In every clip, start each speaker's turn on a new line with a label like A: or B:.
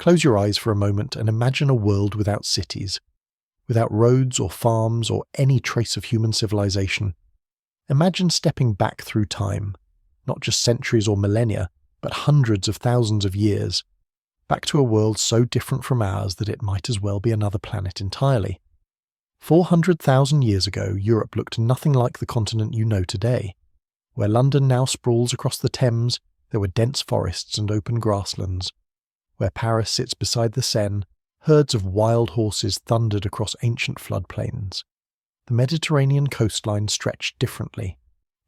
A: Close your eyes for a moment and imagine a world without cities, without roads or farms or any trace of human civilization. Imagine stepping back through time, not just centuries or millennia, but hundreds of thousands of years, back to a world so different from ours that it might as well be another planet entirely. 400,000 years ago, Europe looked nothing like the continent you know today. Where London now sprawls across the Thames, there were dense forests and open grasslands. Where Paris sits beside the Seine, herds of wild horses thundered across ancient floodplains. The Mediterranean coastline stretched differently.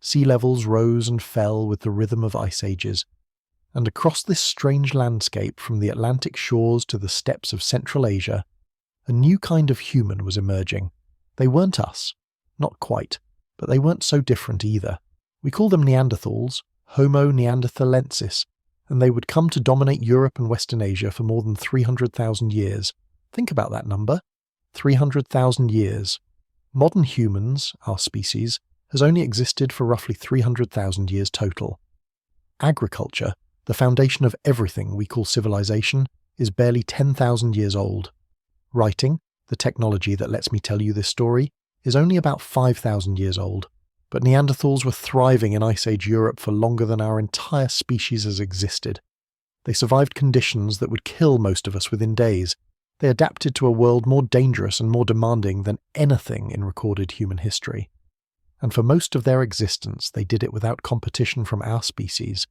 A: Sea levels rose and fell with the rhythm of ice ages. And across this strange landscape, from the Atlantic shores to the steppes of Central Asia, a new kind of human was emerging. They weren't us. Not quite. But they weren't so different either. We call them Neanderthals, Homo neanderthalensis, and they would come to dominate Europe and Western Asia for more than 300,000 years. Think about that number. 300,000 years. Modern humans, our species, has only existed for roughly 300,000 years total. Agriculture, the foundation of everything we call civilization, is barely 10,000 years old. Writing, the technology that lets me tell you this story, is only about 5,000 years old. But Neanderthals were thriving in Ice Age Europe for longer than our entire species has existed. They survived conditions that would kill most of us within days. They adapted to a world more dangerous and more demanding than anything in recorded human history. And for most of their existence, they did it without competition from our species.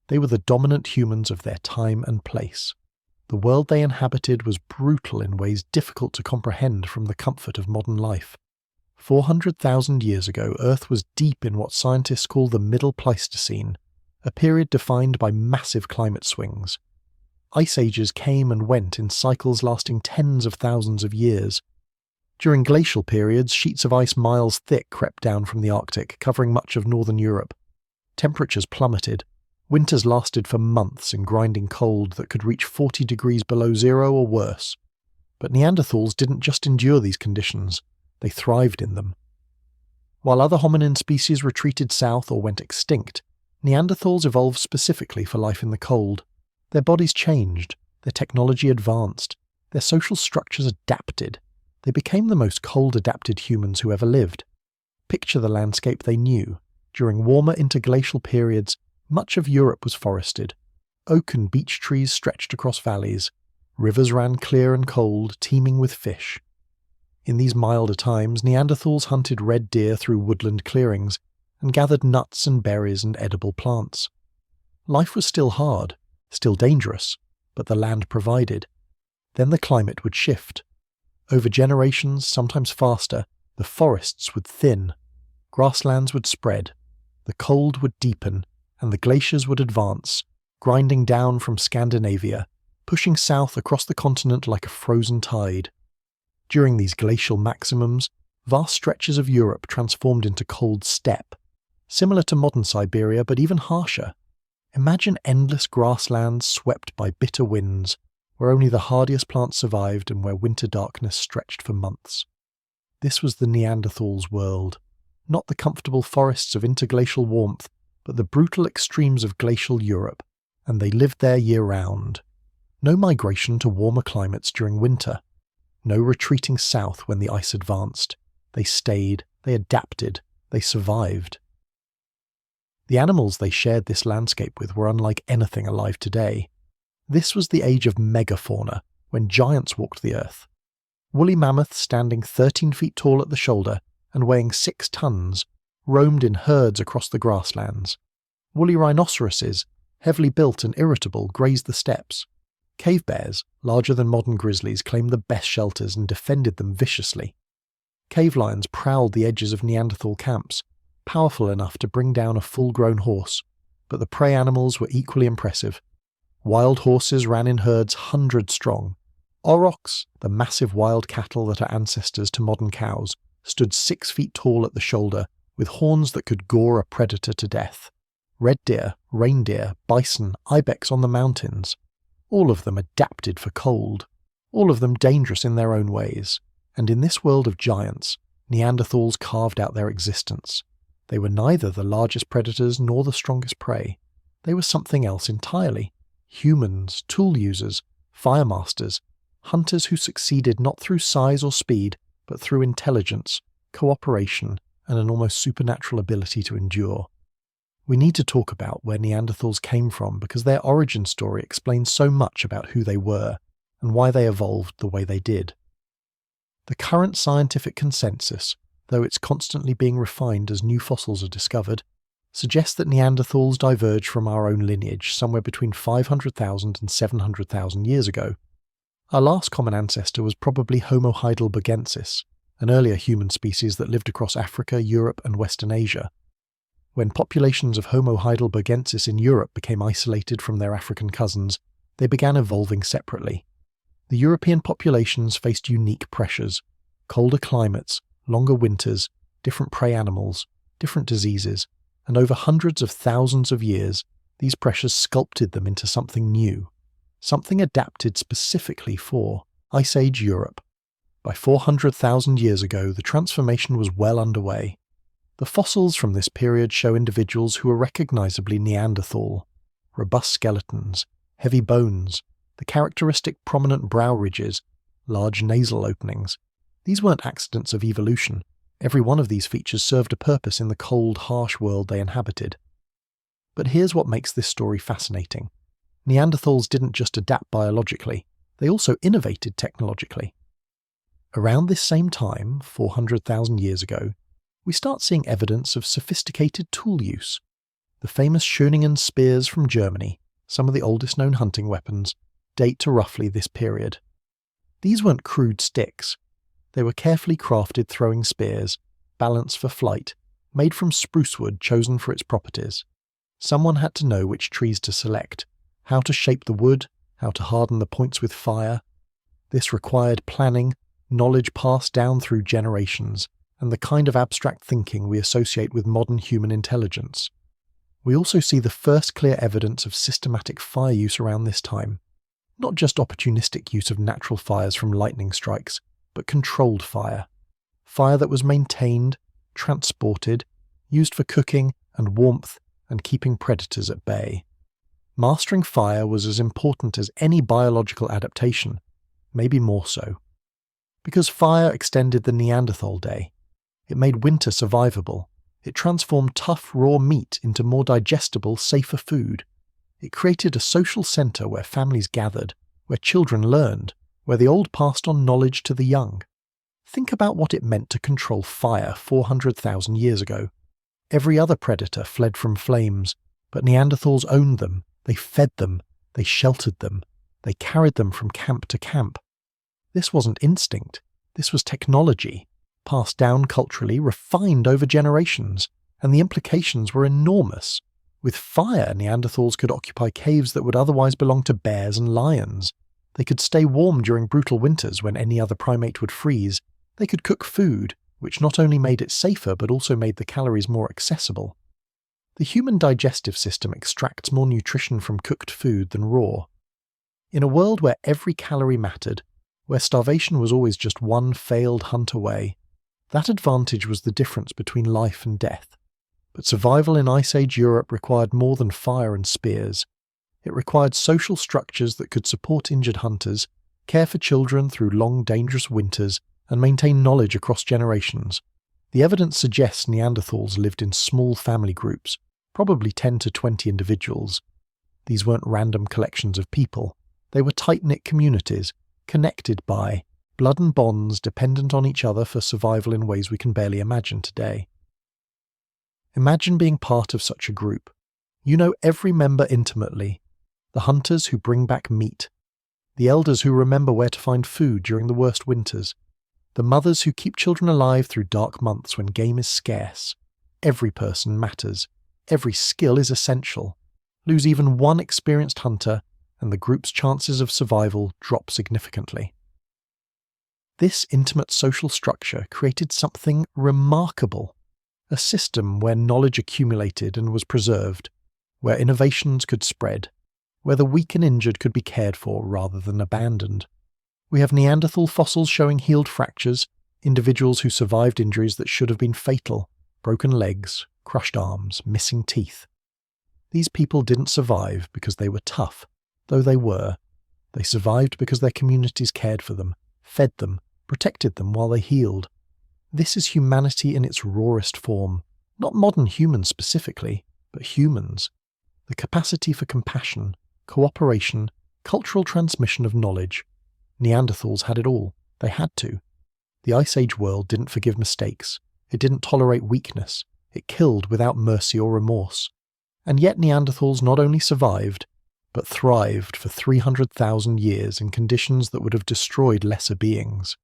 A: They were the dominant humans of their time and place. The world they inhabited was brutal in ways difficult to comprehend from the comfort of modern life. 400,000 years ago, Earth was deep in what scientists call the Middle Pleistocene, a period defined by massive climate swings. Ice ages came and went in cycles lasting tens of thousands of years. During glacial periods, sheets of ice miles thick crept down from the Arctic, covering much of northern Europe. Temperatures plummeted. Winters lasted for months in grinding cold that could reach 40 degrees below zero or worse. But Neanderthals didn't just endure these conditions. They thrived in them. While other hominin species retreated south or went extinct, Neanderthals evolved specifically for life in the cold. Their bodies changed, their technology advanced, their social structures adapted. They became the most cold-adapted humans who ever lived. Picture the landscape they knew. During warmer interglacial periods, much of Europe was forested. Oak and beech trees stretched across valleys. Rivers ran clear and cold, teeming with fish. In these milder times, Neanderthals hunted red deer through woodland clearings and gathered nuts and berries and edible plants. Life was still hard, still dangerous, but the land provided. Then the climate would shift. Over generations, sometimes faster, the forests would thin, grasslands would spread, the cold would deepen, and the glaciers would advance, grinding down from Scandinavia, pushing south across the continent like a frozen tide. During these glacial maximums, vast stretches of Europe transformed into cold steppe, similar to modern Siberia but even harsher. Imagine endless grasslands swept by bitter winds, where only the hardiest plants survived and where winter darkness stretched for months. This was the Neanderthals' world, not the comfortable forests of interglacial warmth, but the brutal extremes of glacial Europe, and they lived there year-round. No migration to warmer climates during winter. No retreating south when the ice advanced. They stayed, they adapted, they survived. The animals they shared this landscape with were unlike anything alive today. This was the age of megafauna, when giants walked the earth. Woolly mammoths standing 13 feet tall at the shoulder and weighing 6 tons, roamed in herds across the grasslands. Woolly rhinoceroses, heavily built and irritable, grazed the steppes. Cave bears, larger than modern grizzlies, claimed the best shelters and defended them viciously. Cave lions prowled the edges of Neanderthal camps, powerful enough to bring down a full-grown horse, but the prey animals were equally impressive. Wild horses ran in herds 100 strong. Aurochs, the massive wild cattle that are ancestors to modern cows, stood 6 feet tall at the shoulder, with horns that could gore a predator to death. Red deer, reindeer, bison, ibex on the mountains. All of them adapted for cold. All of them dangerous in their own ways. And in this world of giants, Neanderthals carved out their existence. They were neither the largest predators nor the strongest prey. They were something else entirely. Humans, tool users, fire masters, hunters who succeeded not through size or speed, but through intelligence, cooperation, and an almost supernatural ability to endure. We need to talk about where Neanderthals came from because their origin story explains so much about who they were and why they evolved the way they did. The current scientific consensus, though it's constantly being refined as new fossils are discovered, suggests that Neanderthals diverged from our own lineage somewhere between 500,000 and 700,000 years ago. Our last common ancestor was probably Homo heidelbergensis, an earlier human species that lived across Africa, Europe, and Western Asia. When populations of Homo heidelbergensis in Europe became isolated from their African cousins, they began evolving separately. The European populations faced unique pressures: colder climates, longer winters, different prey animals, different diseases, and over hundreds of thousands of years, these pressures sculpted them into something new, something adapted specifically for Ice Age Europe. By 400,000 years ago, the transformation was well underway. The fossils from this period show individuals who are recognizably Neanderthal: robust skeletons, heavy bones, the characteristic prominent brow ridges, large nasal openings. These weren't accidents of evolution. Every one of these features served a purpose in the cold, harsh world they inhabited. But here's what makes this story fascinating. Neanderthals didn't just adapt biologically, they also innovated technologically. Around this same time, 400,000 years ago, we start seeing evidence of sophisticated tool use. The famous Schöningen spears from Germany, some of the oldest known hunting weapons, date to roughly this period. These weren't crude sticks. They were carefully crafted throwing spears, balanced for flight, made from spruce wood chosen for its properties. Someone had to know which trees to select, how to shape the wood, how to harden the points with fire. This required planning, knowledge passed down through generations, and the kind of abstract thinking we associate with modern human intelligence. We also see the first clear evidence of systematic fire use around this time. Not just opportunistic use of natural fires from lightning strikes, but controlled fire. Fire that was maintained, transported, used for cooking and warmth and keeping predators at bay. Mastering fire was as important as any biological adaptation, maybe more so. Because fire extended the Neanderthal day. It made winter survivable. It transformed tough raw meat into more digestible, safer food. It created a social centre where families gathered, where children learned, where the old passed on knowledge to the young. Think about what it meant to control fire 400,000 years ago. Every other predator fled from flames, but Neanderthals owned them, they fed them, they sheltered them, they carried them from camp to camp. This wasn't instinct, this was technology, passed down culturally, refined over generations, and the implications were enormous. With fire, Neanderthals could occupy caves that would otherwise belong to bears and lions. They could stay warm during brutal winters when any other primate would freeze. They could cook food, which not only made it safer but also made the calories more accessible. The human digestive system extracts more nutrition from cooked food than raw. In a world where every calorie mattered, where starvation was always just one failed hunt away, that advantage was the difference between life and death. But survival in Ice Age Europe required more than fire and spears. It required social structures that could support injured hunters, care for children through long, dangerous winters, and maintain knowledge across generations. The evidence suggests Neanderthals lived in small family groups, probably 10 to 20 individuals. These weren't random collections of people. They were tight-knit communities, connected by blood and bonds dependent on each other for survival in ways we can barely imagine today. Imagine being part of such a group. You know every member intimately. The hunters who bring back meat. The elders who remember where to find food during the worst winters. The mothers who keep children alive through dark months when game is scarce. Every person matters. Every skill is essential. Lose even one experienced hunter, and the group's chances of survival drop significantly. This intimate social structure created something remarkable. A system where knowledge accumulated and was preserved, where innovations could spread, where the weak and injured could be cared for rather than abandoned. We have Neanderthal fossils showing healed fractures, individuals who survived injuries that should have been fatal, broken legs, crushed arms, missing teeth. These people didn't survive because they were tough, though they were. They survived because their communities cared for them, fed them, protected them while they healed. This is humanity in its rawest form. Not modern humans specifically, but humans. The capacity for compassion, cooperation, cultural transmission of knowledge. Neanderthals had it all. They had to. The Ice Age world didn't forgive mistakes. It didn't tolerate weakness. It killed without mercy or remorse. And yet Neanderthals not only survived, but thrived for 300,000 years in conditions that would have destroyed lesser beings.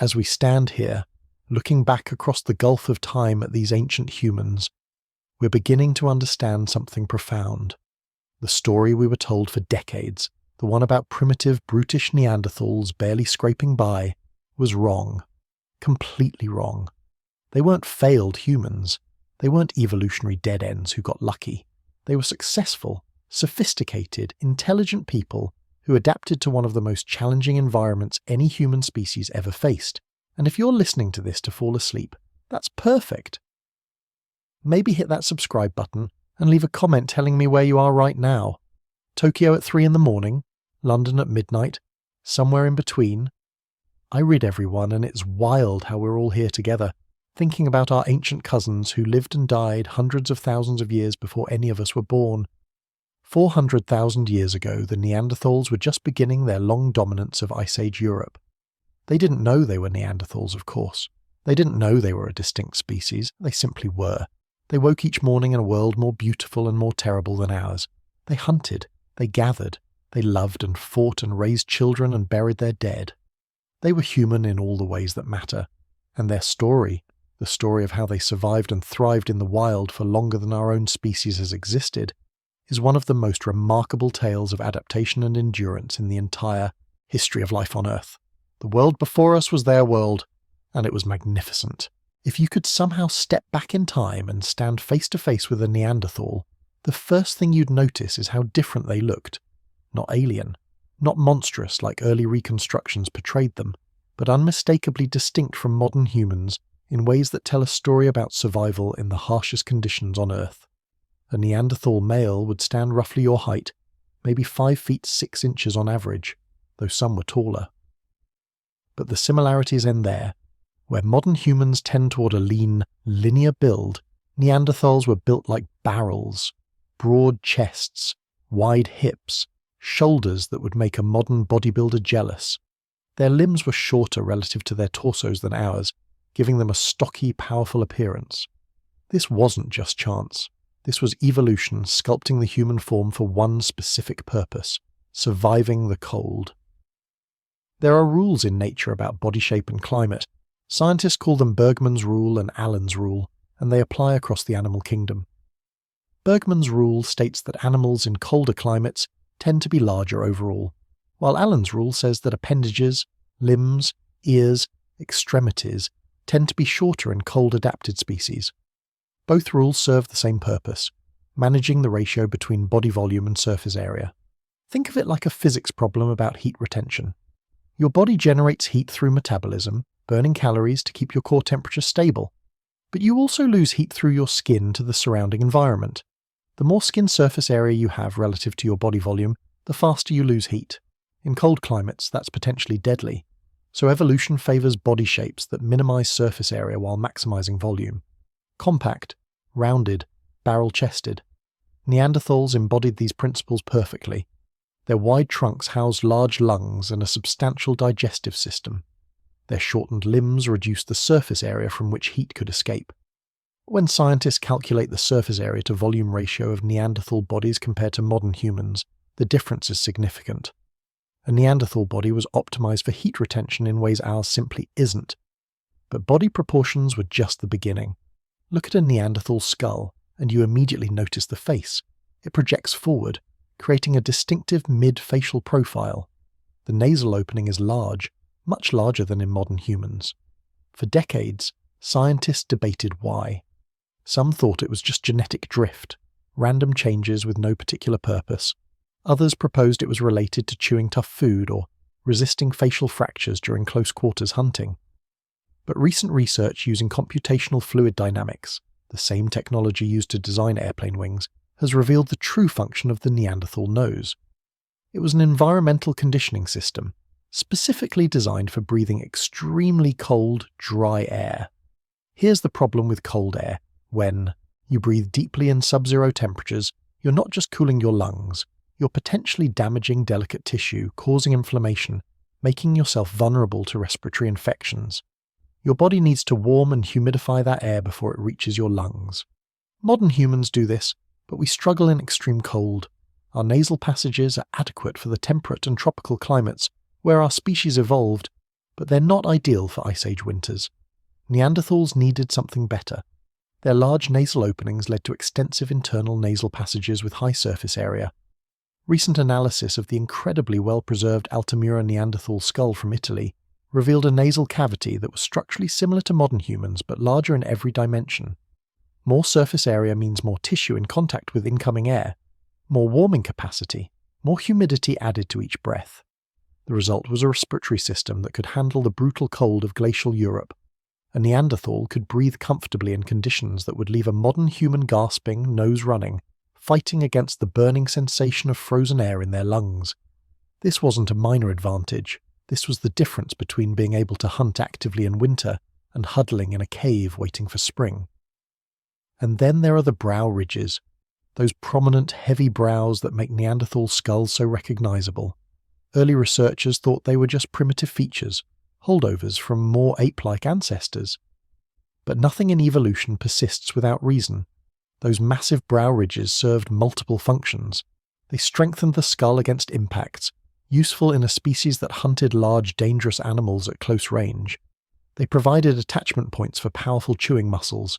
A: As we stand here, looking back across the gulf of time at these ancient humans, we're beginning to understand something profound. The story we were told for decades, the one about primitive, brutish Neanderthals barely scraping by, was wrong. Completely wrong. They weren't failed humans. They weren't evolutionary dead ends who got lucky. They were successful, sophisticated, intelligent people who adapted to one of the most challenging environments any human species ever faced. And if you're listening to this to fall asleep, that's perfect. Maybe hit that subscribe button and leave a comment telling me where you are right now. Tokyo at 3 a.m, London at midnight, somewhere in between. I read everyone, and it's wild how we're all here together, thinking about our ancient cousins who lived and died hundreds of thousands of years before any of us were born. 400,000 years ago, the Neanderthals were just beginning their long dominance of Ice Age Europe. They didn't know they were Neanderthals, of course. They didn't know they were a distinct species. They simply were. They woke each morning in a world more beautiful and more terrible than ours. They hunted. They gathered. They loved and fought and raised children and buried their dead. They were human in all the ways that matter. And their story, the story of how they survived and thrived in the wild for longer than our own species has existed, is one of the most remarkable tales of adaptation and endurance in the entire history of life on Earth. The world before us was their world, and it was magnificent. If you could somehow step back in time and stand face to face with a Neanderthal, the first thing you'd notice is how different they looked. Not alien, not monstrous like early reconstructions portrayed them, but unmistakably distinct from modern humans in ways that tell a story about survival in the harshest conditions on Earth. A Neanderthal male would stand roughly your height, maybe 5 feet 6 inches on average, though some were taller. But the similarities end there. Where modern humans tend toward a lean, linear build, Neanderthals were built like barrels, broad chests, wide hips, shoulders that would make a modern bodybuilder jealous. Their limbs were shorter relative to their torsos than ours, giving them a stocky, powerful appearance. This wasn't just chance. This was evolution sculpting the human form for one specific purpose: surviving the cold. There are rules in nature about body shape and climate. Scientists call them Bergmann's rule and Allen's rule, and they apply across the animal kingdom. Bergmann's rule states that animals in colder climates tend to be larger overall, while Allen's rule says that appendages, limbs, ears, extremities tend to be shorter in cold-adapted species. Both rules serve the same purpose: managing the ratio between body volume and surface area. Think of it like a physics problem about heat retention. Your body generates heat through metabolism, burning calories to keep your core temperature stable. But you also lose heat through your skin to the surrounding environment. The more skin surface area you have relative to your body volume, the faster you lose heat. In cold climates, that's potentially deadly. So evolution favours body shapes that minimise surface area while maximising volume. Compact, rounded, barrel-chested. Neanderthals embodied these principles perfectly. Their wide trunks housed large lungs and a substantial digestive system. Their shortened limbs reduced the surface area from which heat could escape. When scientists calculate the surface area to volume ratio of Neanderthal bodies compared to modern humans, the difference is significant. A Neanderthal body was optimized for heat retention in ways ours simply isn't. But body proportions were just the beginning. Look at a Neanderthal skull, and you immediately notice the face. It projects forward, creating a distinctive mid-facial profile. The nasal opening is large, much larger than in modern humans. For decades, scientists debated why. Some thought it was just genetic drift, random changes with no particular purpose. Others proposed it was related to chewing tough food or resisting facial fractures during close-quarters hunting. But recent research using computational fluid dynamics, the same technology used to design airplane wings, has revealed the true function of the Neanderthal nose. It was an environmental conditioning system, specifically designed for breathing extremely cold, dry air. Here's the problem with cold air. When you breathe deeply in sub-zero temperatures, you're not just cooling your lungs, you're potentially damaging delicate tissue, causing inflammation, making yourself vulnerable to respiratory infections. Your body needs to warm and humidify that air before it reaches your lungs. Modern humans do this, but we struggle in extreme cold. Our nasal passages are adequate for the temperate and tropical climates where our species evolved, but they're not ideal for Ice Age winters. Neanderthals needed something better. Their large nasal openings led to extensive internal nasal passages with high surface area. Recent analysis of the incredibly well-preserved Altamira Neanderthal skull from Italy revealed a nasal cavity that was structurally similar to modern humans but larger in every dimension. More surface area means more tissue in contact with incoming air, more warming capacity, more humidity added to each breath. The result was a respiratory system that could handle the brutal cold of glacial Europe. A Neanderthal could breathe comfortably in conditions that would leave a modern human gasping, nose running, fighting against the burning sensation of frozen air in their lungs. This wasn't a minor advantage. This was the difference between being able to hunt actively in winter and huddling in a cave waiting for spring. And then there are the brow ridges, those prominent, heavy brows that make Neanderthal skulls so recognizable. Early researchers thought they were just primitive features, holdovers from more ape-like ancestors. But nothing in evolution persists without reason. Those massive brow ridges served multiple functions. They strengthened the skull against impacts, useful in a species that hunted large, dangerous animals at close range. They provided attachment points for powerful chewing muscles.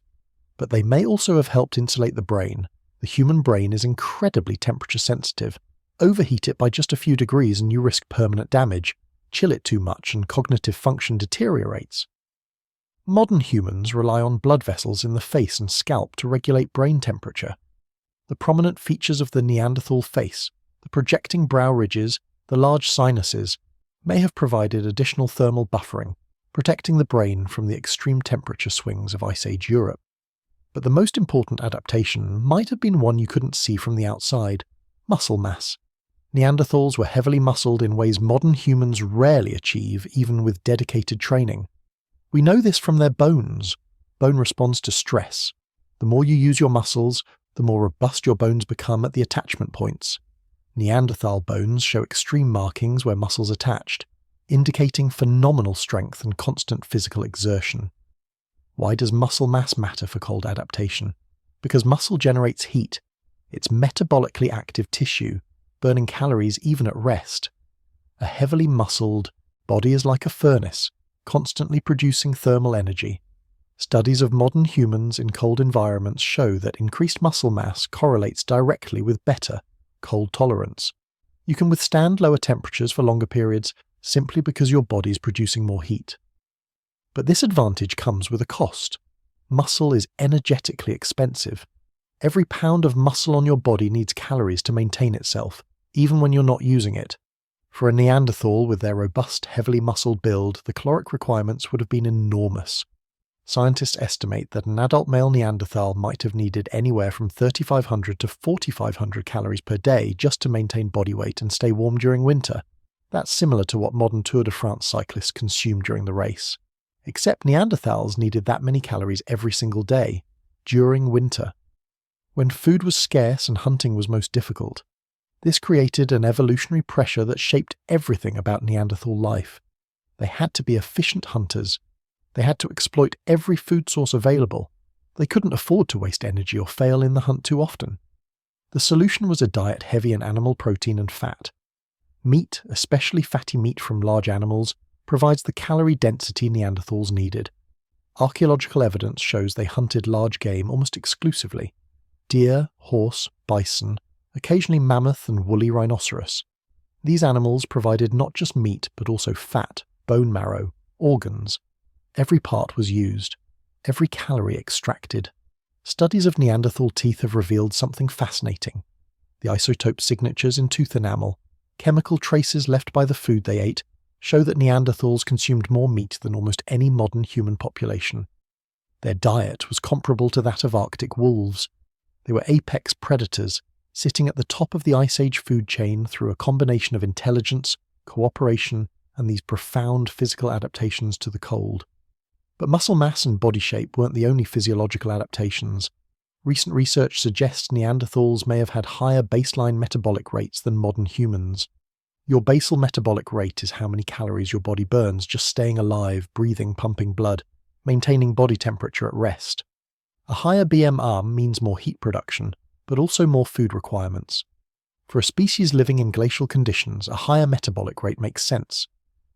A: But they may also have helped insulate the brain. The human brain is incredibly temperature sensitive. Overheat it by just a few degrees and you risk permanent damage. Chill it too much and cognitive function deteriorates. Modern humans rely on blood vessels in the face and scalp to regulate brain temperature. The prominent features of the Neanderthal face, the projecting brow ridges, the large sinuses, may have provided additional thermal buffering, protecting the brain from the extreme temperature swings of Ice Age Europe. But the most important adaptation might have been one you couldn't see from the outside: muscle mass. Neanderthals were heavily muscled in ways modern humans rarely achieve, even with dedicated training. We know this from their bones. Bone responds to stress. The more you use your muscles, the more robust your bones become at the attachment points. Neanderthal bones show extreme markings where muscles attached, indicating phenomenal strength and constant physical exertion. Why does muscle mass matter for cold adaptation? Because muscle generates heat. It's metabolically active tissue, burning calories even at rest. A heavily muscled body is like a furnace, constantly producing thermal energy. Studies of modern humans in cold environments show that increased muscle mass correlates directly with better cold tolerance. You can withstand lower temperatures for longer periods simply because your body is producing more heat. But this advantage comes with a cost. Muscle is energetically expensive. Every pound of muscle on your body needs calories to maintain itself, even when you're not using it. For a Neanderthal with their robust, heavily muscled build, the caloric requirements would have been enormous. Scientists estimate that an adult male Neanderthal might have needed anywhere from 3,500 to 4,500 calories per day just to maintain body weight and stay warm during winter. That's similar to what modern Tour de France cyclists consume during the race. Except Neanderthals needed that many calories every single day, during winter, when food was scarce and hunting was most difficult. This created an evolutionary pressure that shaped everything about Neanderthal life. They had to be efficient hunters. They had to exploit every food source available. They couldn't afford to waste energy or fail in the hunt too often. The solution was a diet heavy in animal protein and fat. Meat, especially fatty meat from large animals, provides the calorie density Neanderthals needed. Archaeological evidence shows they hunted large game almost exclusively: deer, horse, bison, occasionally mammoth and woolly rhinoceros. These animals provided not just meat but also fat, bone marrow, organs. Every part was used, every calorie extracted. Studies of Neanderthal teeth have revealed something fascinating. The isotope signatures in tooth enamel, chemical traces left by the food they ate, show that Neanderthals consumed more meat than almost any modern human population. Their diet was comparable to that of Arctic wolves. They were apex predators, sitting at the top of the Ice Age food chain through a combination of intelligence, cooperation, and these profound physical adaptations to the cold. But muscle mass and body shape weren't the only physiological adaptations. Recent research suggests Neanderthals may have had higher baseline metabolic rates than modern humans. Your basal metabolic rate is how many calories your body burns just staying alive, breathing, pumping blood, maintaining body temperature at rest. A higher BMR means more heat production, but also more food requirements. For a species living in glacial conditions, a higher metabolic rate makes sense.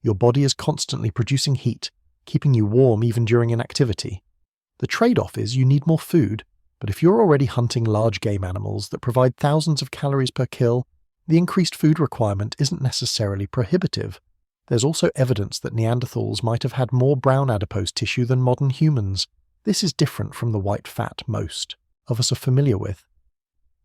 A: Your body is constantly producing heat, keeping you warm even during inactivity. The trade-off is you need more food, but if you're already hunting large game animals that provide thousands of calories per kill, the increased food requirement isn't necessarily prohibitive. There's also evidence that Neanderthals might have had more brown adipose tissue than modern humans. This is different from the white fat most of us are familiar with.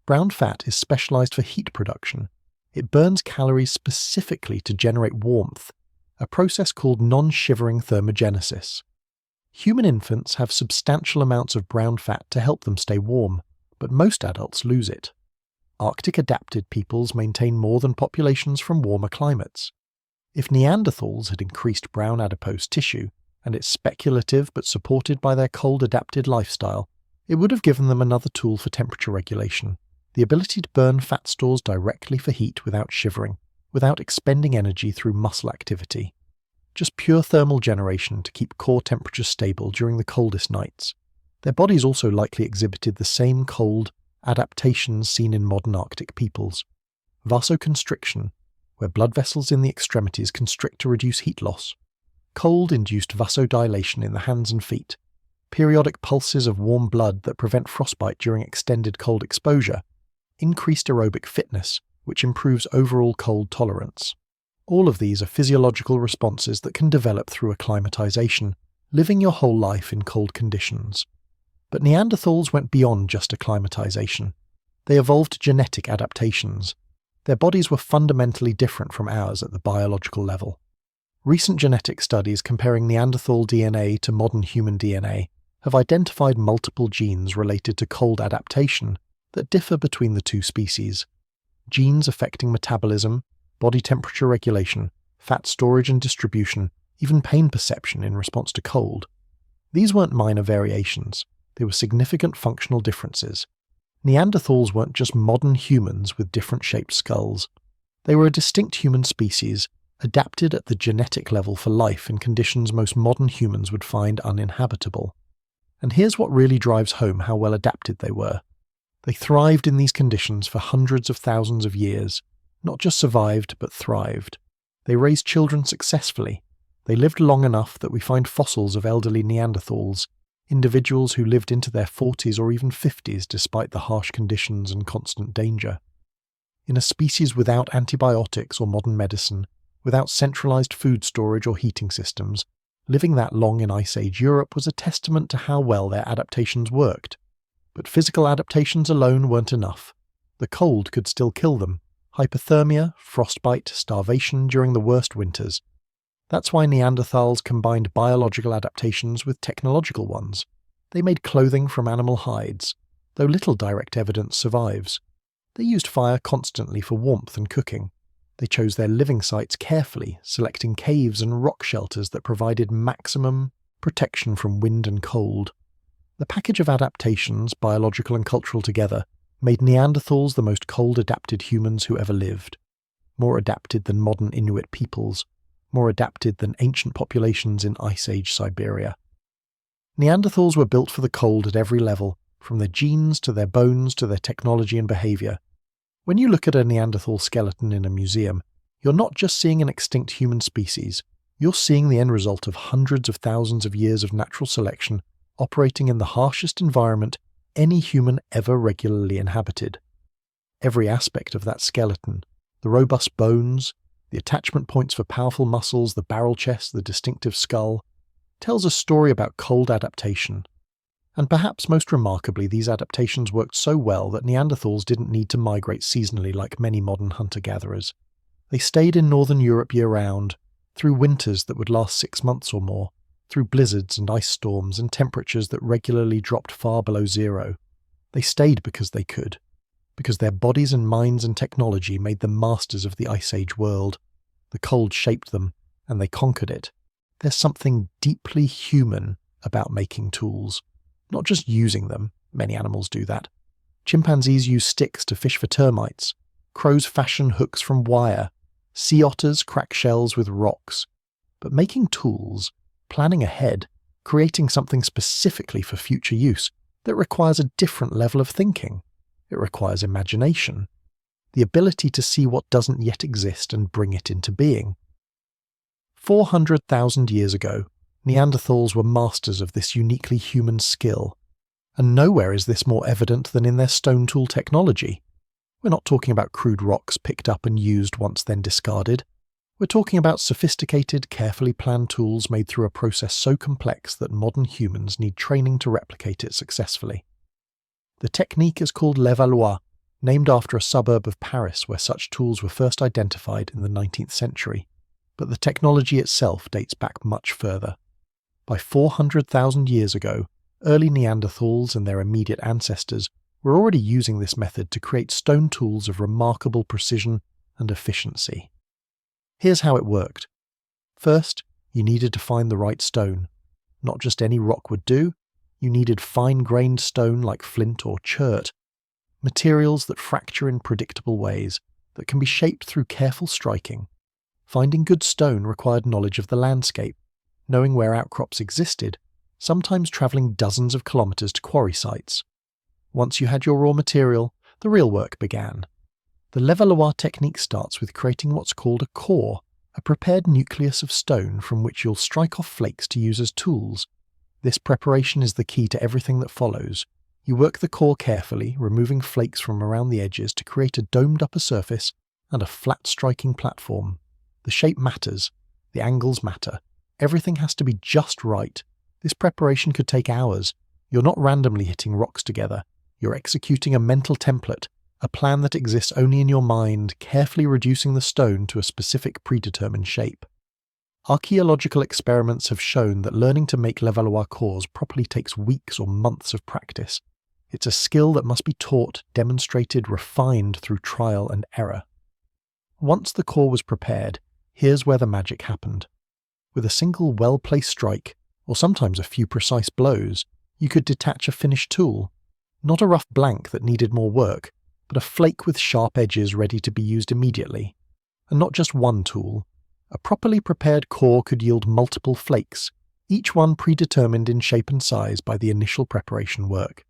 A: Brown fat is specialized for heat production. It burns calories specifically to generate warmth, a process called non-shivering thermogenesis. Human infants have substantial amounts of brown fat to help them stay warm, but most adults lose it. Arctic-adapted peoples maintain more than populations from warmer climates. If Neanderthals had increased brown adipose tissue, and it's speculative but supported by their cold-adapted lifestyle, it would have given them another tool for temperature regulation, the ability to burn fat stores directly for heat without shivering, without expending energy through muscle activity. Just pure thermal generation to keep core temperature stable during the coldest nights. Their bodies also likely exhibited the same cold adaptations seen in modern Arctic peoples. Vasoconstriction, where blood vessels in the extremities constrict to reduce heat loss. Cold-induced vasodilation in the hands and feet. Periodic pulses of warm blood that prevent frostbite during extended cold exposure. Increased aerobic fitness, which improves overall cold tolerance. All of these are physiological responses that can develop through acclimatization, living your whole life in cold conditions. But Neanderthals went beyond just acclimatization. They evolved genetic adaptations. Their bodies were fundamentally different from ours at the biological level. Recent genetic studies comparing Neanderthal DNA to modern human DNA have identified multiple genes related to cold adaptation that differ between the two species. Genes affecting metabolism, body temperature regulation, fat storage and distribution, even pain perception in response to cold. These weren't minor variations, they were significant functional differences. Neanderthals weren't just modern humans with different shaped skulls. They were a distinct human species, adapted at the genetic level for life in conditions most modern humans would find uninhabitable. And here's what really drives home how well adapted they were. They thrived in these conditions for hundreds of thousands of years, not just survived but thrived. They raised children successfully. They lived long enough that we find fossils of elderly Neanderthals, individuals who lived into their 40s or even 50s despite the harsh conditions and constant danger. In a species without antibiotics or modern medicine, without centralized food storage or heating systems, living that long in Ice Age Europe was a testament to how well their adaptations worked. But physical adaptations alone weren't enough. The cold could still kill them. Hypothermia, frostbite, starvation during the worst winters. That's why Neanderthals combined biological adaptations with technological ones. They made clothing from animal hides, though little direct evidence survives. They used fire constantly for warmth and cooking. They chose their living sites carefully, selecting caves and rock shelters that provided maximum protection from wind and cold. The package of adaptations, biological and cultural together, made Neanderthals the most cold-adapted humans who ever lived. More adapted than modern Inuit peoples. More adapted than ancient populations in Ice Age Siberia. Neanderthals were built for the cold at every level, from their genes to their bones to their technology and behavior. When you look at a Neanderthal skeleton in a museum, you're not just seeing an extinct human species, you're seeing the end result of hundreds of thousands of years of natural selection operating in the harshest environment any human ever regularly inhabited. Every aspect of that skeleton, the robust bones, the attachment points for powerful muscles, the barrel chest, the distinctive skull, tells a story about cold adaptation. And perhaps most remarkably, these adaptations worked so well that Neanderthals didn't need to migrate seasonally like many modern hunter-gatherers. They stayed in northern Europe year-round, through winters that would last 6 months or more, through blizzards and ice storms and temperatures that regularly dropped far below zero. They stayed because they could. because their bodies and minds and technology made them masters of the Ice Age world. The cold shaped them, and they conquered it. There's something deeply human about making tools. Not just using them, many animals do that. Chimpanzees use sticks to fish for termites. Crows fashion hooks from wire. Sea otters crack shells with rocks. But making tools, planning ahead, creating something specifically for future use, that requires a different level of thinking. It requires imagination. The ability to see what doesn't yet exist and bring it into being. 400,000 years ago, Neanderthals were masters of this uniquely human skill. And nowhere is this more evident than in their stone tool technology. We're not talking about crude rocks picked up and used once then discarded. We're talking about sophisticated, carefully planned tools made through a process so complex that modern humans need training to replicate it successfully. The technique is called l'évaloir, named after a suburb of Paris where such tools were first identified in the 19th century. But the technology itself dates back much further. By 400,000 years ago, early Neanderthals and their immediate ancestors were already using this method to create stone tools of remarkable precision and efficiency. Here's how it worked. First, you needed to find the right stone. Not just any rock would do, you needed fine-grained stone like flint or chert, materials that fracture in predictable ways, that can be shaped through careful striking. Finding good stone required knowledge of the landscape, knowing where outcrops existed, sometimes travelling dozens of kilometres to quarry sites. Once you had your raw material, the real work began. The l'évaloir technique starts with creating what's called a core, a prepared nucleus of stone from which you'll strike off flakes to use as tools. This preparation is the key to everything that follows. You work the core carefully, removing flakes from around the edges to create a domed upper surface and a flat striking platform. The shape matters, the angles matter, everything has to be just right. This preparation could take hours. You're not randomly hitting rocks together, you're executing a mental template, a plan that exists only in your mind, carefully reducing the stone to a specific predetermined shape. Archaeological experiments have shown that learning to make l'évaloir cores properly takes weeks or months of practice. It's a skill that must be taught, demonstrated, refined through trial and error. Once the core was prepared, here's where the magic happened. With a single well-placed strike, or sometimes a few precise blows, you could detach a finished tool. Not a rough blank that needed more work, but a flake with sharp edges ready to be used immediately. And not just one tool. A properly prepared core could yield multiple flakes, each one predetermined in shape and size by the initial preparation work.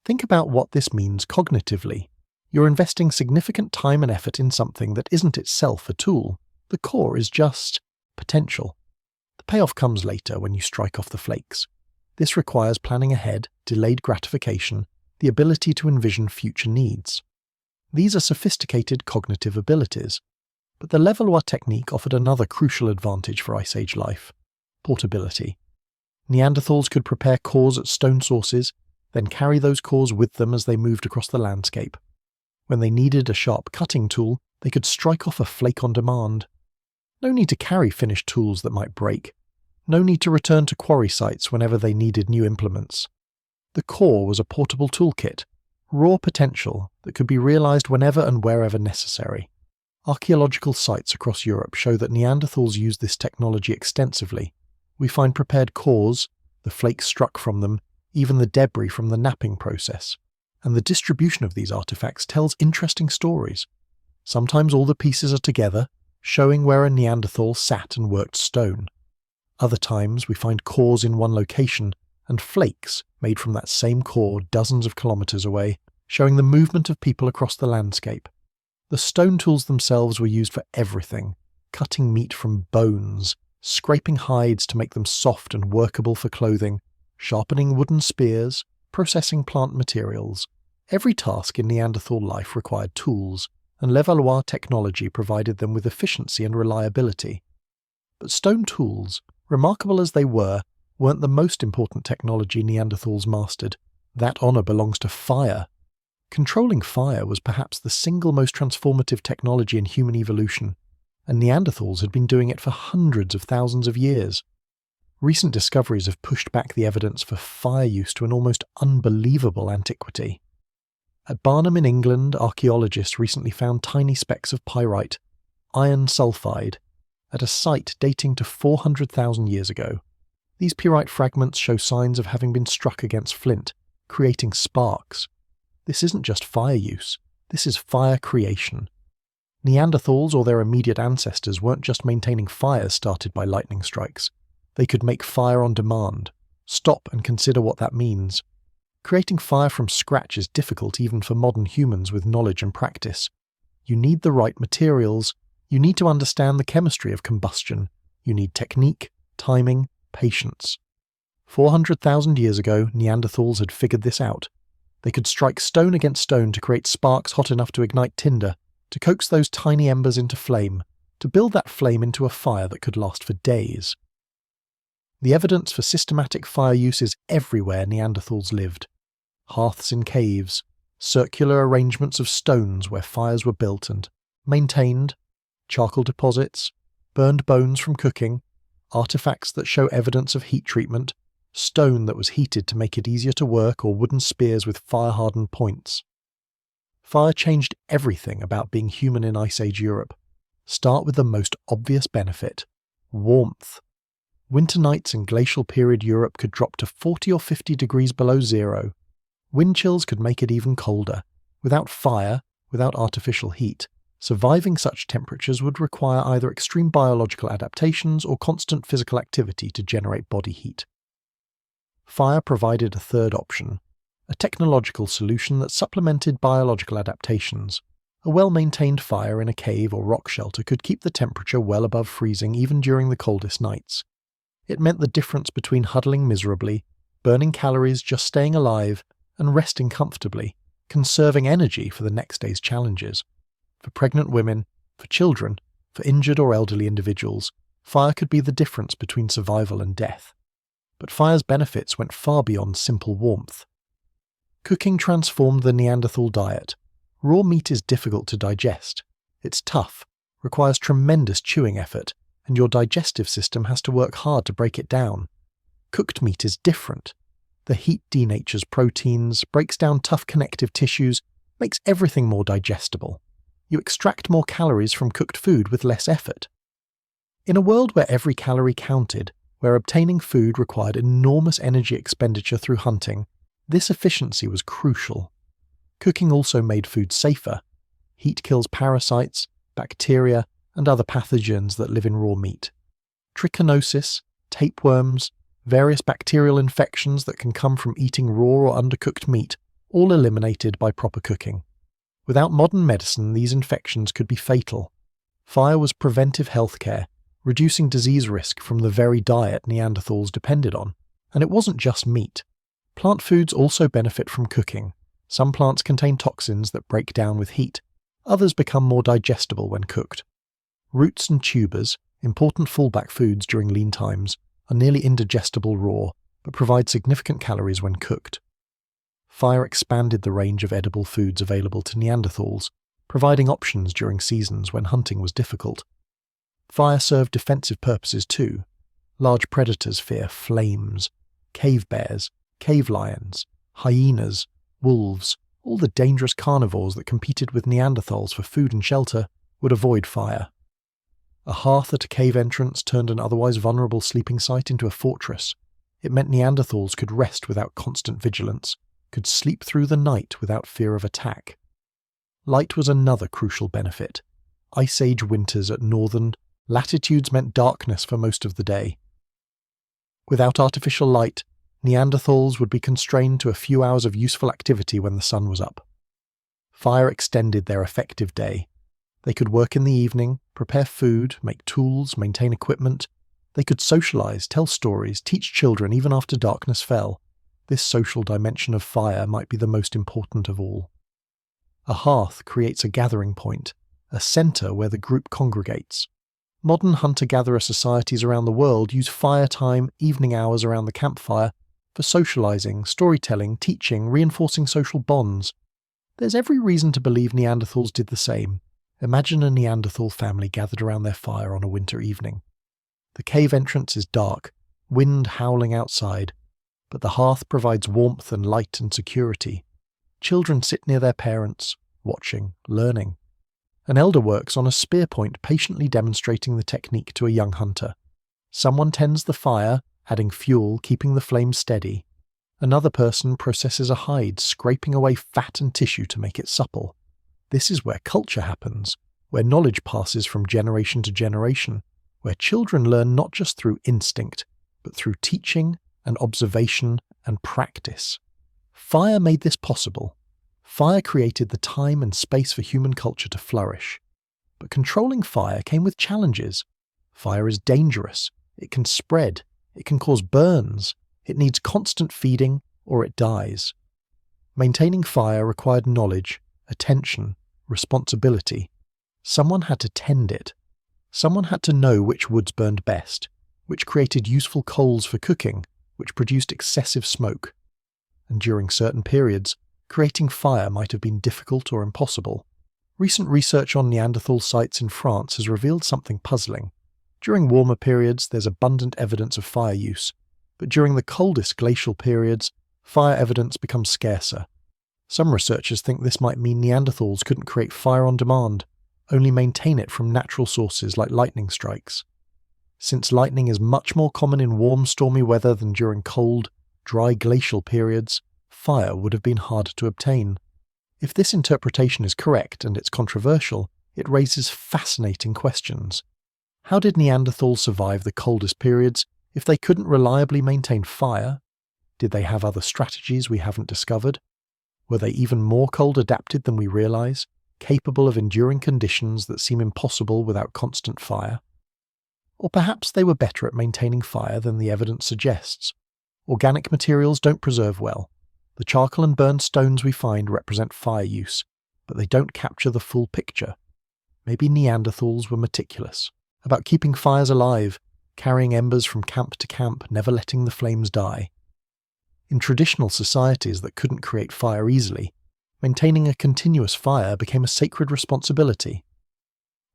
A: Think about what this means cognitively. You're investing significant time and effort in something that isn't itself a tool. The core is just potential. The payoff comes later when you strike off the flakes. This requires planning ahead, delayed gratification, the ability to envision future needs. These are sophisticated cognitive abilities. But the l'évaloir technique offered another crucial advantage for Ice Age life: portability. Neanderthals could prepare cores at stone sources, then carry those cores with them as they moved across the landscape. When they needed a sharp cutting tool, they could strike off a flake on demand. No need to carry finished tools that might break. No need to return to quarry sites whenever they needed new implements. The core was a portable toolkit, raw potential that could be realized whenever and wherever necessary. Archaeological sites across Europe show that Neanderthals used this technology extensively. We find prepared cores, the flakes struck from them, even the debris from the knapping process. And the distribution of these artifacts tells interesting stories. Sometimes all the pieces are together, showing where a Neanderthal sat and worked stone. Other times we find cores in one location, and flakes made from that same core dozens of kilometers away, showing the movement of people across the landscape. The stone tools themselves were used for everything: cutting meat from bones, scraping hides to make them soft and workable for clothing, sharpening wooden spears, processing plant materials. Every task in Neanderthal life required tools, and l'évaloir technology provided them with efficiency and reliability. But stone tools, remarkable as they were, weren't the most important technology Neanderthals mastered. That honour belongs to fire. Controlling fire was perhaps the single most transformative technology in human evolution, and Neanderthals had been doing it for hundreds of thousands of years. Recent discoveries have pushed back the evidence for fire use to an almost unbelievable antiquity. At Barnum in England, archaeologists recently found tiny specks of pyrite, iron sulfide, at a site dating to 400,000 years ago. These pyrite fragments show signs of having been struck against flint, creating sparks. This isn't just fire use, this is fire creation. Neanderthals or their immediate ancestors weren't just maintaining fires started by lightning strikes. They could make fire on demand. Stop and consider what that means. Creating fire from scratch is difficult even for modern humans with knowledge and practice. You need the right materials, you need to understand the chemistry of combustion, you need technique, timing, patience. 400,000 years ago, Neanderthals had figured this out. They could strike stone against stone to create sparks hot enough to ignite tinder, to coax those tiny embers into flame, to build that flame into a fire that could last for days. The evidence for systematic fire use is everywhere Neanderthals lived. Hearths in caves, circular arrangements of stones where fires were built and maintained, charcoal deposits, burned bones from cooking, artifacts that show evidence of heat treatment, stone that was heated to make it easier to work, or wooden spears with fire-hardened points. Fire changed everything about being human in Ice Age Europe. Start with the most obvious benefit: warmth. Winter nights in glacial period Europe could drop to 40 or 50 degrees below zero. Wind chills could make it even colder. Without fire, without artificial heat, surviving such temperatures would require either extreme biological adaptations or constant physical activity to generate body heat. Fire provided a third option, a technological solution that supplemented biological adaptations. A well-maintained fire in a cave or rock shelter could keep the temperature well above freezing even during the coldest nights. It meant the difference between huddling miserably, burning calories just staying alive, and resting comfortably, conserving energy for the next day's challenges. For pregnant women, for children, for injured or elderly individuals, fire could be the difference between survival and death. But fire's benefits went far beyond simple warmth. Cooking transformed the Neanderthal diet. Raw meat is difficult to digest. It's tough, requires tremendous chewing effort, and your digestive system has to work hard to break it down. Cooked meat is different. The heat denatures proteins, breaks down tough connective tissues, makes everything more digestible. You extract more calories from cooked food with less effort. In a world where every calorie counted, where obtaining food required enormous energy expenditure through hunting, this efficiency was crucial. Cooking also made food safer. Heat kills parasites, bacteria, and other pathogens that live in raw meat. Trichinosis, tapeworms, various bacterial infections that can come from eating raw or undercooked meat, all eliminated by proper cooking. Without modern medicine, these infections could be fatal. Fire was preventive healthcare, reducing disease risk from the very diet Neanderthals depended on. And it wasn't just meat. Plant foods also benefit from cooking. Some plants contain toxins that break down with heat. Others become more digestible when cooked. Roots and tubers, important fallback foods during lean times, are nearly indigestible raw, but provide significant calories when cooked. Fire expanded the range of edible foods available to Neanderthals, providing options during seasons when hunting was difficult. Fire served defensive purposes too. Large predators fear flames. Cave bears, cave lions, hyenas, wolves, all the dangerous carnivores that competed with Neanderthals for food and shelter, would avoid fire. A hearth at a cave entrance turned an otherwise vulnerable sleeping site into a fortress. It meant Neanderthals could rest without constant vigilance, could sleep through the night without fear of attack. Light was another crucial benefit. Ice Age winters at northern latitudes meant darkness for most of the day. Without artificial light, Neanderthals would be constrained to a few hours of useful activity when the sun was up. Fire extended their effective day. They could work in the evening, prepare food, make tools, maintain equipment. They could socialize, tell stories, teach children even after darkness fell. This social dimension of fire might be the most important of all. A hearth creates a gathering point, a center where the group congregates. Modern hunter-gatherer societies around the world use fire time, evening hours around the campfire, for socializing, storytelling, teaching, reinforcing social bonds. There's every reason to believe Neanderthals did the same. Imagine a Neanderthal family gathered around their fire on a winter evening. The cave entrance is dark, wind howling outside, but the hearth provides warmth and light and security. Children sit near their parents, watching, learning. An elder works on a spear point, patiently demonstrating the technique to a young hunter. Someone tends the fire, adding fuel, keeping the flame steady. Another person processes a hide, scraping away fat and tissue to make it supple. This is where culture happens, where knowledge passes from generation to generation, where children learn not just through instinct, but through teaching and observation and practice. Fire made this possible. Fire created the time and space for human culture to flourish. But controlling fire came with challenges. Fire is dangerous. It can spread. It can cause burns. It needs constant feeding, or it dies. Maintaining fire required knowledge, attention, responsibility. Someone had to tend it. Someone had to know which woods burned best, which created useful coals for cooking, which produced excessive smoke. And during certain periods, creating fire might have been difficult or impossible. Recent research on Neanderthal sites in France has revealed something puzzling. During warmer periods, there's abundant evidence of fire use, but during the coldest glacial periods, fire evidence becomes scarcer. Some researchers think this might mean Neanderthals couldn't create fire on demand, only maintain it from natural sources like lightning strikes. Since lightning is much more common in warm, stormy weather than during cold, dry glacial periods, fire would have been harder to obtain. If this interpretation is correct, and it's controversial, it raises fascinating questions. How did Neanderthals survive the coldest periods if they couldn't reliably maintain fire? Did they have other strategies we haven't discovered? Were they even more cold adapted than we realize, capable of enduring conditions that seem impossible without constant fire? Or perhaps they were better at maintaining fire than the evidence suggests. Organic materials don't preserve well. The charcoal and burned stones we find represent fire use, but they don't capture the full picture. Maybe Neanderthals were meticulous, about keeping fires alive, carrying embers from camp to camp, never letting the flames die. In traditional societies that couldn't create fire easily, maintaining a continuous fire became a sacred responsibility.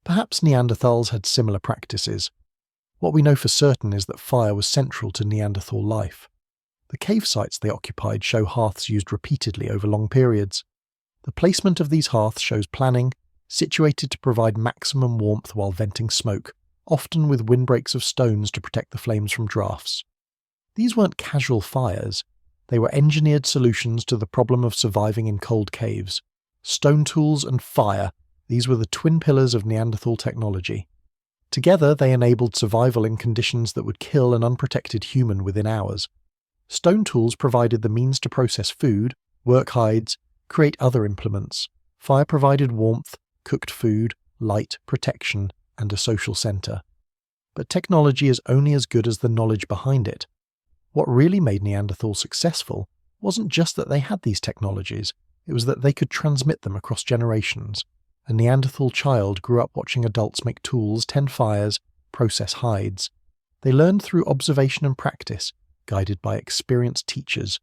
A: Perhaps Neanderthals had similar practices. What we know for certain is that fire was central to Neanderthal life. The cave sites they occupied show hearths used repeatedly over long periods. The placement of these hearths shows planning, situated to provide maximum warmth while venting smoke, often with windbreaks of stones to protect the flames from drafts. These weren't casual fires. They were engineered solutions to the problem of surviving in cold caves. Stone tools and fire, these were the twin pillars of Neanderthal technology. Together, they enabled survival in conditions that would kill an unprotected human within hours. Stone tools provided the means to process food, work hides, create other implements. Fire provided warmth, cooked food, light, protection, and a social centre. But technology is only as good as the knowledge behind it. What really made Neanderthals successful wasn't just that they had these technologies, it was that they could transmit them across generations. A Neanderthal child grew up watching adults make tools, tend fires, process hides. They learned through observation and practice, guided by experienced teachers.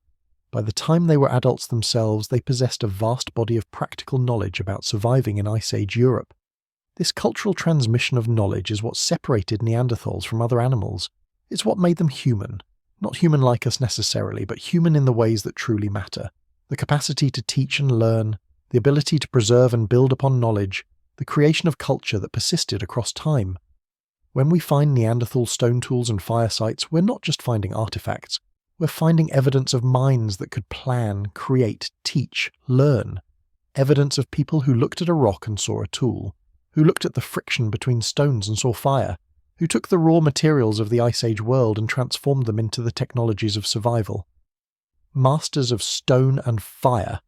A: By the time they were adults themselves, they possessed a vast body of practical knowledge about surviving in Ice Age Europe. This cultural transmission of knowledge is what separated Neanderthals from other animals. It's what made them human. Not human like us necessarily, but human in the ways that truly matter. The capacity to teach and learn, the ability to preserve and build upon knowledge, the creation of culture that persisted across time. When we find Neanderthal stone tools and fire sites, we're not just finding artifacts. We're finding evidence of minds that could plan, create, teach, learn. Evidence of people who looked at a rock and saw a tool, who looked at the friction between stones and saw fire, who took the raw materials of the Ice Age world and transformed them into the technologies of survival. Masters of stone and fire.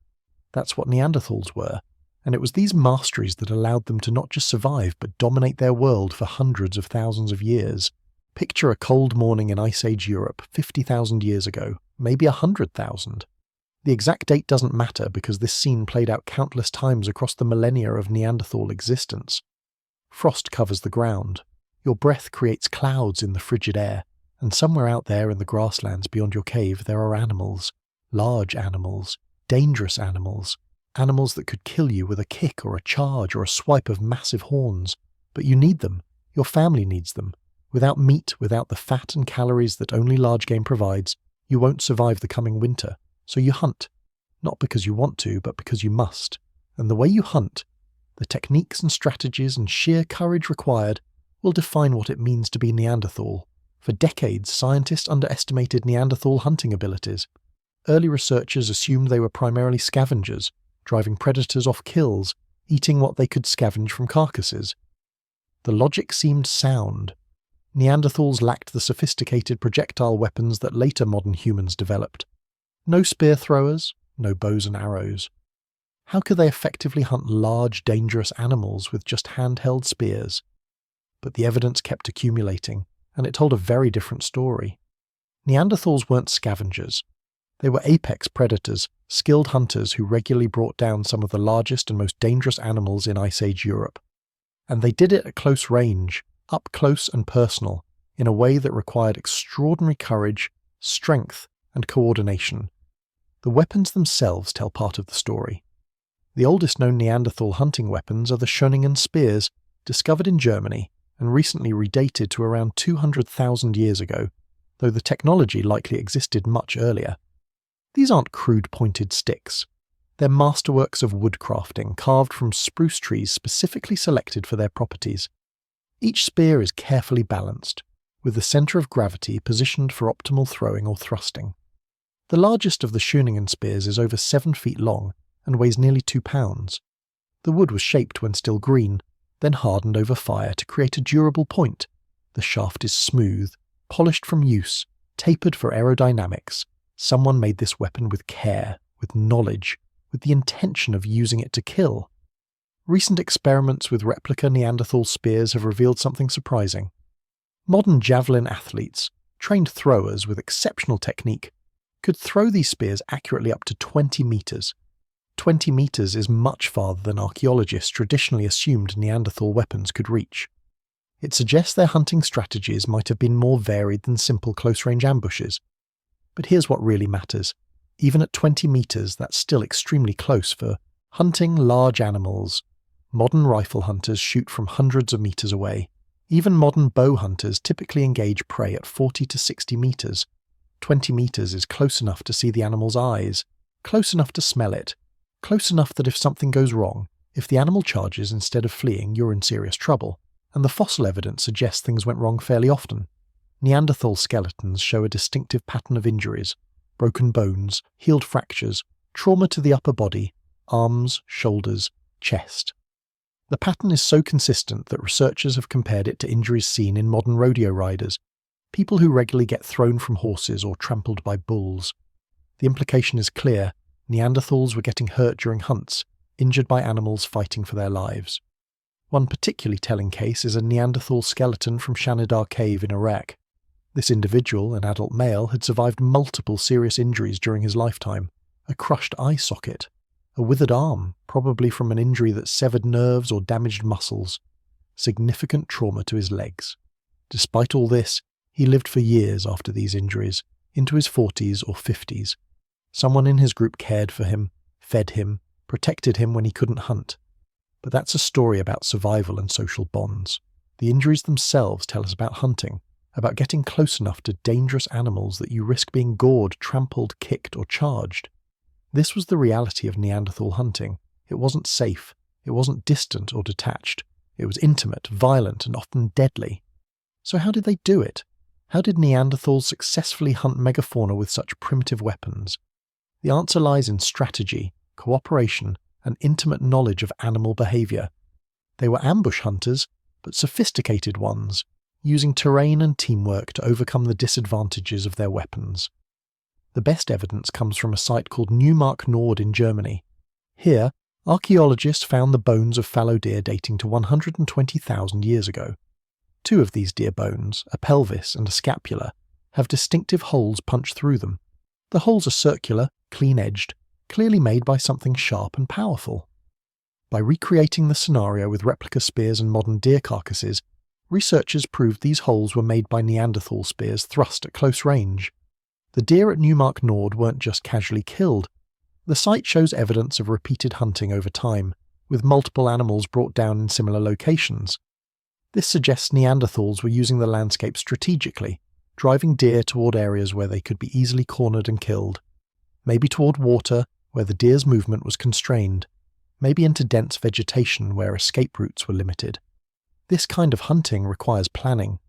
A: That's what Neanderthals were, and it was these masteries that allowed them to not just survive but dominate their world for hundreds of thousands of years. Picture a cold morning in Ice Age Europe 50,000 years ago, maybe 100,000. The exact date doesn't matter because this scene played out countless times across the millennia of Neanderthal existence. Frost covers the ground. Your breath creates clouds in the frigid air, and somewhere out there in the grasslands beyond your cave there are animals. Large animals. Dangerous animals. Animals that could kill you with a kick or a charge or a swipe of massive horns. But you need them. Your family needs them. Without meat, without the fat and calories that only large game provides, you won't survive the coming winter. So you hunt. not because you want to, but because you must. And the way you hunt, the techniques and strategies and sheer courage required, will define what it means to be Neanderthal. For decades, scientists underestimated Neanderthal hunting abilities. Early researchers assumed they were primarily scavengers, driving predators off kills, eating what they could scavenge from carcasses. The logic seemed sound. Neanderthals lacked the sophisticated projectile weapons that later modern humans developed. No spear throwers, no bows and arrows. How could they effectively hunt large, dangerous animals with just handheld spears? But the evidence kept accumulating, and it told a very different story. Neanderthals weren't scavengers. They were apex predators, skilled hunters who regularly brought down some of the largest and most dangerous animals in Ice Age Europe. And they did it at close range, up close and personal, in a way that required extraordinary courage, strength, and coordination. The weapons themselves tell part of the story. The oldest known Neanderthal hunting weapons are the Schöningen spears, discovered in Germany and recently redated to around 200,000 years ago, though the technology likely existed much earlier. These aren't crude pointed sticks. They're masterworks of woodcrafting carved from spruce trees specifically selected for their properties. Each spear is carefully balanced, with the centre of gravity positioned for optimal throwing or thrusting. The largest of the Schöningen spears is over 7 feet long and weighs nearly 2 pounds. The wood was shaped when still green, then hardened over fire to create a durable point. The shaft is smooth, polished from use, tapered for aerodynamics. Someone made this weapon with care, with knowledge, with the intention of using it to kill. Recent experiments with replica Neanderthal spears have revealed something surprising. Modern javelin athletes, trained throwers with exceptional technique, could throw these spears accurately up to 20 meters. 20 meters is much farther than archaeologists traditionally assumed Neanderthal weapons could reach. It suggests their hunting strategies might have been more varied than simple close-range ambushes. But here's what really matters. Even at 20 meters, that's still extremely close for hunting large animals. Modern rifle hunters shoot from hundreds of meters away. Even modern bow hunters typically engage prey at 40 to 60 meters. 20 meters is close enough to see the animal's eyes, close enough to smell it, close enough that if something goes wrong, if the animal charges instead of fleeing, you're in serious trouble. And the fossil evidence suggests things went wrong fairly often. Neanderthal skeletons show a distinctive pattern of injuries: broken bones, healed fractures, trauma to the upper body, arms, shoulders, chest. The pattern is so consistent that researchers have compared it to injuries seen in modern rodeo riders, people who regularly get thrown from horses or trampled by bulls. The implication is clear: Neanderthals were getting hurt during hunts, injured by animals fighting for their lives. One particularly telling case is a Neanderthal skeleton from Shanidar Cave in Iraq. This individual, an adult male, had survived multiple serious injuries during his lifetime: a crushed eye socket, a withered arm, probably from an injury that severed nerves or damaged muscles, significant trauma to his legs. Despite all this, he lived for years after these injuries, into his 40s or 50s. Someone in his group cared for him, fed him, protected him when he couldn't hunt. But that's a story about survival and social bonds. The injuries themselves tell us about hunting, about getting close enough to dangerous animals that you risk being gored, trampled, kicked, or charged. This was the reality of Neanderthal hunting. It wasn't safe. It wasn't distant or detached. It was intimate, violent, and often deadly. So how did they do it? How did Neanderthals successfully hunt megafauna with such primitive weapons? The answer lies in strategy, cooperation, and intimate knowledge of animal behavior. They were ambush hunters, but sophisticated ones, using terrain and teamwork to overcome the disadvantages of their weapons. The best evidence comes from a site called Neumark Nord in Germany. Here, archaeologists found the bones of fallow deer dating to 120,000 years ago. 2 of these deer bones, a pelvis and a scapula, have distinctive holes punched through them. The holes are circular, clean-edged, clearly made by something sharp and powerful. By recreating the scenario with replica spears and modern deer carcasses, researchers proved these holes were made by Neanderthal spears thrust at close range. The deer at Neumark Nord weren't just casually killed. The site shows evidence of repeated hunting over time, with multiple animals brought down in similar locations. This suggests Neanderthals were using the landscape strategically, driving deer toward areas where they could be easily cornered and killed. Maybe toward water, where the deer's movement was constrained, maybe into dense vegetation where escape routes were limited. This kind of hunting requires planning.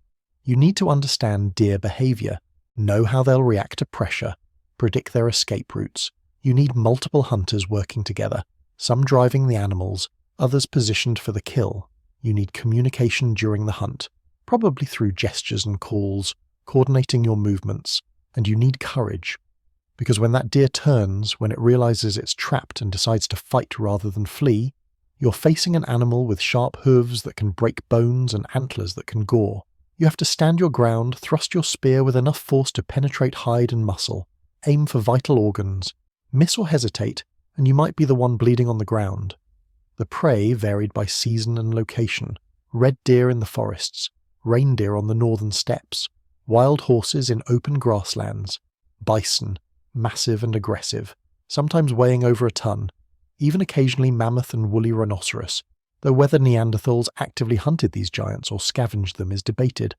A: You need to understand deer behavior, know how they'll react to pressure, predict their escape routes. You need multiple hunters working together, some driving the animals, others positioned for the kill. You need communication during the hunt, probably through gestures and calls, coordinating your movements, and you need courage. Because when that deer turns, when it realizes it's trapped and decides to fight rather than flee, you're facing an animal with sharp hooves that can break bones and antlers that can gore. You have to stand your ground, thrust your spear with enough force to penetrate hide and muscle, aim for vital organs, miss or hesitate, and you might be the one bleeding on the ground. The prey varied by season and location: red deer in the forests, reindeer on the northern steppes, wild horses in open grasslands, bison, massive and aggressive, sometimes weighing over a ton, even occasionally mammoth and woolly rhinoceros, though whether Neanderthals actively hunted these giants or scavenged them is debated.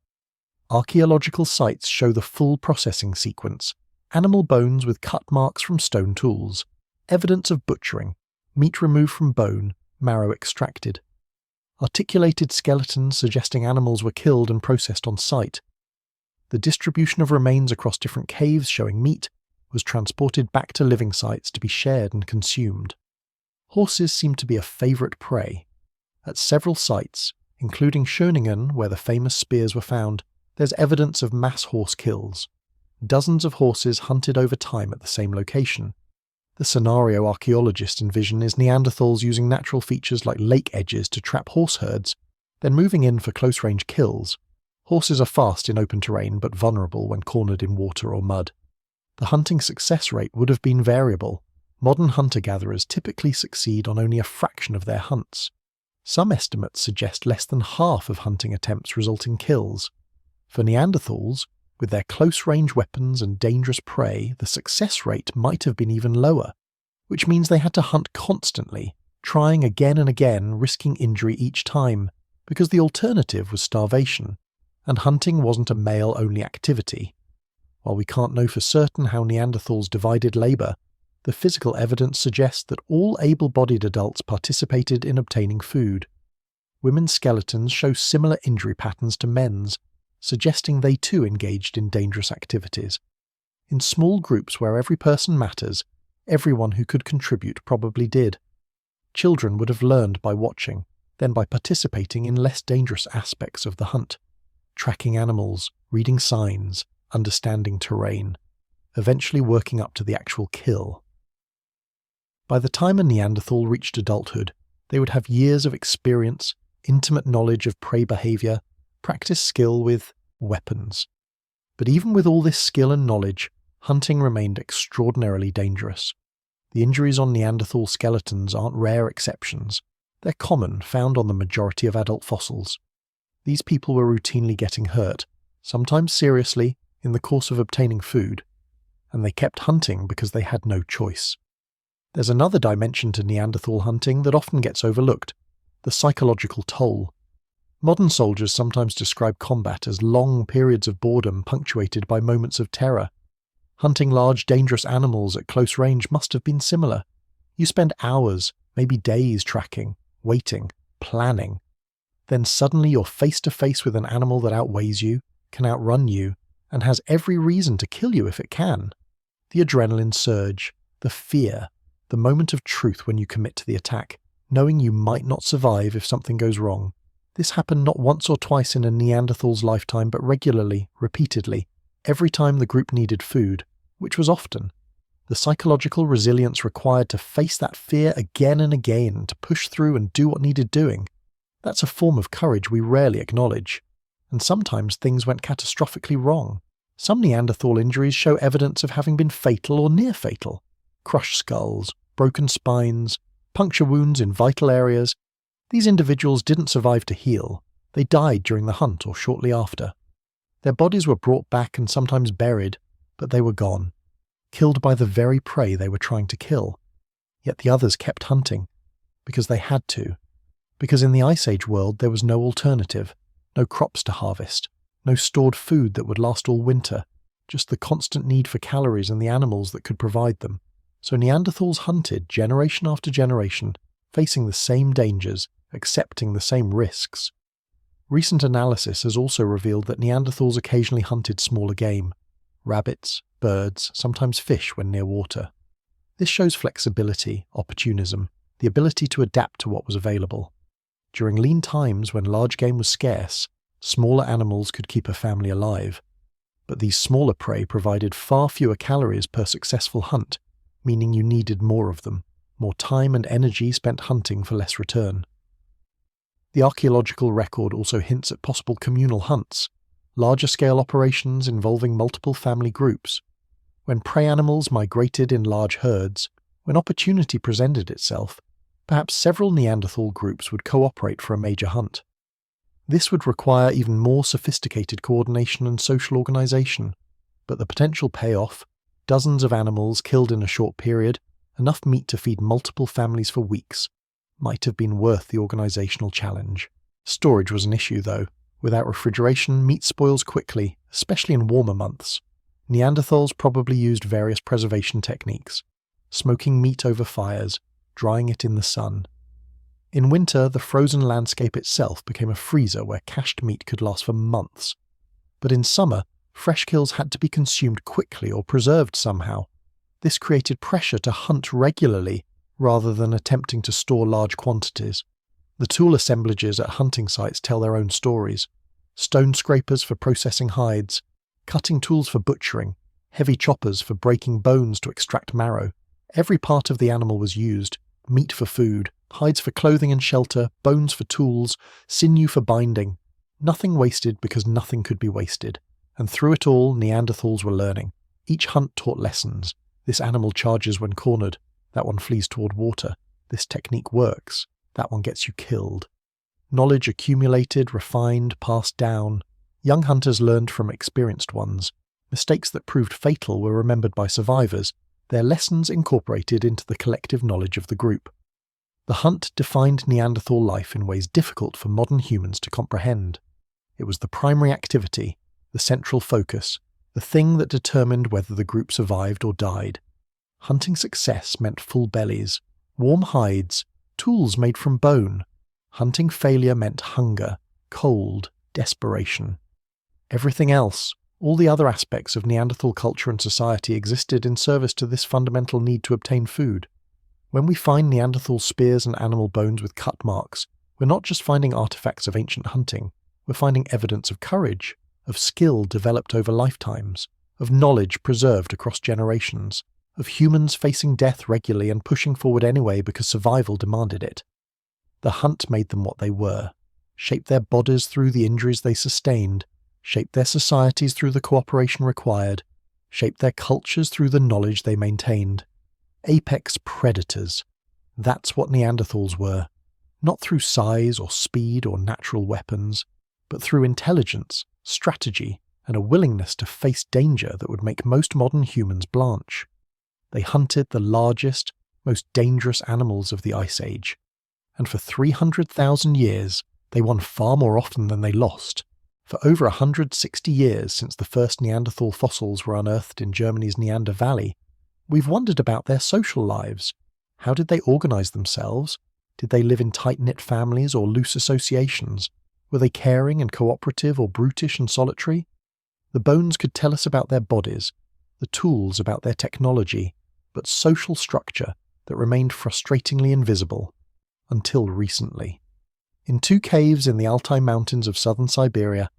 A: Archaeological sites show the full processing sequence: animal bones with cut marks from stone tools, evidence of butchering, meat removed from bone, marrow extracted. Articulated skeletons suggesting animals were killed and processed on site. The distribution of remains across different caves showing meat was transported back to living sites to be shared and consumed. Horses seem to be a favourite prey. At several sites, including Schöningen, where the famous spears were found, there's evidence of mass horse kills. Dozens of horses hunted over time at the same location. The scenario archaeologists envision is Neanderthals using natural features like lake edges to trap horse herds, then moving in for close-range kills. Horses are fast in open terrain but vulnerable when cornered in water or mud. The hunting success rate would have been variable. Modern hunter-gatherers typically succeed on only a fraction of their hunts. Some estimates suggest less than half of hunting attempts result in kills. For Neanderthals, with their close-range weapons and dangerous prey, the success rate might have been even lower, which means they had to hunt constantly, trying again and again, risking injury each time, because the alternative was starvation, and hunting wasn't a male-only activity. While we can't know for certain how Neanderthals divided labour, the physical evidence suggests that all able-bodied adults participated in obtaining food. Women's skeletons show similar injury patterns to men's, suggesting they too engaged in dangerous activities. In small groups where every person matters, everyone who could contribute probably did. Children would have learned by watching, then by participating in less dangerous aspects of the hunt, tracking animals, reading signs, understanding terrain, eventually working up to the actual kill. By the time a Neanderthal reached adulthood, they would have years of experience, intimate knowledge of prey behaviour, practice skill with weapons. But even with all this skill and knowledge, hunting remained extraordinarily dangerous. The injuries on Neanderthal skeletons aren't rare exceptions. They're common, found on the majority of adult fossils. These people were routinely getting hurt, sometimes seriously, in the course of obtaining food, and they kept hunting because they had no choice. There's another dimension to Neanderthal hunting that often gets overlooked: the psychological toll. Modern soldiers sometimes describe combat as long periods of boredom punctuated by moments of terror. Hunting large, dangerous animals at close range must have been similar. You spend hours, maybe days tracking, waiting, planning. Then suddenly you're face to face with an animal that outweighs you, can outrun you, and has every reason to kill you if it can. The adrenaline surge, the fear, the moment of truth when you commit to the attack, knowing you might not survive if something goes wrong. This happened not once or twice in a Neanderthal's lifetime, but regularly, repeatedly, every time the group needed food, which was often. The psychological resilience required to face that fear again and again, to push through and do what needed doing. That's a form of courage we rarely acknowledge. And sometimes things went catastrophically wrong. Some Neanderthal injuries show evidence of having been fatal or near fatal. Crushed skulls, broken spines, puncture wounds in vital areas. These individuals didn't survive to heal. They died during the hunt or shortly after. Their bodies were brought back and sometimes buried, but they were gone, killed by the very prey they were trying to kill. Yet the others kept hunting, because they had to. Because in the Ice Age world there was no alternative, no crops to harvest, no stored food that would last all winter, just the constant need for calories and the animals that could provide them. So Neanderthals hunted generation after generation, facing the same dangers, accepting the same risks. Recent analysis has also revealed that Neanderthals occasionally hunted smaller game, rabbits, birds, sometimes fish when near water. This shows flexibility, opportunism, the ability to adapt to what was available. During lean times when large game was scarce, smaller animals could keep a family alive. But these smaller prey provided far fewer calories per successful hunt, meaning you needed more of them, more time and energy spent hunting for less return. The archaeological record also hints at possible communal hunts, larger-scale operations involving multiple family groups. When prey animals migrated in large herds, when opportunity presented itself, perhaps several Neanderthal groups would cooperate for a major hunt. This would require even more sophisticated coordination and social organization, but the potential payoff, dozens of animals killed in a short period, enough meat to feed multiple families for weeks, might have been worth the organizational challenge. Storage was an issue though. Without refrigeration, meat spoils quickly, especially in warmer months. Neanderthals probably used various preservation techniques, smoking meat over fires, drying it in the sun. In winter, the frozen landscape itself became a freezer where cached meat could last for months. But in summer, fresh kills had to be consumed quickly or preserved somehow. This created pressure to hunt regularly rather than attempting to store large quantities. The tool assemblages at hunting sites tell their own stories. Stone scrapers for processing hides, cutting tools for butchering, heavy choppers for breaking bones to extract marrow. Every part of the animal was used, meat for food, hides for clothing and shelter, bones for tools, sinew for binding. Nothing wasted because nothing could be wasted. And through it all, Neanderthals were learning. Each hunt taught lessons. This animal charges when cornered. That one flees toward water. This technique works. That one gets you killed. Knowledge accumulated, refined, passed down. Young hunters learned from experienced ones. Mistakes that proved fatal were remembered by survivors, their lessons incorporated into the collective knowledge of the group. The hunt defined Neanderthal life in ways difficult for modern humans to comprehend. It was the primary activity, the central focus, the thing that determined whether the group survived or died. Hunting success meant full bellies, warm hides, tools made from bone. Hunting failure meant hunger, cold, desperation. Everything else, all the other aspects of Neanderthal culture and society existed in service to this fundamental need to obtain food. When we find Neanderthal spears and animal bones with cut marks, we're not just finding artifacts of ancient hunting, we're finding evidence of courage, of skill developed over lifetimes, of knowledge preserved across generations, of humans facing death regularly and pushing forward anyway because survival demanded it. The hunt made them what they were, shaped their bodies through the injuries they sustained, shaped their societies through the cooperation required, shaped their cultures through the knowledge they maintained. Apex predators. That's what Neanderthals were, not through size or speed or natural weapons, but through intelligence, strategy, and a willingness to face danger that would make most modern humans blanch. They hunted the largest, most dangerous animals of the Ice Age, and for 300,000 years they won far more often than they lost. For over 160 years since the first Neanderthal fossils were unearthed in Germany's Neander Valley, we've wondered about their social lives. How did they organize themselves? Did they live in tight-knit families or loose associations? Were they caring and cooperative or brutish and solitary? The bones could tell us about their bodies, the tools about their technology, but social structure that remained frustratingly invisible, until recently. In 2 caves in the Altai Mountains of southern Siberia,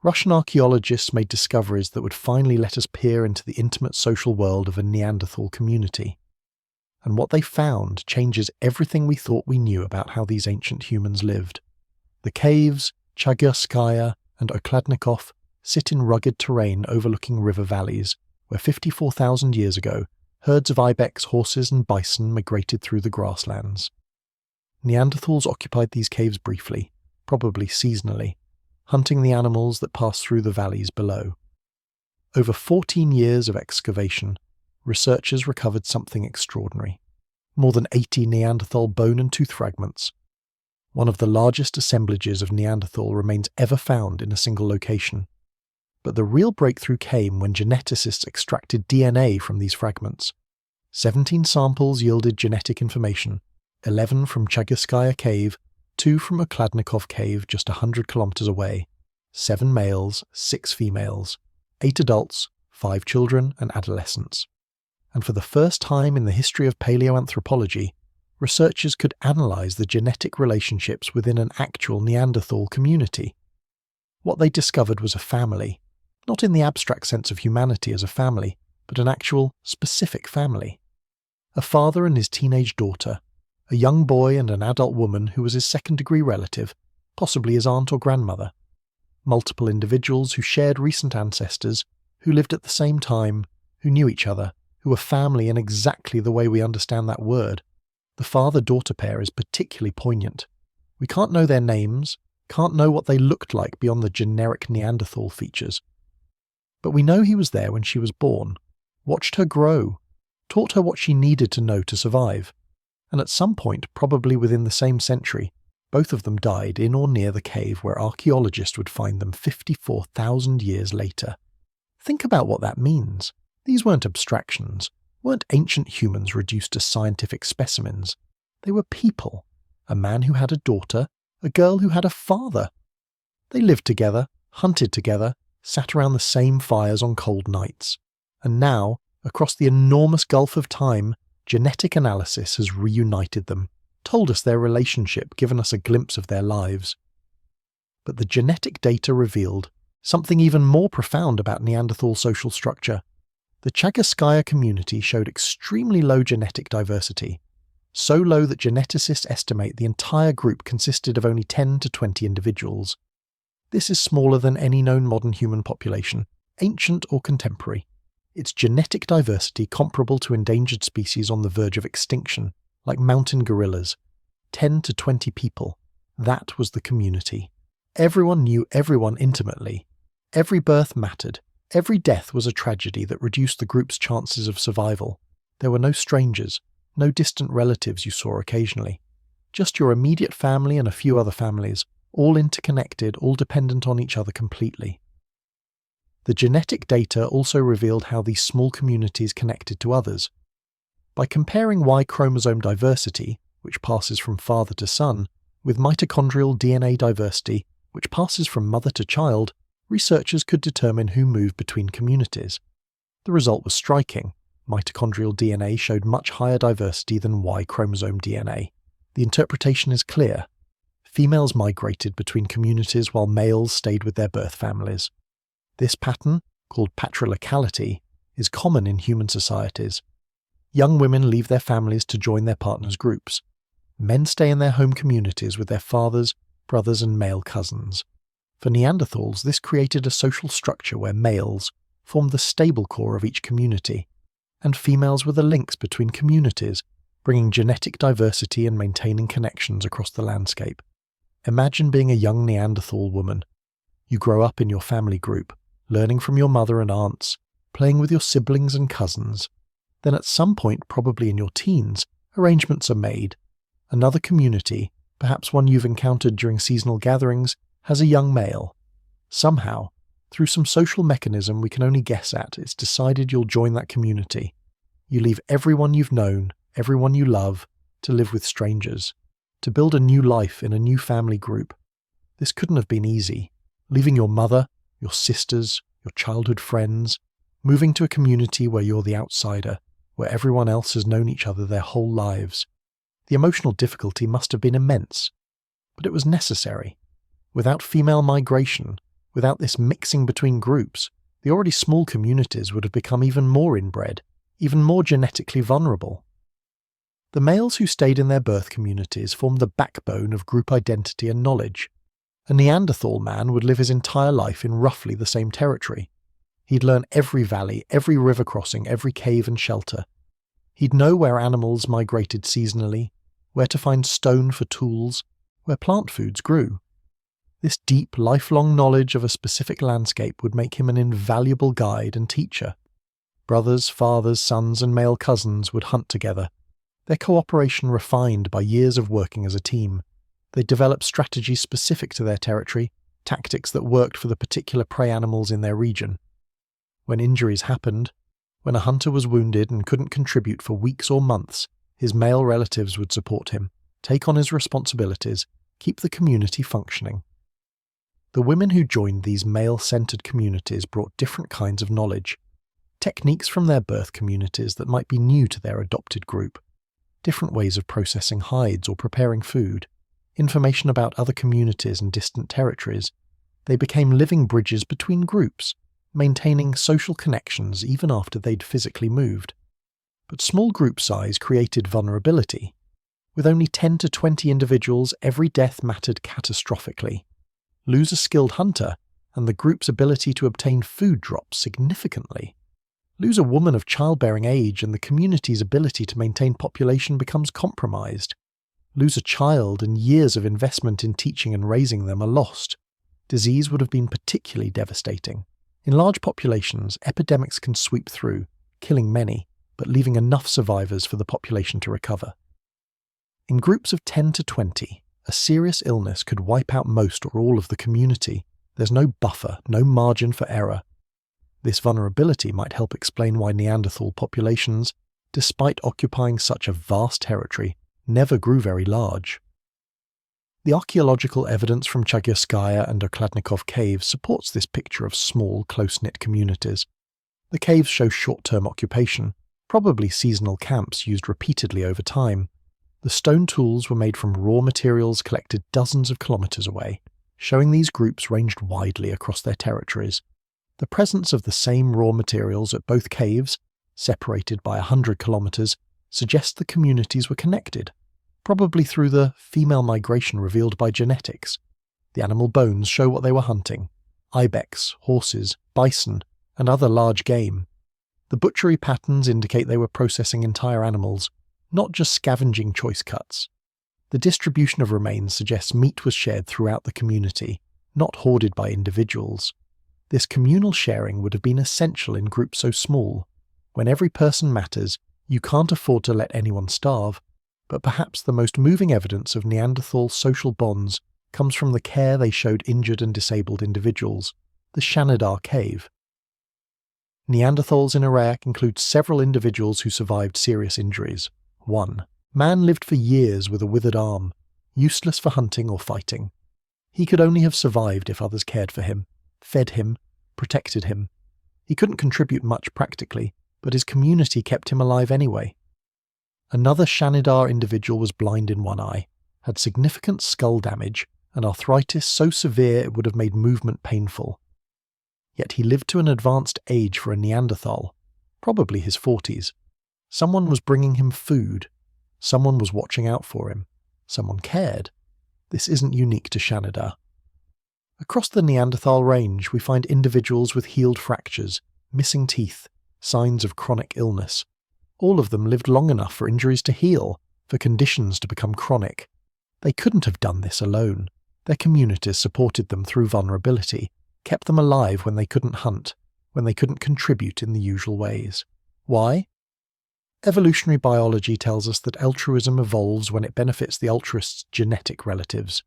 A: Russian archaeologists made discoveries that would finally let us peer into the intimate social world of a Neanderthal community. And what they found changes everything we thought we knew about how these ancient humans lived. The caves, Chagyrskaya and Okladnikov, sit in rugged terrain overlooking river valleys, where 54,000 years ago, herds of ibex, horses and bison migrated through the grasslands. Neanderthals occupied these caves briefly, probably seasonally, hunting the animals that passed through the valleys below. Over 14 years of excavation, researchers recovered something extraordinary. More than 80 Neanderthal bone and tooth fragments. One of the largest assemblages of Neanderthal remains ever found in a single location. But the real breakthrough came when geneticists extracted DNA from these fragments. 17 samples yielded genetic information, 11 from Chagaskaya Cave, 2 from Okladnikov Cave just 100 kilometers away, 7 males, 6 females, 8 adults, 5 children and adolescents. And for the first time in the history of paleoanthropology, researchers could analyze the genetic relationships within an actual Neanderthal community. What they discovered was a family, not in the abstract sense of humanity as a family, but an actual, specific family. A father and his teenage daughter, a young boy and an adult woman who was his second-degree relative, possibly his aunt or grandmother. Multiple individuals who shared recent ancestors, who lived at the same time, who knew each other, who were family in exactly the way we understand that word. The father-daughter pair is particularly poignant. We can't know their names, can't know what they looked like beyond the generic Neanderthal features. But we know he was there when she was born, watched her grow, taught her what she needed to know to survive, and at some point, probably within the same century, both of them died in or near the cave where archaeologists would find them 54,000 years later. Think about what that means. These weren't abstractions, weren't ancient humans reduced to scientific specimens. They were people, a man who had a daughter, a girl who had a father. They lived together, hunted together, sat around the same fires on cold nights. And now, across the enormous gulf of time, genetic analysis has reunited them, told us their relationship, given us a glimpse of their lives. But the genetic data revealed something even more profound about Neanderthal social structure. The Chagaskaya community showed extremely low genetic diversity, so low that geneticists estimate the entire group consisted of only 10 to 20 individuals. This is smaller than any known modern human population, ancient or contemporary. Its genetic diversity comparable to endangered species on the verge of extinction, like mountain gorillas. 10 to 20 people. That was the community. Everyone knew everyone intimately. Every birth mattered. Every death was a tragedy that reduced the group's chances of survival. There were no strangers, no distant relatives you saw occasionally. Just your immediate family and a few other families, all interconnected, all dependent on each other completely. The genetic data also revealed how these small communities connected to others. By comparing Y chromosome diversity, which passes from father to son, with mitochondrial DNA diversity, which passes from mother to child, researchers could determine who moved between communities. The result was striking. Mitochondrial DNA showed much higher diversity than Y chromosome DNA. The interpretation is clear. Females migrated between communities while males stayed with their birth families. This pattern, called patriarchality, is common in human societies. Young women leave their families to join their partners' groups. Men stay in their home communities with their fathers, brothers and male cousins. For Neanderthals, this created a social structure where males formed the stable core of each community, and females were the links between communities, bringing genetic diversity and maintaining connections across the landscape. Imagine being a young Neanderthal woman. You grow up in your family group, learning from your mother and aunts, playing with your siblings and cousins. Then at some point, probably in your teens, arrangements are made. Another community, perhaps one you've encountered during seasonal gatherings, has a young male. Somehow, through some social mechanism we can only guess at, it's decided you'll join that community. You leave everyone you've known, everyone you love, to live with strangers, to build a new life in a new family group. This couldn't have been easy. Leaving your mother, your sisters, your childhood friends, moving to a community where you're the outsider, where everyone else has known each other their whole lives. The emotional difficulty must have been immense, but it was necessary. Without female migration, without this mixing between groups, the already small communities would have become even more inbred, even more genetically vulnerable. The males who stayed in their birth communities formed the backbone of group identity and knowledge. A Neanderthal man would live his entire life in roughly the same territory. He'd learn every valley, every river crossing, every cave and shelter. He'd know where animals migrated seasonally, where to find stone for tools, where plant foods grew. This deep, lifelong knowledge of a specific landscape would make him an invaluable guide and teacher. Brothers, fathers, sons, and male cousins would hunt together, their cooperation refined by years of working as a team. They developed strategies specific to their territory, tactics that worked for the particular prey animals in their region. When injuries happened, When a hunter was wounded and couldn't contribute for weeks or months, his male relatives would support him, take on his responsibilities, keep the community functioning. The women who joined these male-centered communities brought different kinds of knowledge, techniques from their birth communities that might be new to their adopted group, different ways of processing hides or preparing food, information about other communities and distant territories. They became living bridges between groups, maintaining social connections even after they'd physically moved. But small group size created vulnerability. With only 10 to 20 individuals, every death mattered catastrophically. Lose a skilled hunter, and the group's ability to obtain food drops significantly. Lose a woman of childbearing age, and the community's ability to maintain population becomes compromised. Lose a child, and years of investment in teaching and raising them are lost. Disease would have been particularly devastating. In large populations, epidemics can sweep through, killing many, but leaving enough survivors for the population to recover. In groups of 10 to 20, a serious illness could wipe out most or all of the community. There's no buffer, no margin for error. This vulnerability might help explain why Neanderthal populations, despite occupying such a vast territory, never grew very large. The archaeological evidence from Chagirskaya and Okladnikov caves supports this picture of small, close-knit communities. The caves show short-term occupation, probably seasonal camps used repeatedly over time. The stone tools were made from raw materials collected dozens of kilometers away, showing these groups ranged widely across their territories. The presence of the same raw materials at both caves, separated by 100 kilometers, suggests the communities were connected, probably through the female migration revealed by genetics. The animal bones show what they were hunting: ibex, horses, bison, and other large game. The butchery patterns indicate they were processing entire animals, not just scavenging choice cuts. The distribution of remains suggests meat was shared throughout the community, not hoarded by individuals. This communal sharing would have been essential in groups so small. When every person matters, you can't afford to let anyone starve. But perhaps the most moving evidence of Neanderthal social bonds comes from the care they showed injured and disabled individuals, the Shanidar cave. Neanderthals in Iraq include several individuals who survived serious injuries. 1. Man lived for years with a withered arm, useless for hunting or fighting. He could only have survived if others cared for him, fed him, protected him. He couldn't contribute much practically, but his community kept him alive anyway. Another Shanidar individual was blind in one eye, had significant skull damage, and arthritis so severe it would have made movement painful. Yet he lived to an advanced age for a Neanderthal, probably his 40s. Someone was bringing him food. Someone was watching out for him. Someone cared. This isn't unique to Shanidar. Across the Neanderthal range, we find individuals with healed fractures, missing teeth, signs of chronic illness. All of them lived long enough for injuries to heal, for conditions to become chronic. They couldn't have done this alone. Their communities supported them through vulnerability, kept them alive when they couldn't hunt, when they couldn't contribute in the usual ways. Why? Evolutionary biology tells us that altruism evolves when it benefits the altruist's genetic relatives.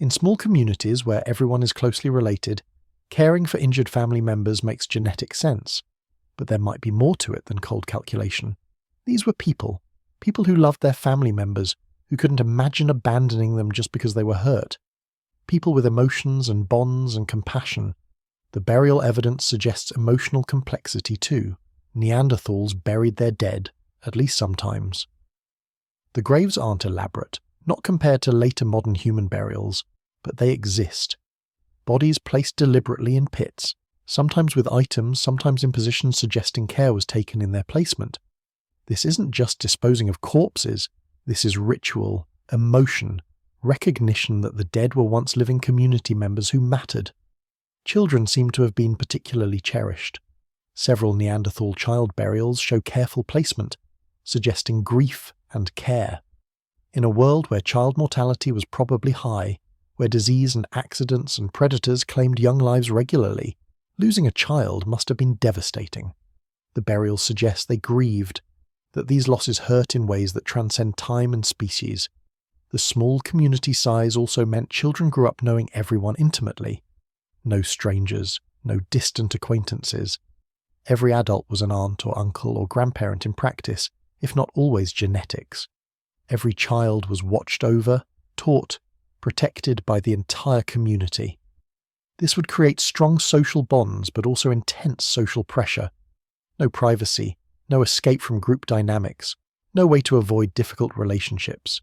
A: In small communities where everyone is closely related, caring for injured family members makes genetic sense. But there might be more to it than cold calculation. These were people who loved their family members, who couldn't imagine abandoning them just because they were hurt. People with emotions and bonds and compassion. The burial evidence suggests emotional complexity too. Neanderthals buried their dead, at least sometimes. The graves aren't elaborate, not compared to later modern human burials, but they exist. Bodies placed deliberately in pits, sometimes with items, sometimes in positions suggesting care was taken in their placement. This isn't just disposing of corpses, this is ritual, emotion, recognition that the dead were once living community members who mattered. Children seem to have been particularly cherished. Several Neanderthal child burials show careful placement, suggesting grief and care. In a world where child mortality was probably high, where disease and accidents and predators claimed young lives regularly, losing a child must have been devastating. The burials suggest they grieved, that these losses hurt in ways that transcend time and species. The small community size also meant children grew up knowing everyone intimately. No strangers, no distant acquaintances. Every adult was an aunt or uncle or grandparent in practice, if not always genetics. Every child was watched over, taught, protected by the entire community. This would create strong social bonds but also intense social pressure. No privacy, no escape from group dynamics, no way to avoid difficult relationships.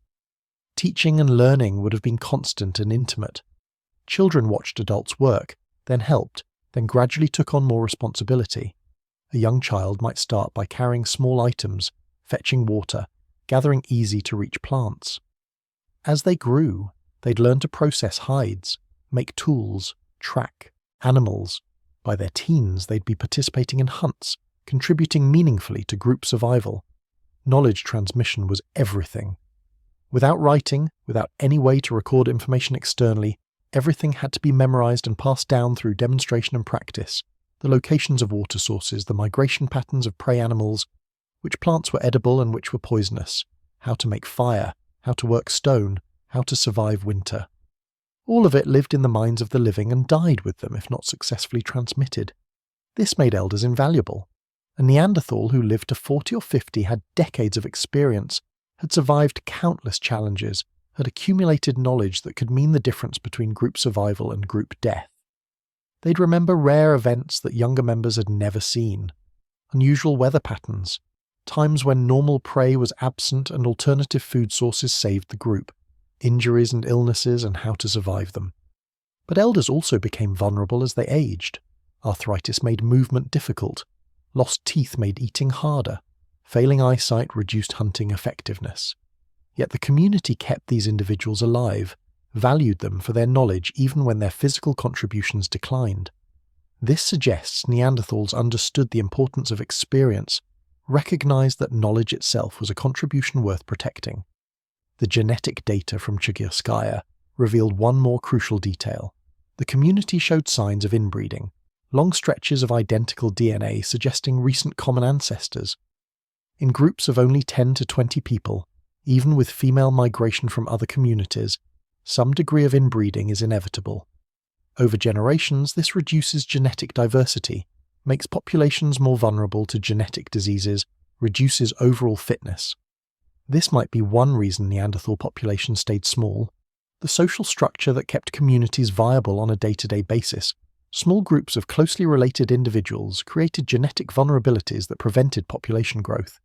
A: Teaching and learning would have been constant and intimate. Children watched adults work, then helped, then gradually took on more responsibility. A young child might start by carrying small items, fetching water, gathering easy-to-reach plants. As they grew, they'd learn to process hides, make tools, track animals. By their teens, they'd be participating in hunts, contributing meaningfully to group survival. Knowledge transmission was everything. Without writing, without any way to record information externally, everything had to be memorized and passed down through demonstration and practice. The locations of water sources, the migration patterns of prey animals, which plants were edible and which were poisonous, how to make fire, how to work stone, how to survive winter. All of it lived in the minds of the living and died with them if not successfully transmitted. This made elders invaluable. A Neanderthal who lived to 40 or 50 had decades of experience, had survived countless challenges, had accumulated knowledge that could mean the difference between group survival and group death. They'd remember rare events that younger members had never seen, unusual weather patterns, times when normal prey was absent and alternative food sources saved the group, injuries and illnesses and how to survive them. But elders also became vulnerable as they aged. Arthritis made movement difficult. Lost teeth made eating harder. Failing eyesight reduced hunting effectiveness. Yet the community kept these individuals alive, valued them for their knowledge even when their physical contributions declined. This suggests Neanderthals understood the importance of experience, recognized that knowledge itself was a contribution worth protecting. The genetic data from Coexistence revealed one more crucial detail. The community showed signs of inbreeding, long stretches of identical DNA suggesting recent common ancestors. In groups of only 10 to 20 people, even with female migration from other communities, some degree of inbreeding is inevitable. Over generations, this reduces genetic diversity, makes populations more vulnerable to genetic diseases, reduces overall fitness. This might be one reason Neanderthal populations stayed small. The social structure that kept communities viable on a day-to-day basis. Small groups of closely related individuals created genetic vulnerabilities that prevented population growth.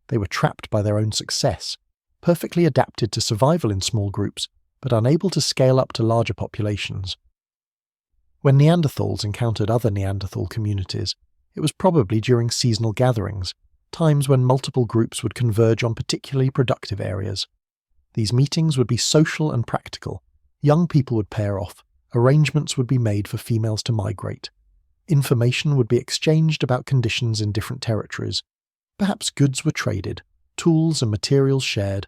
A: They were trapped by their own success, perfectly adapted to survival in small groups, but unable to scale up to larger populations. When Neanderthals encountered other Neanderthal communities, it was probably during seasonal gatherings, times when multiple groups would converge on particularly productive areas. These meetings would be social and practical. Young people would pair off. Arrangements would be made for females to migrate. Information would be exchanged about conditions in different territories. Perhaps goods were traded, tools and materials shared.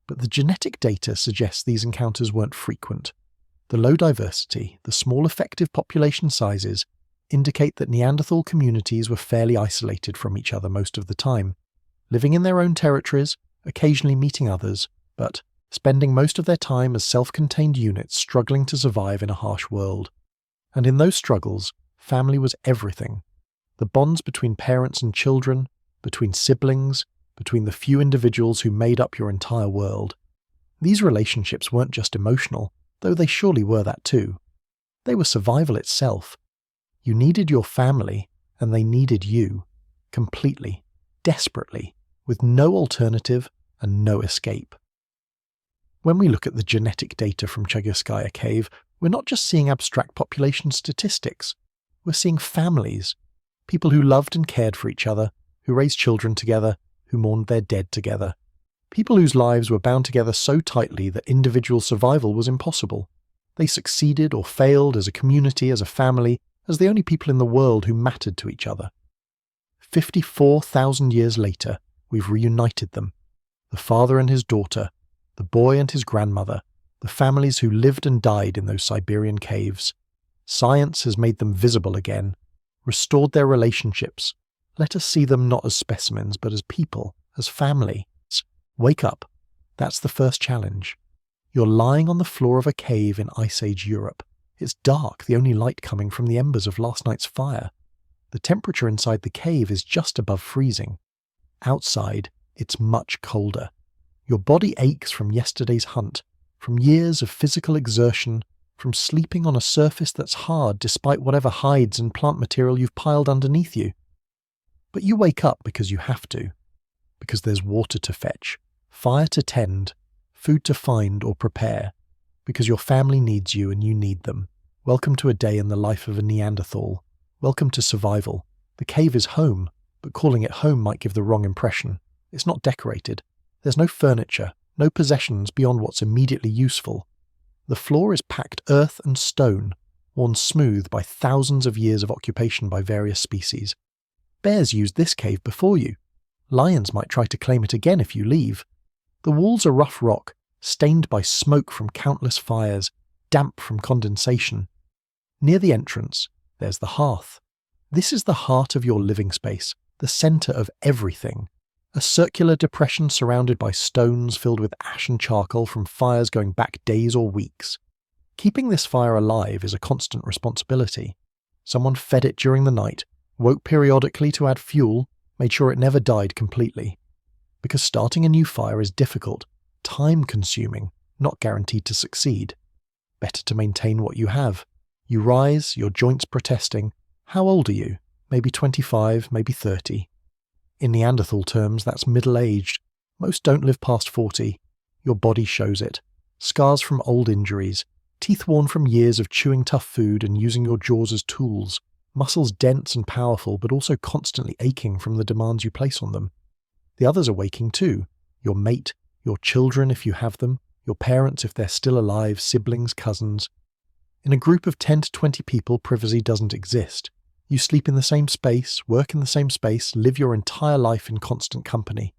A: But the genetic data suggests these encounters weren't frequent. The low diversity, the small effective population sizes, indicate that Neanderthal communities were fairly isolated from each other most of the time, living in their own territories, occasionally meeting others, but spending most of their time as self-contained units struggling to survive in a harsh world. And in those struggles, family was everything. The bonds between parents and children, between siblings, between the few individuals who made up your entire world. These relationships weren't just emotional, though they surely were that too. They were survival itself. You needed your family, and they needed you, completely, desperately, with no alternative and no escape. When we look at the genetic data from Coexistence Cave, we're not just seeing abstract population statistics. We're seeing families, people who loved and cared for each other, who raised children together, who mourned their dead together. People whose lives were bound together so tightly that individual survival was impossible. They succeeded or failed as a community, as a family, as the only people in the world who mattered to each other. 54,000 years later, we've reunited them. The father and his daughter, the boy and his grandmother, the families who lived and died in those Siberian caves. Science has made them visible again, restored their relationships. Let us see them not as specimens, but as people, as family. Wake up. That's the first challenge. You're lying on the floor of a cave in Ice Age Europe. It's dark, the only light coming from the embers of last night's fire. The temperature inside the cave is just above freezing. Outside, it's much colder. Your body aches from yesterday's hunt, from years of physical exertion, from sleeping on a surface that's hard despite whatever hides and plant material you've piled underneath you. But you wake up because you have to, because there's water to fetch, fire to tend, food to find or prepare, because your family needs you and you need them. Welcome to a day in the life of a Neanderthal. Welcome to survival. The cave is home, but calling it home might give the wrong impression. It's not decorated. There's no furniture, no possessions beyond what's immediately useful. The floor is packed earth and stone, worn smooth by thousands of years of occupation by various species. Bears used this cave before you. Lions might try to claim it again if you leave. The walls are rough rock, stained by smoke from countless fires, damp from condensation. Near the entrance, there's the hearth. This is the heart of your living space, the centre of everything. A circular depression surrounded by stones filled with ash and charcoal from fires going back days or weeks. Keeping this fire alive is a constant responsibility. Someone fed it during the night, woke periodically to add fuel, made sure it never died completely. Because starting a new fire is difficult, time-consuming, not guaranteed to succeed. Better to maintain what you have. You rise, your joints protesting. How old are you? Maybe 25, maybe 30. In Neanderthal terms, that's middle-aged. Most don't live past 40. Your body shows it. Scars from old injuries, teeth worn from years of chewing tough food and using your jaws as tools, muscles dense and powerful but also constantly aching from the demands you place on them. The others are waking too. Your mate, your children if you have them, your parents if they're still alive, siblings, cousins. In a group of 10 to 20 people, privacy doesn't exist. You sleep in the same space, work in the same space, live your entire life in constant company.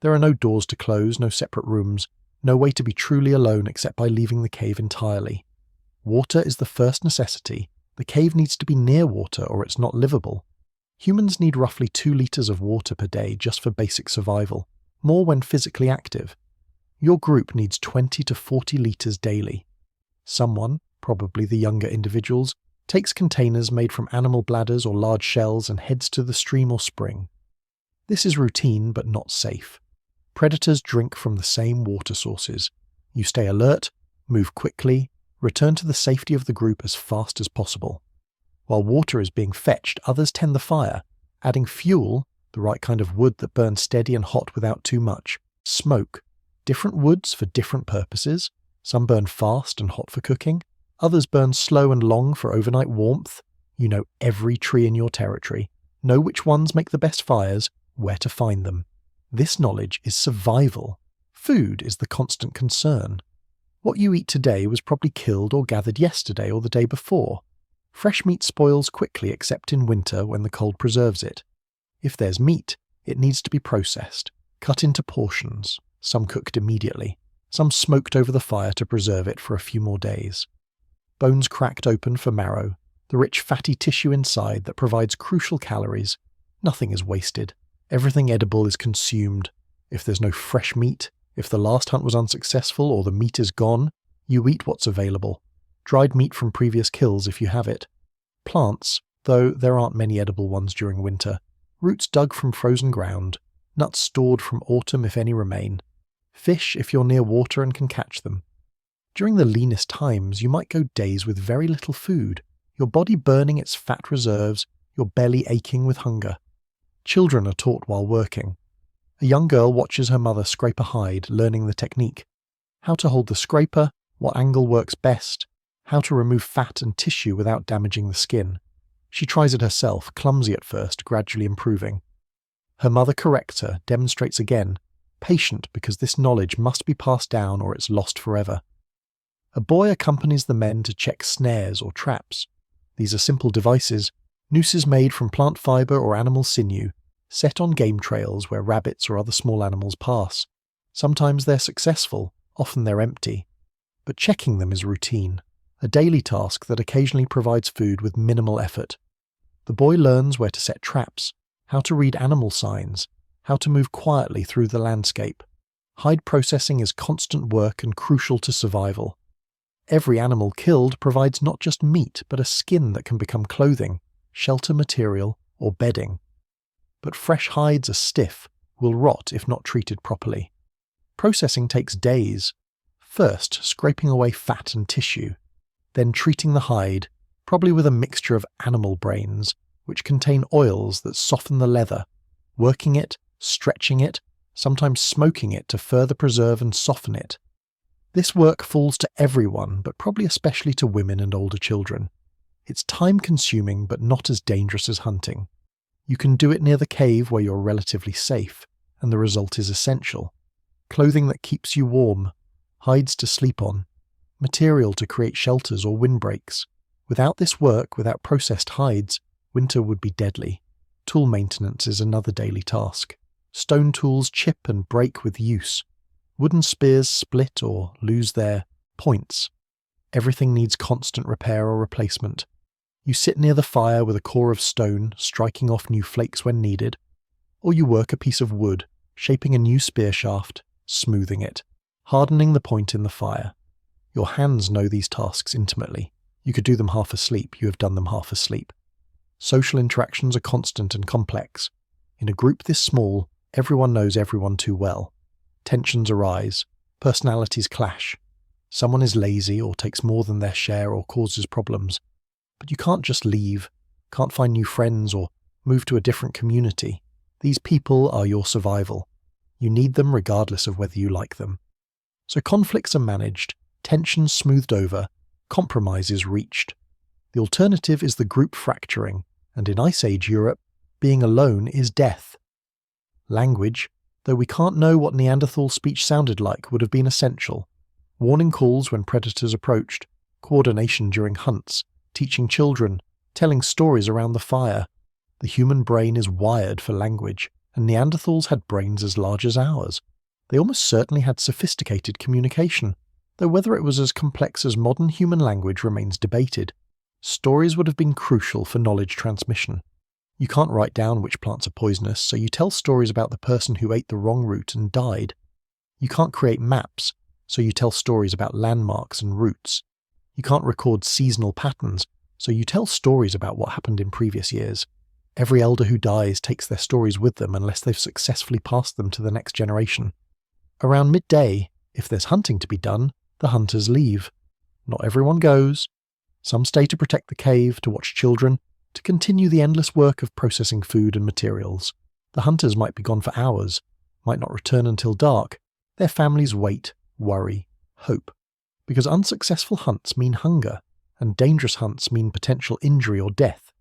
A: There are no doors to close, no separate rooms, no way to be truly alone except by leaving the cave entirely. Water is the first necessity. The cave needs to be near water or it's not livable. Humans need roughly 2 litres of water per day just for basic survival, more when physically active. Your group needs 20 to 40 litres daily. Someone, probably the younger individuals, takes containers made from animal bladders or large shells and heads to the stream or spring. This is routine but not safe. Predators drink from the same water sources. You stay alert, move quickly, return to the safety of the group as fast as possible. While water is being fetched, others tend the fire, adding fuel, the right kind of wood that burns steady and hot without too much, smoke, different woods for different purposes. Some burn fast and hot for cooking. Others burn slow and long for overnight warmth. You know every tree in your territory, know which ones make the best fires, where to find them. This knowledge is survival. Food is the constant concern. What you eat today was probably killed or gathered yesterday or the day before. Fresh meat spoils quickly except in winter when the cold preserves it. If there's meat, it needs to be processed, cut into portions, some cooked immediately, some smoked over the fire to preserve it for a few more days. Bones cracked open for marrow, the rich fatty tissue inside that provides crucial calories. Nothing is wasted. Everything edible is consumed. If there's no fresh meat, if the last hunt was unsuccessful or the meat is gone, you eat what's available. Dried meat from previous kills if you have it. Plants, though there aren't many edible ones during winter. Roots dug from frozen ground. Nuts stored from autumn if any remain. Fish if you're near water and can catch them. During the leanest times, you might go days with very little food, your body burning its fat reserves, your belly aching with hunger. Children are taught while working. A young girl watches her mother scrape a hide, learning the technique. How to hold the scraper, what angle works best, how to remove fat and tissue without damaging the skin. She tries it herself, clumsy at first, gradually improving. Her mother corrects her, demonstrates again, patient because this knowledge must be passed down or it's lost forever. A boy accompanies the men to check snares or traps. These are simple devices, nooses made from plant fibre or animal sinew, set on game trails where rabbits or other small animals pass. Sometimes they're successful, often they're empty. But checking them is routine, a daily task that occasionally provides food with minimal effort. The boy learns where to set traps, how to read animal signs, how to move quietly through the landscape. Hide processing is constant work and crucial to survival. Every animal killed provides not just meat but a skin that can become clothing, shelter material, or bedding. But fresh hides are stiff, will rot if not treated properly. Processing takes days. First, scraping away fat and tissue, then treating the hide, probably with a mixture of animal brains, which contain oils that soften the leather, working it, stretching it, sometimes smoking it to further preserve and soften it. This work falls to everyone, but probably especially to women and older children. It's time-consuming, but not as dangerous as hunting. You can do it near the cave where you're relatively safe, and the result is essential. Clothing that keeps you warm, hides to sleep on, material to create shelters or windbreaks. Without this work, without processed hides, winter would be deadly. Tool maintenance is another daily task. Stone tools chip and break with use. Wooden spears split or lose their points. Everything needs constant repair or replacement. You sit near the fire with a core of stone, striking off new flakes when needed, or you work a piece of wood, shaping a new spear shaft, smoothing it, hardening the point in the fire. Your hands know these tasks intimately. You could do them half asleep, you have done them half asleep. Social interactions are constant and complex. In a group this small, everyone knows everyone too well. Tensions arise, personalities clash. Someone is lazy or takes more than their share or causes problems. But you can't just leave, can't find new friends or move to a different community. These people are your survival. You need them regardless of whether you like them. So conflicts are managed, tensions smoothed over, compromises reached. The alternative is the group fracturing, and in Ice Age Europe, being alone is death. Language, though we can't know what Neanderthal speech sounded like, would have been essential. Warning calls when predators approached, coordination during hunts, teaching children, telling stories around the fire. The human brain is wired for language, and Neanderthals had brains as large as ours. They almost certainly had sophisticated communication, though whether it was as complex as modern human language remains debated. Stories would have been crucial for knowledge transmission. You can't write down which plants are poisonous, so you tell stories about the person who ate the wrong root and died. You can't create maps, so you tell stories about landmarks and routes. You can't record seasonal patterns, so you tell stories about what happened in previous years. Every elder who dies takes their stories with them unless they've successfully passed them to the next generation. Around midday, if there's hunting to be done, the hunters leave. Not everyone goes. Some stay to protect the cave, to watch children, to continue the endless work of processing food and materials. The hunters might be gone for hours, might not return until dark. Their families wait, worry, hope. Because unsuccessful hunts mean hunger, and dangerous hunts mean potential injury or death.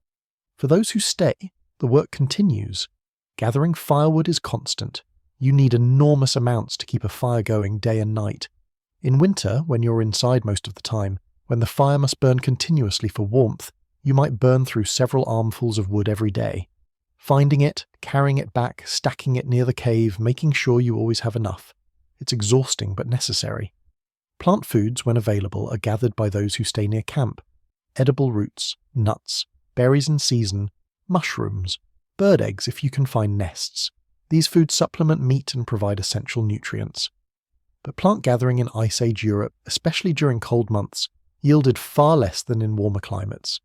A: For those who stay, the work continues. Gathering firewood is constant. You need enormous amounts to keep a fire going day and night. In winter, when you're inside most of the time, when the fire must burn continuously for warmth, you might burn through several armfuls of wood every day. Finding it, carrying it back, stacking it near the cave, making sure you always have enough. It's exhausting but necessary. Plant foods, when available, are gathered by those who stay near camp. Edible roots, nuts, berries in season, mushrooms, bird eggs if you can find nests. These foods supplement meat and provide essential nutrients. But plant gathering in Ice Age Europe, especially during cold months, yielded far less than in warmer climates.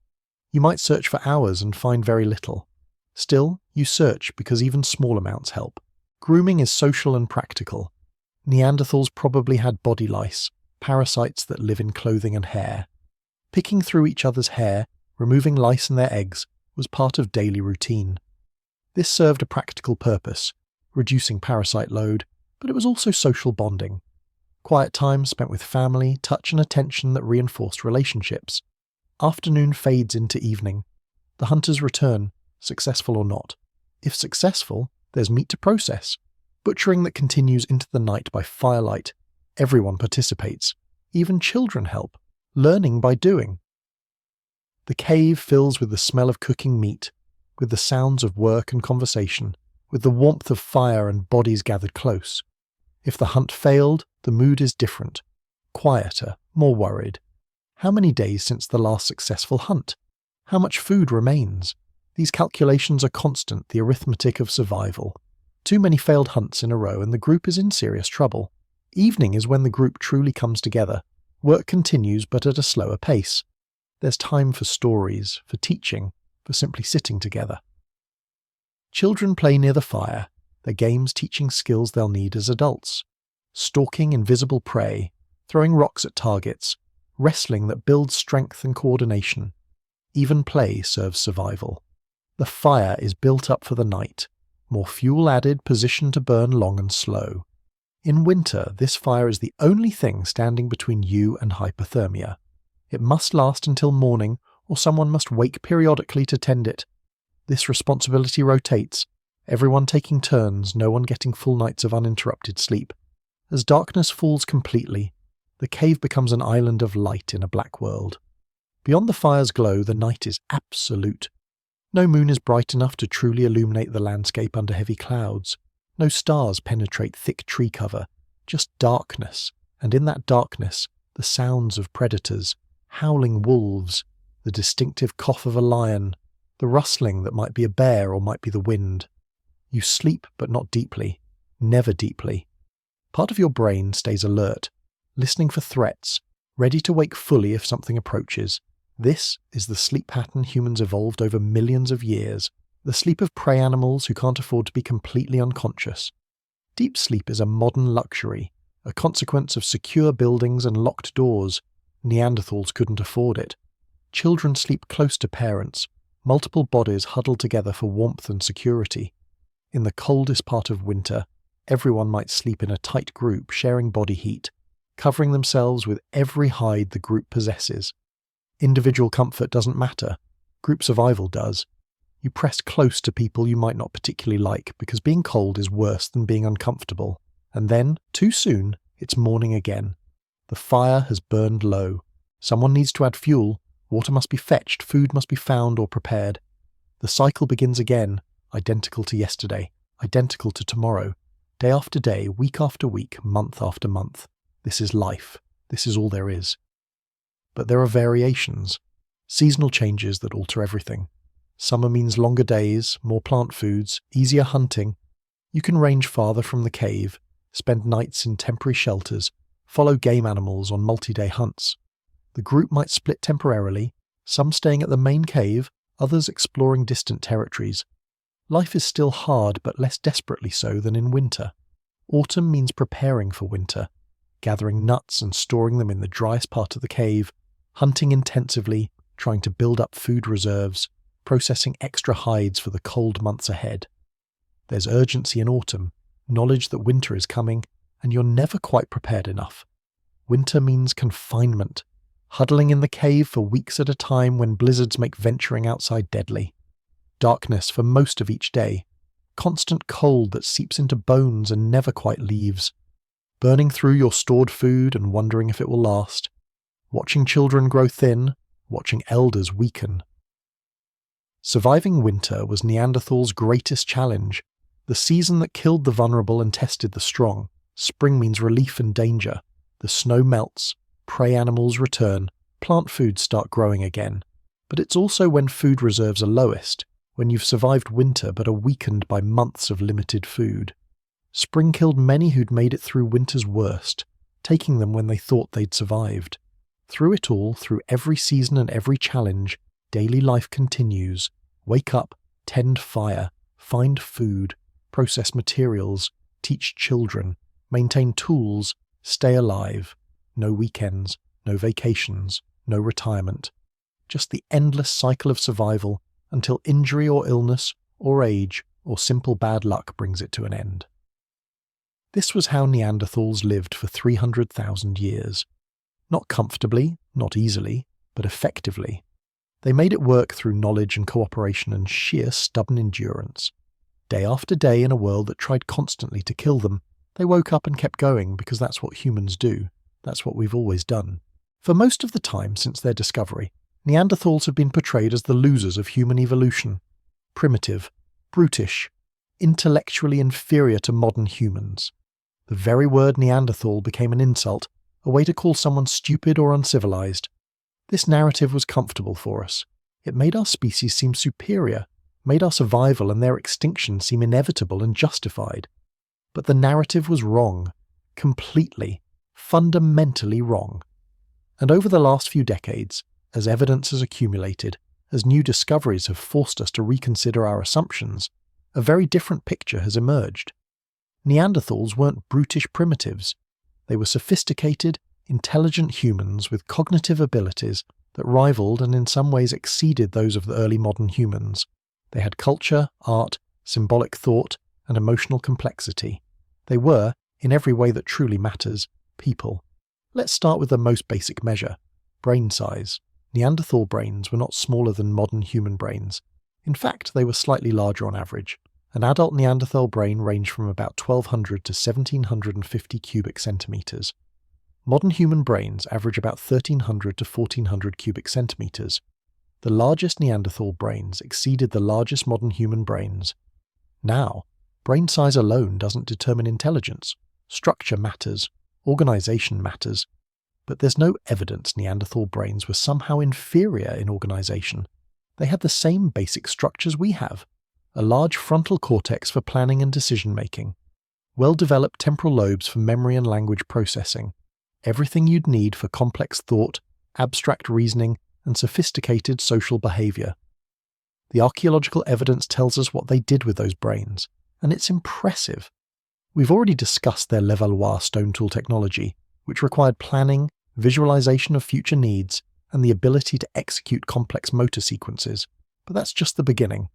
A: You might search for hours and find very little. Still, you search because even small amounts help. Grooming is social and practical. Neanderthals probably had body lice, parasites that live in clothing and hair. Picking through each other's hair, removing lice and their eggs, was part of daily routine. This served a practical purpose, reducing parasite load, but it was also social bonding. Quiet time spent with family, touch and attention that reinforced relationships. Afternoon fades into evening. The hunters return, successful or not. If successful, there's meat to process. Butchering that continues into the night by firelight. Everyone participates. Even children help, learning by doing. The cave fills with the smell of cooking meat, with the sounds of work and conversation, with the warmth of fire and bodies gathered close. If the hunt failed, the mood is different, quieter, more worried. How many days since the last successful hunt? How much food remains? These calculations are constant, the arithmetic of survival. Too many failed hunts in a row and the group is in serious trouble. Evening is when the group truly comes together. Work continues but at a slower pace. There's time for stories, for teaching, for simply sitting together. Children play near the fire, their games teaching skills they'll need as adults. Stalking invisible prey, throwing rocks at targets, wrestling that builds strength and coordination. Even play serves survival. The fire is built up for the night, more fuel added, positioned to burn long and slow. In winter, this fire is the only thing standing between you and hypothermia. It must last until morning, or someone must wake periodically to tend it. This responsibility rotates, everyone taking turns, no one getting full nights of uninterrupted sleep. As darkness falls completely, the cave becomes an island of light in a black world. Beyond the fire's glow, the night is absolute. No moon is bright enough to truly illuminate the landscape under heavy clouds. No stars penetrate thick tree cover, just darkness, and in that darkness, the sounds of predators, howling wolves, the distinctive cough of a lion, the rustling that might be a bear or might be the wind. You sleep, but not deeply, never deeply. Part of your brain stays alert, listening for threats, ready to wake fully if something approaches. This is the sleep pattern humans evolved over millions of years, the sleep of prey animals who can't afford to be completely unconscious. Deep sleep is a modern luxury, a consequence of secure buildings and locked doors. Neanderthals couldn't afford it. Children sleep close to parents, multiple bodies huddled together for warmth and security. In the coldest part of winter, everyone might sleep in a tight group sharing body heat, covering themselves with every hide the group possesses. Individual comfort doesn't matter. Group survival does. You press close to people you might not particularly like because being cold is worse than being uncomfortable. And then, too soon, it's morning again. The fire has burned low. Someone needs to add fuel. Water must be fetched. Food must be found or prepared. The cycle begins again, identical to yesterday, identical to tomorrow. Day after day, week after week, month after month. This is life. This is all there is. But there are variations, seasonal changes that alter everything. Summer means longer days, more plant foods, easier hunting. You can range farther from the cave, spend nights in temporary shelters, follow game animals on multi-day hunts. The group might split temporarily, some staying at the main cave, others exploring distant territories. Life is still hard, but less desperately so than in winter. Autumn means preparing for winter, gathering nuts and storing them in the driest part of the cave, hunting intensively, trying to build up food reserves, processing extra hides for the cold months ahead. There's urgency in autumn, knowledge that winter is coming, and you're never quite prepared enough. Winter means confinement, huddling in the cave for weeks at a time when blizzards make venturing outside deadly. Darkness for most of each day, constant cold that seeps into bones and never quite leaves. Burning through your stored food and wondering if it will last. Watching children grow thin, watching elders weaken. Surviving winter was Neanderthals' greatest challenge, the season that killed the vulnerable and tested the strong. Spring means relief and danger. The snow melts, prey animals return, plant foods start growing again. But it's also when food reserves are lowest, when you've survived winter but are weakened by months of limited food. Spring killed many who'd made it through winter's worst, taking them when they thought they'd survived. Through it all, through every season and every challenge, daily life continues. Wake up, tend fire, find food, process materials, teach children, maintain tools, stay alive. No weekends, no vacations, no retirement. Just the endless cycle of survival until injury or illness or age or simple bad luck brings it to an end. This was how Neanderthals lived for 300,000 years. Not comfortably, not easily, but effectively. They made it work through knowledge and cooperation and sheer stubborn endurance. Day after day in a world that tried constantly to kill them, they woke up and kept going because that's what humans do. That's what we've always done. For most of the time since their discovery, Neanderthals have been portrayed as the losers of human evolution. Primitive, brutish, intellectually inferior to modern humans. The very word Neanderthal became an insult, a way to call someone stupid or uncivilized. This narrative was comfortable for us. It made our species seem superior, made our survival and their extinction seem inevitable and justified. But the narrative was wrong. Completely, fundamentally wrong. And over the last few decades, as evidence has accumulated, as new discoveries have forced us to reconsider our assumptions, a very different picture has emerged. Neanderthals weren't brutish primitives. They were sophisticated, intelligent humans with cognitive abilities that rivaled and in some ways exceeded those of the early modern humans. They had culture, art, symbolic thought, and emotional complexity. They were, in every way that truly matters, people. Let's start with the most basic measure: brain size. Neanderthal brains were not smaller than modern human brains. In fact, they were slightly larger on average. An adult Neanderthal brain ranged from about 1200 to 1750 cubic centimeters. Modern human brains average about 1300 to 1400 cubic centimeters. The largest Neanderthal brains exceeded the largest modern human brains. Now, brain size alone doesn't determine intelligence. Structure matters, organization matters, but there's no evidence Neanderthal brains were somehow inferior in organization. They had the same basic structures we have: a large frontal cortex for planning and decision-making, well-developed temporal lobes for memory and language processing, everything you'd need for complex thought, abstract reasoning, and sophisticated social behavior. The archaeological evidence tells us what they did with those brains, and it's impressive. We've already discussed their Levallois stone tool technology, which required planning, visualization of future needs, and the ability to execute complex motor sequences, but that's just the beginning.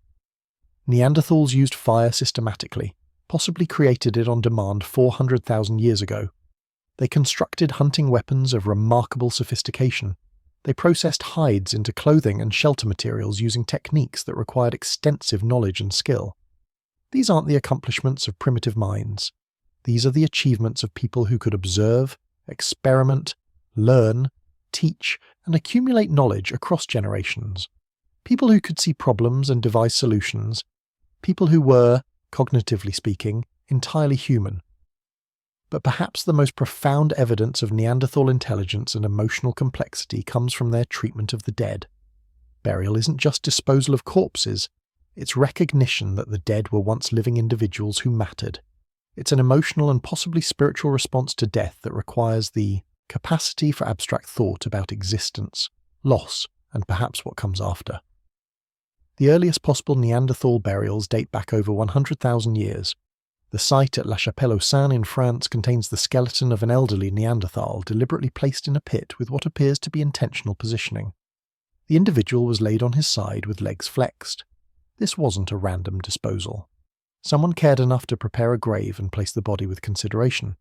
A: Neanderthals used fire systematically, possibly created it on demand 400,000 years ago. They constructed hunting weapons of remarkable sophistication. They processed hides into clothing and shelter materials using techniques that required extensive knowledge and skill. These aren't the accomplishments of primitive minds. These are the achievements of people who could observe, experiment, learn, teach, and accumulate knowledge across generations. People who could see problems and devise solutions. People who were, cognitively speaking, entirely human. But perhaps the most profound evidence of Neanderthal intelligence and emotional complexity comes from their treatment of the dead. Burial isn't just disposal of corpses, it's recognition that the dead were once living individuals who mattered. It's an emotional and possibly spiritual response to death that requires the capacity for abstract thought about existence, loss, and perhaps what comes after. The earliest possible Neanderthal burials date back over 100,000 years. The site at La Chapelle-aux-Saints in France contains the skeleton of an elderly Neanderthal deliberately placed in a pit with what appears to be intentional positioning. The individual was laid on his side with legs flexed. This wasn't a random disposal. Someone cared enough to prepare a grave and place the body with consideration.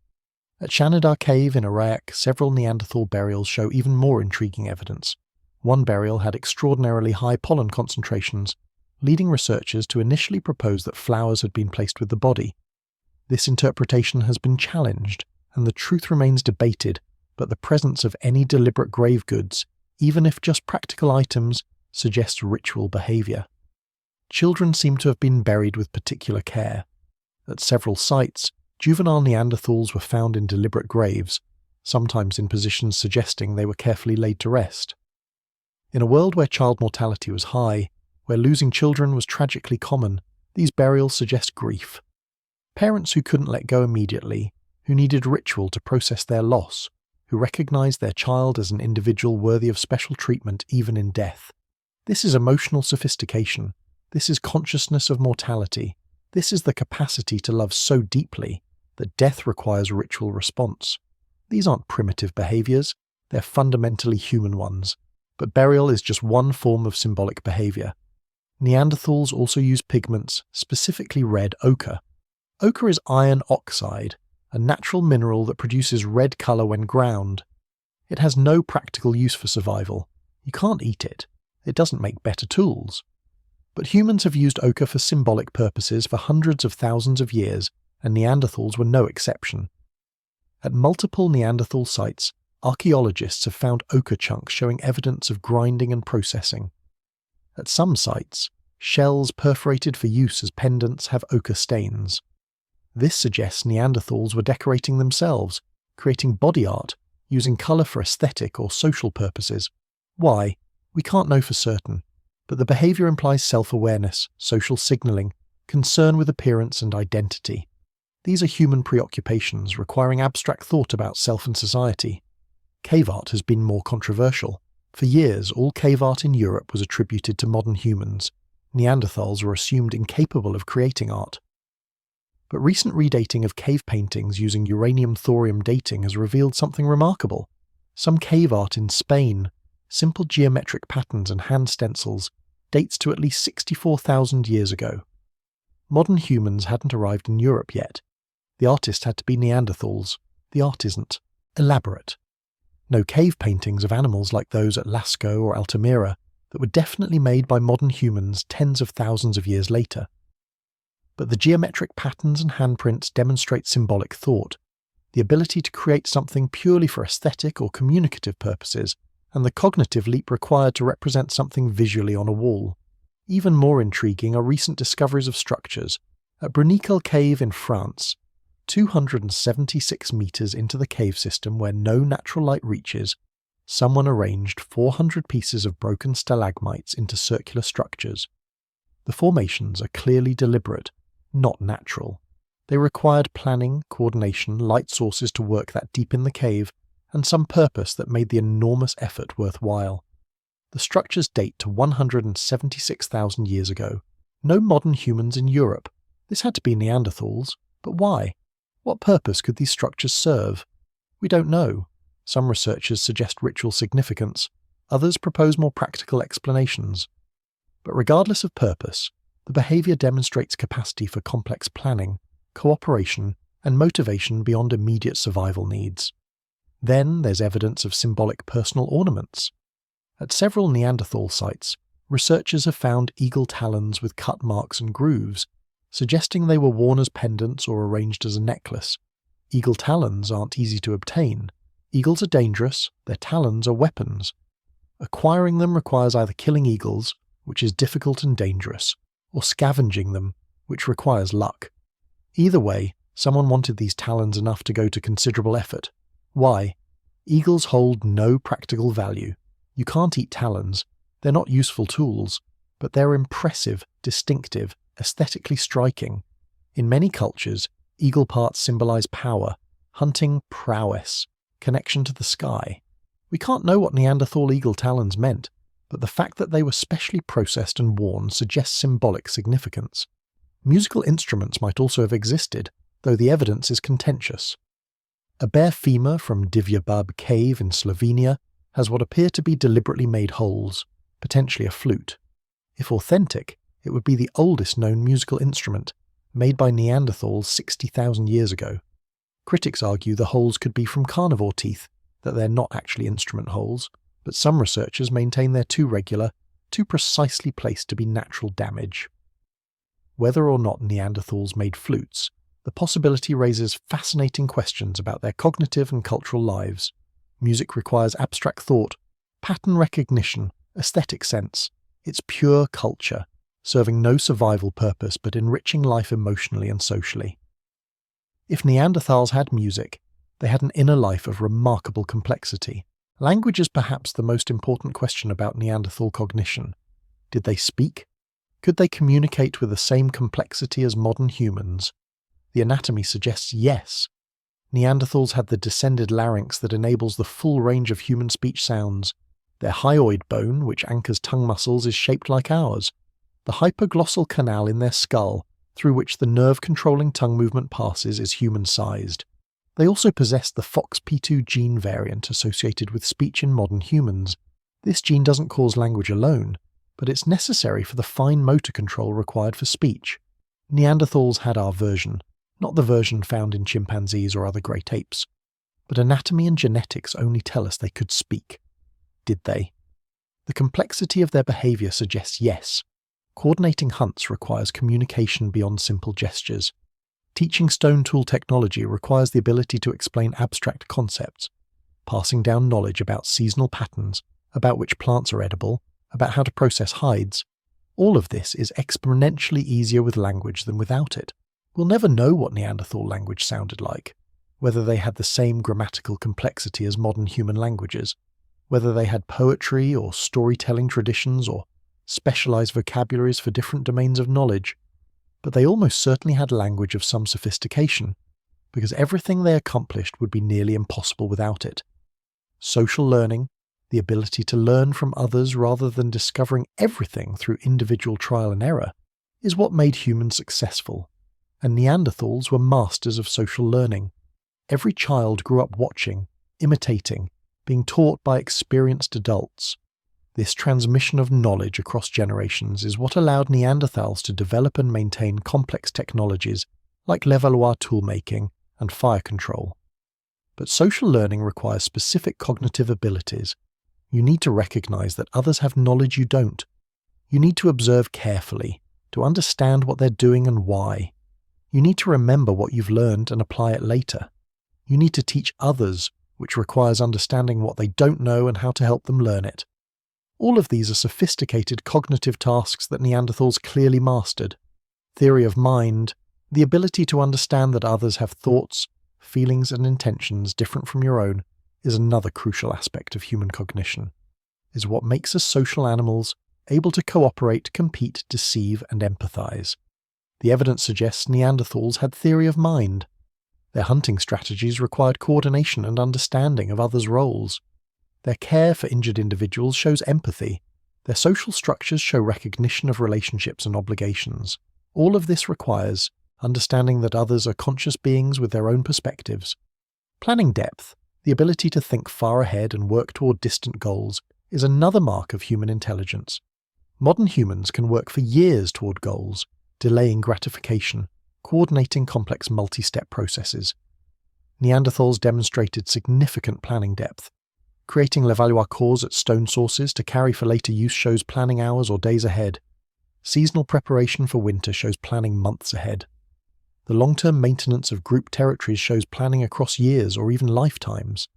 A: At Shanidar Cave in Iraq, several Neanderthal burials show even more intriguing evidence. One burial had extraordinarily high pollen concentrations, leading researchers to initially propose that flowers had been placed with the body. This interpretation has been challenged, and the truth remains debated, but the presence of any deliberate grave goods, even if just practical items, suggests ritual behavior. Children seem to have been buried with particular care. At several sites, juvenile Neanderthals were found in deliberate graves, sometimes in positions suggesting they were carefully laid to rest. In a world where child mortality was high, where losing children was tragically common, these burials suggest grief. Parents who couldn't let go immediately, who needed ritual to process their loss, who recognized their child as an individual worthy of special treatment even in death. This is emotional sophistication. This is consciousness of mortality. This is the capacity to love so deeply that death requires ritual response. These aren't primitive behaviors, they're fundamentally human ones. But burial is just one form of symbolic behavior. Neanderthals also used pigments, specifically red ochre. Ochre is iron oxide, a natural mineral that produces red color when ground. It has no practical use for survival. You can't eat it. It doesn't make better tools. But humans have used ochre for symbolic purposes for hundreds of thousands of years, and Neanderthals were no exception. At multiple Neanderthal sites, archaeologists have found ochre chunks showing evidence of grinding and processing. At some sites, shells perforated for use as pendants have ochre stains. This suggests Neanderthals were decorating themselves, creating body art, using colour for aesthetic or social purposes. Why? We can't know for certain, but the behaviour implies self-awareness, social signalling, concern with appearance and identity. These are human preoccupations requiring abstract thought about self and society. Cave art has been more controversial. For years, all cave art in Europe was attributed to modern humans. Neanderthals were assumed incapable of creating art. But recent redating of cave paintings using uranium-thorium dating has revealed something remarkable. Some cave art in Spain, simple geometric patterns and hand stencils, dates to at least 64,000 years ago. Modern humans hadn't arrived in Europe yet. The artist had to be Neanderthals. The art isn't elaborate. No cave paintings of animals like those at Lascaux or Altamira that were definitely made by modern humans tens of thousands of years later. But the geometric patterns and handprints demonstrate symbolic thought, the ability to create something purely for aesthetic or communicative purposes, and the cognitive leap required to represent something visually on a wall. Even more intriguing are recent discoveries of structures. At Bruniquel Cave in France, 276 metres into the cave system where no natural light reaches, someone arranged 400 pieces of broken stalagmites into circular structures. The formations are clearly deliberate, not natural. They required planning, coordination, light sources to work that deep in the cave, and some purpose that made the enormous effort worthwhile. The structures date to 176,000 years ago. No modern humans in Europe. This had to be Neanderthals. But why? What purpose could these structures serve? We don't know. Some researchers suggest ritual significance. Others propose more practical explanations. But regardless of purpose, the behaviour demonstrates capacity for complex planning, cooperation, and motivation beyond immediate survival needs. Then there's evidence of symbolic personal ornaments. At several Neanderthal sites, researchers have found eagle talons with cut marks and grooves, suggesting they were worn as pendants or arranged as a necklace. Eagle talons aren't easy to obtain. Eagles are dangerous, their talons are weapons. Acquiring them requires either killing eagles, which is difficult and dangerous, or scavenging them, which requires luck. Either way, someone wanted these talons enough to go to considerable effort. Why? Eagles hold no practical value. You can't eat talons. They're not useful tools, but they're impressive, distinctive, aesthetically striking. In many cultures, eagle parts symbolize power, hunting prowess, connection to the sky. We can't know what Neanderthal eagle talons meant, but the fact that they were specially processed and worn suggests symbolic significance. Musical instruments might also have existed, though the evidence is contentious. A bare femur from Divyabab Cave in Slovenia has what appear to be deliberately made holes, potentially a flute. If authentic, it would be the oldest known musical instrument, made by Neanderthals 60,000 years ago. Critics argue the holes could be from carnivore teeth, that they're not actually instrument holes, but some researchers maintain they're too regular, too precisely placed to be natural damage. Whether or not Neanderthals made flutes, the possibility raises fascinating questions about their cognitive and cultural lives. Music requires abstract thought, pattern recognition, aesthetic sense. It's pure culture, serving no survival purpose but enriching life emotionally and socially. If Neanderthals had music, they had an inner life of remarkable complexity. Language is perhaps the most important question about Neanderthal cognition. Did they speak? Could they communicate with the same complexity as modern humans? The anatomy suggests yes. Neanderthals had the descended larynx that enables the full range of human speech sounds. Their hyoid bone, which anchors tongue muscles, is shaped like ours. The hypoglossal canal in their skull, through which the nerve-controlling tongue movement passes, is human-sized. They also possess the FOXP2 gene variant associated with speech in modern humans. This gene doesn't cause language alone, but it's necessary for the fine motor control required for speech. Neanderthals had our version, not the version found in chimpanzees or other great apes. But anatomy and genetics only tell us they could speak. Did they? The complexity of their behaviour suggests yes. Coordinating hunts requires communication beyond simple gestures. Teaching stone tool technology requires the ability to explain abstract concepts. Passing down knowledge about seasonal patterns, about which plants are edible, about how to process hides. All of this is exponentially easier with language than without it. We'll never know what Neanderthal language sounded like, whether they had the same grammatical complexity as modern human languages, whether they had poetry or storytelling traditions or specialized vocabularies for different domains of knowledge. But they almost certainly had language of some sophistication, because everything they accomplished would be nearly impossible without it. Social learning, the ability to learn from others rather than discovering everything through individual trial and error, is what made humans successful. And Neanderthals were masters of social learning. Every child grew up watching, imitating, being taught by experienced adults. This transmission of knowledge across generations is what allowed Neanderthals to develop and maintain complex technologies like Levallois toolmaking and fire control. But social learning requires specific cognitive abilities. You need to recognize that others have knowledge you don't. You need to observe carefully, to understand what they're doing and why. You need to remember what you've learned and apply it later. You need to teach others, which requires understanding what they don't know and how to help them learn it. All of these are sophisticated cognitive tasks that Neanderthals clearly mastered. Theory of mind, the ability to understand that others have thoughts, feelings and intentions different from your own, is another crucial aspect of human cognition, is what makes us social animals able to cooperate, compete, deceive and empathize. The evidence suggests Neanderthals had theory of mind. Their hunting strategies required coordination and understanding of others' roles. Their care for injured individuals shows empathy. Their social structures show recognition of relationships and obligations. All of this requires understanding that others are conscious beings with their own perspectives. Planning depth, the ability to think far ahead and work toward distant goals, is another mark of human intelligence. Modern humans can work for years toward goals, delaying gratification, coordinating complex multi-step processes. Neanderthals demonstrated significant planning depth. Creating Levallois cores at stone sources to carry for later use shows planning hours or days ahead. Seasonal preparation for winter shows planning months ahead. The long-term maintenance of group territories shows planning across years or even lifetimes.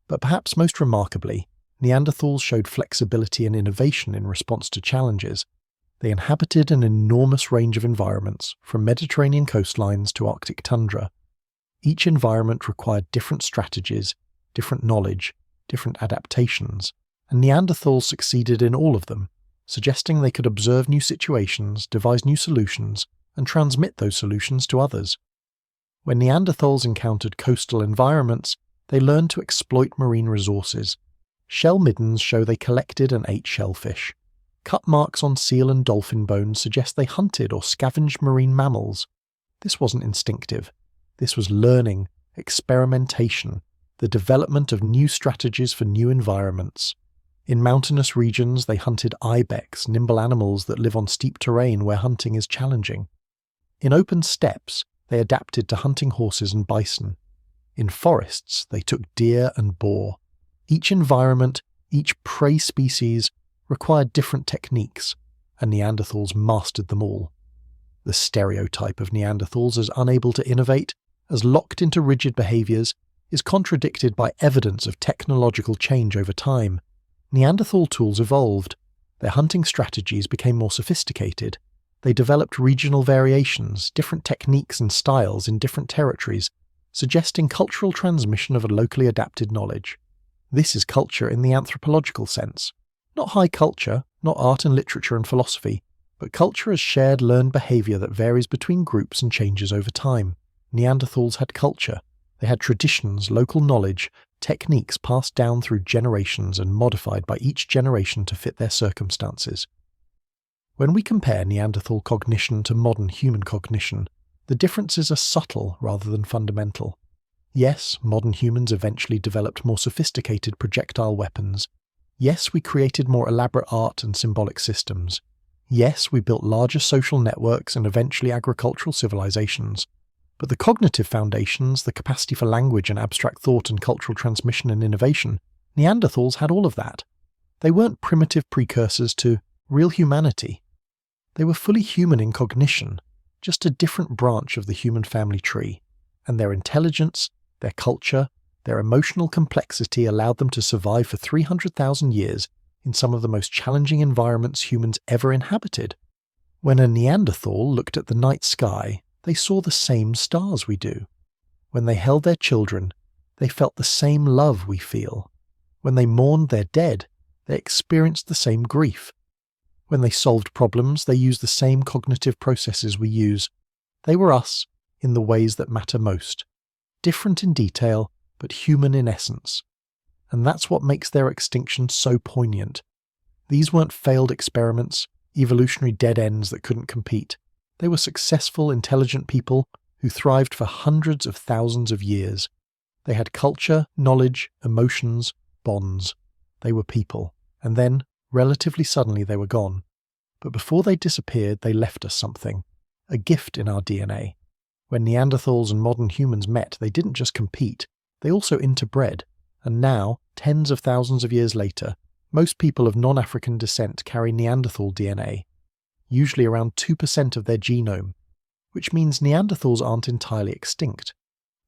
A: But perhaps most remarkably, Neanderthals showed flexibility and innovation in response to challenges. They inhabited an enormous range of environments, from Mediterranean coastlines to Arctic tundra. Each environment required different strategies, different knowledge, different adaptations, and Neanderthals succeeded in all of them, suggesting they could observe new situations, devise new solutions, and transmit those solutions to others. When Neanderthals encountered coastal environments, they learned to exploit marine resources. Shell middens show they collected and ate shellfish. Cut marks on seal and dolphin bones suggest they hunted or scavenged marine mammals. This wasn't instinctive. This was learning, experimentation, the development of new strategies for new environments. In mountainous regions, they hunted ibex, nimble animals that live on steep terrain where hunting is challenging. In open steppes, they adapted to hunting horses and bison. In forests, they took deer and boar. Each environment, each prey species, required different techniques, and Neanderthals mastered them all. The stereotype of Neanderthals as unable to innovate, as locked into rigid behaviours, is contradicted by evidence of technological change over time. Neanderthal tools evolved. Their hunting strategies became more sophisticated. They developed regional variations, different techniques and styles in different territories, suggesting cultural transmission of a locally adapted knowledge. This is culture in the anthropological sense. Not high culture, not art and literature and philosophy, but culture as shared learned behaviour that varies between groups and changes over time. Neanderthals had culture. They had traditions, local knowledge, techniques passed down through generations and modified by each generation to fit their circumstances. When we compare Neanderthal cognition to modern human cognition, the differences are subtle rather than fundamental. Yes, modern humans eventually developed more sophisticated projectile weapons. Yes, we created more elaborate art and symbolic systems. Yes, we built larger social networks and eventually agricultural civilizations. But the cognitive foundations, the capacity for language and abstract thought and cultural transmission and innovation, Neanderthals had all of that. They weren't primitive precursors to real humanity. They were fully human in cognition, just a different branch of the human family tree, and their intelligence, their culture, their emotional complexity allowed them to survive for 300,000 years in some of the most challenging environments humans ever inhabited. When a Neanderthal looked at the night sky, they saw the same stars we do. When they held their children, they felt the same love we feel. When they mourned their dead, they experienced the same grief. When they solved problems, they used the same cognitive processes we use. They were us in the ways that matter most. Different in detail, but human in essence. and that's what makes their extinction so poignant. These weren't failed experiments, evolutionary dead ends that couldn't compete. They were successful, intelligent people who thrived for hundreds of thousands of years. They had culture, knowledge, emotions, bonds. They were people. And then, relatively suddenly, they were gone. But before they disappeared, they left us something. A gift in our DNA. When Neanderthals and modern humans met, they didn't just compete. They also interbred. And now, tens of thousands of years later, most people of non-African descent carry Neanderthal DNA. Usually around 2% of their genome. Which means Neanderthals aren't entirely extinct.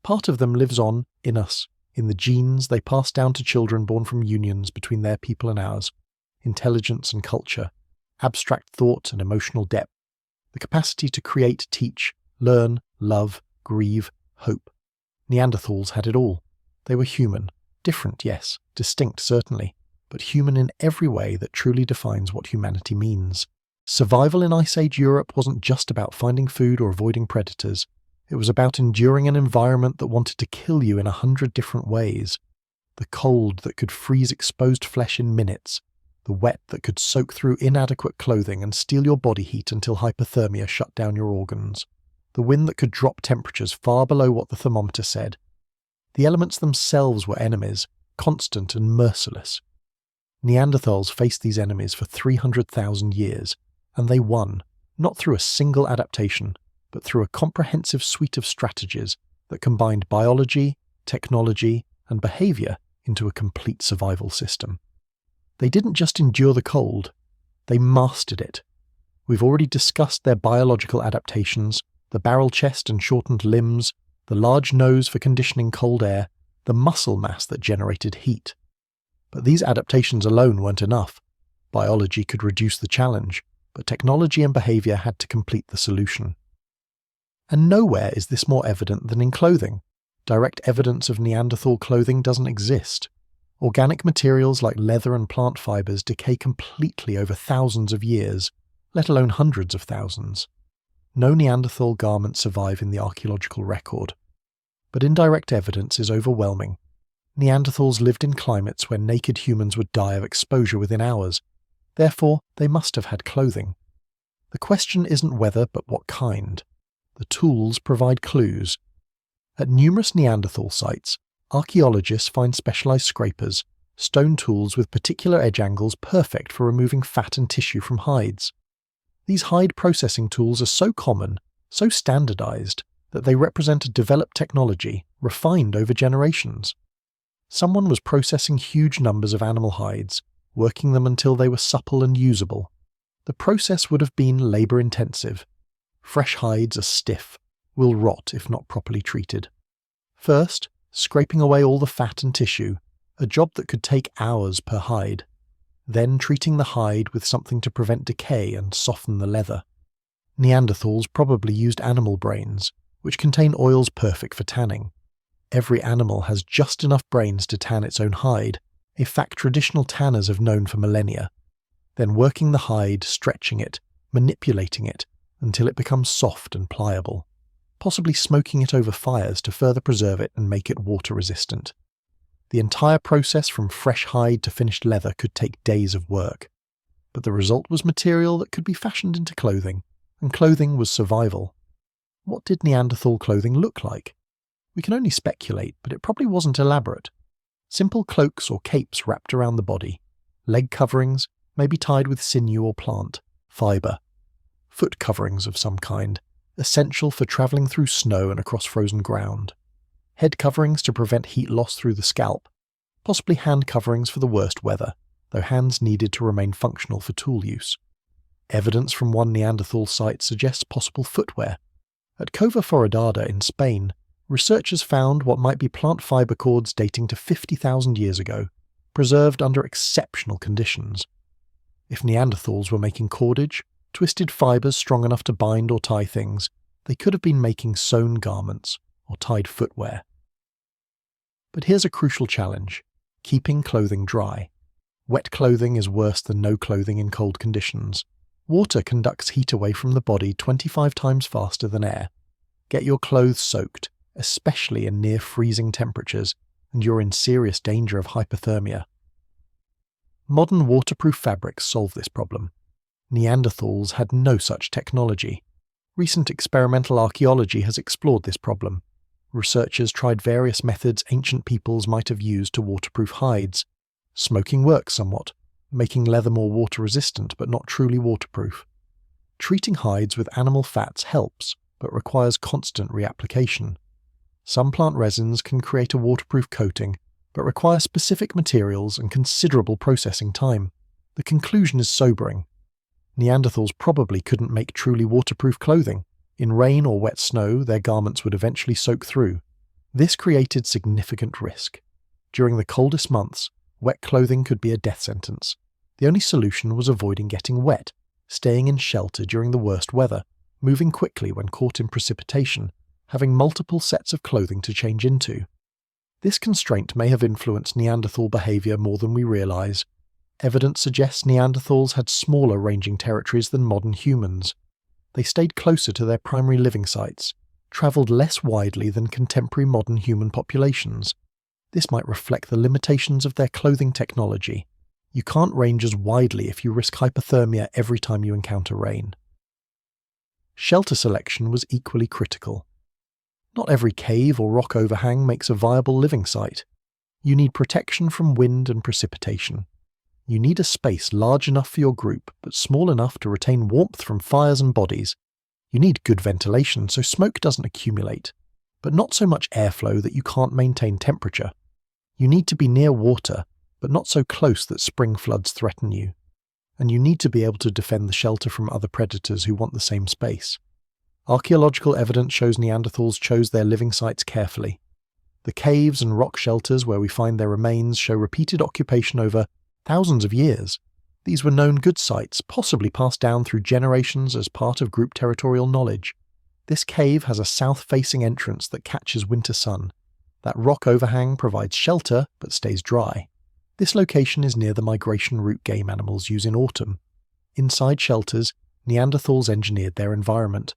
A: Part of them lives on in us, in the genes they pass down to children born from unions between their people and ours, intelligence and culture, abstract thought and emotional depth, the capacity to create, teach, learn, love, grieve, hope. Neanderthals had it all. They were human, different, yes, distinct, certainly, but human in every way that truly defines what humanity means. Survival in Ice Age Europe wasn't just about finding food or avoiding predators. It was about enduring an environment that wanted to kill you in 100 different ways. The cold that could freeze exposed flesh in minutes. The wet that could soak through inadequate clothing and steal your body heat until hypothermia shut down your organs. The wind that could drop temperatures far below what the thermometer said. The elements themselves were enemies, constant and merciless. Neanderthals faced these enemies for 300,000 years, and they won, not through a single adaptation, but through a comprehensive suite of strategies that combined biology, technology, and behavior into a complete survival system. They didn't just endure the cold, they mastered it. We've already discussed their biological adaptations, the barrel chest and shortened limbs, the large nose for conditioning cold air, the muscle mass that generated heat. But these adaptations alone weren't enough. Biology could reduce the challenge, but technology and behavior had to complete the solution. And nowhere is this more evident than in clothing. Direct evidence of Neanderthal clothing doesn't exist. Organic materials like leather and plant fibers decay completely over thousands of years, let alone hundreds of thousands. No Neanderthal garments survive in the archaeological record. But indirect evidence is overwhelming. Neanderthals lived in climates where naked humans would die of exposure within hours. Therefore, they must have had clothing. The question isn't whether, but what kind. The tools provide clues. At numerous Neanderthal sites, archaeologists find specialized scrapers, stone tools with particular edge angles perfect for removing fat and tissue from hides. These hide processing tools are so common, so standardized, that they represent a developed technology, refined over generations. Someone was processing huge numbers of animal hides, working them until they were supple and usable. The process would have been labor-intensive. Fresh hides are stiff, will rot if not properly treated. First, scraping away all the fat and tissue, a job that could take hours per hide. Then treating the hide with something to prevent decay and soften the leather. Neanderthals probably used animal brains, which contain oils perfect for tanning. Every animal has just enough brains to tan its own hide, a fact traditional tanners have known for millennia. Then working the hide, stretching it, manipulating it, until it becomes soft and pliable, possibly smoking it over fires to further preserve it and make it water-resistant. The entire process from fresh hide to finished leather could take days of work. But the result was material that could be fashioned into clothing, and clothing was survival. What did Neanderthal clothing look like? We can only speculate, but it probably wasn't elaborate. Simple cloaks or capes wrapped around the body, leg coverings, maybe tied with sinew or plant, fibre, foot coverings of some kind, essential for travelling through snow and across frozen ground, head coverings to prevent heat loss through the scalp, possibly hand coverings for the worst weather, though hands needed to remain functional for tool use. Evidence from one Neanderthal site suggests possible footwear. At Cova Foradada in Spain, researchers found what might be plant fibre cords dating to 50,000 years ago, preserved under exceptional conditions. If Neanderthals were making cordage, twisted fibres strong enough to bind or tie things, they could have been making sewn garments or tied footwear. But here's a crucial challenge: keeping clothing dry. Wet clothing is worse than no clothing in cold conditions. Water conducts heat away from the body 25 times faster than air. Get your clothes soaked, especially in near freezing temperatures, and you're in serious danger of hypothermia. Modern waterproof fabrics solve this problem. Neanderthals had no such technology. Recent experimental archaeology has explored this problem. Researchers tried various methods ancient peoples might have used to waterproof hides. Smoking works somewhat, making leather more water-resistant but not truly waterproof. Treating hides with animal fats helps, but requires constant reapplication. Some plant resins can create a waterproof coating, but require specific materials and considerable processing time. The conclusion is sobering. Neanderthals probably couldn't make truly waterproof clothing. In rain or wet snow, their garments would eventually soak through. This created significant risk. During the coldest months, wet clothing could be a death sentence. The only solution was avoiding getting wet, staying in shelter during the worst weather, moving quickly when caught in precipitation, having multiple sets of clothing to change into. This constraint may have influenced Neanderthal behavior more than we realize. Evidence suggests Neanderthals had smaller ranging territories than modern humans. They stayed closer to their primary living sites, traveled less widely than contemporary modern human populations. This might reflect the limitations of their clothing technology. You can't range as widely if you risk hypothermia every time you encounter rain. Shelter selection was equally critical. Not every cave or rock overhang makes a viable living site. You need protection from wind and precipitation. You need a space large enough for your group, but small enough to retain warmth from fires and bodies. You need good ventilation so smoke doesn't accumulate, but not so much airflow that you can't maintain temperature. You need to be near water, but not so close that spring floods threaten you. And you need to be able to defend the shelter from other predators who want the same space. Archaeological evidence shows Neanderthals chose their living sites carefully. The caves and rock shelters where we find their remains show repeated occupation over thousands of years. These were known good sites, possibly passed down through generations as part of group territorial knowledge. This cave has a south-facing entrance that catches winter sun. That rock overhang provides shelter, but stays dry. This location is near the migration route game animals use in autumn. Inside shelters, Neanderthals engineered their environment.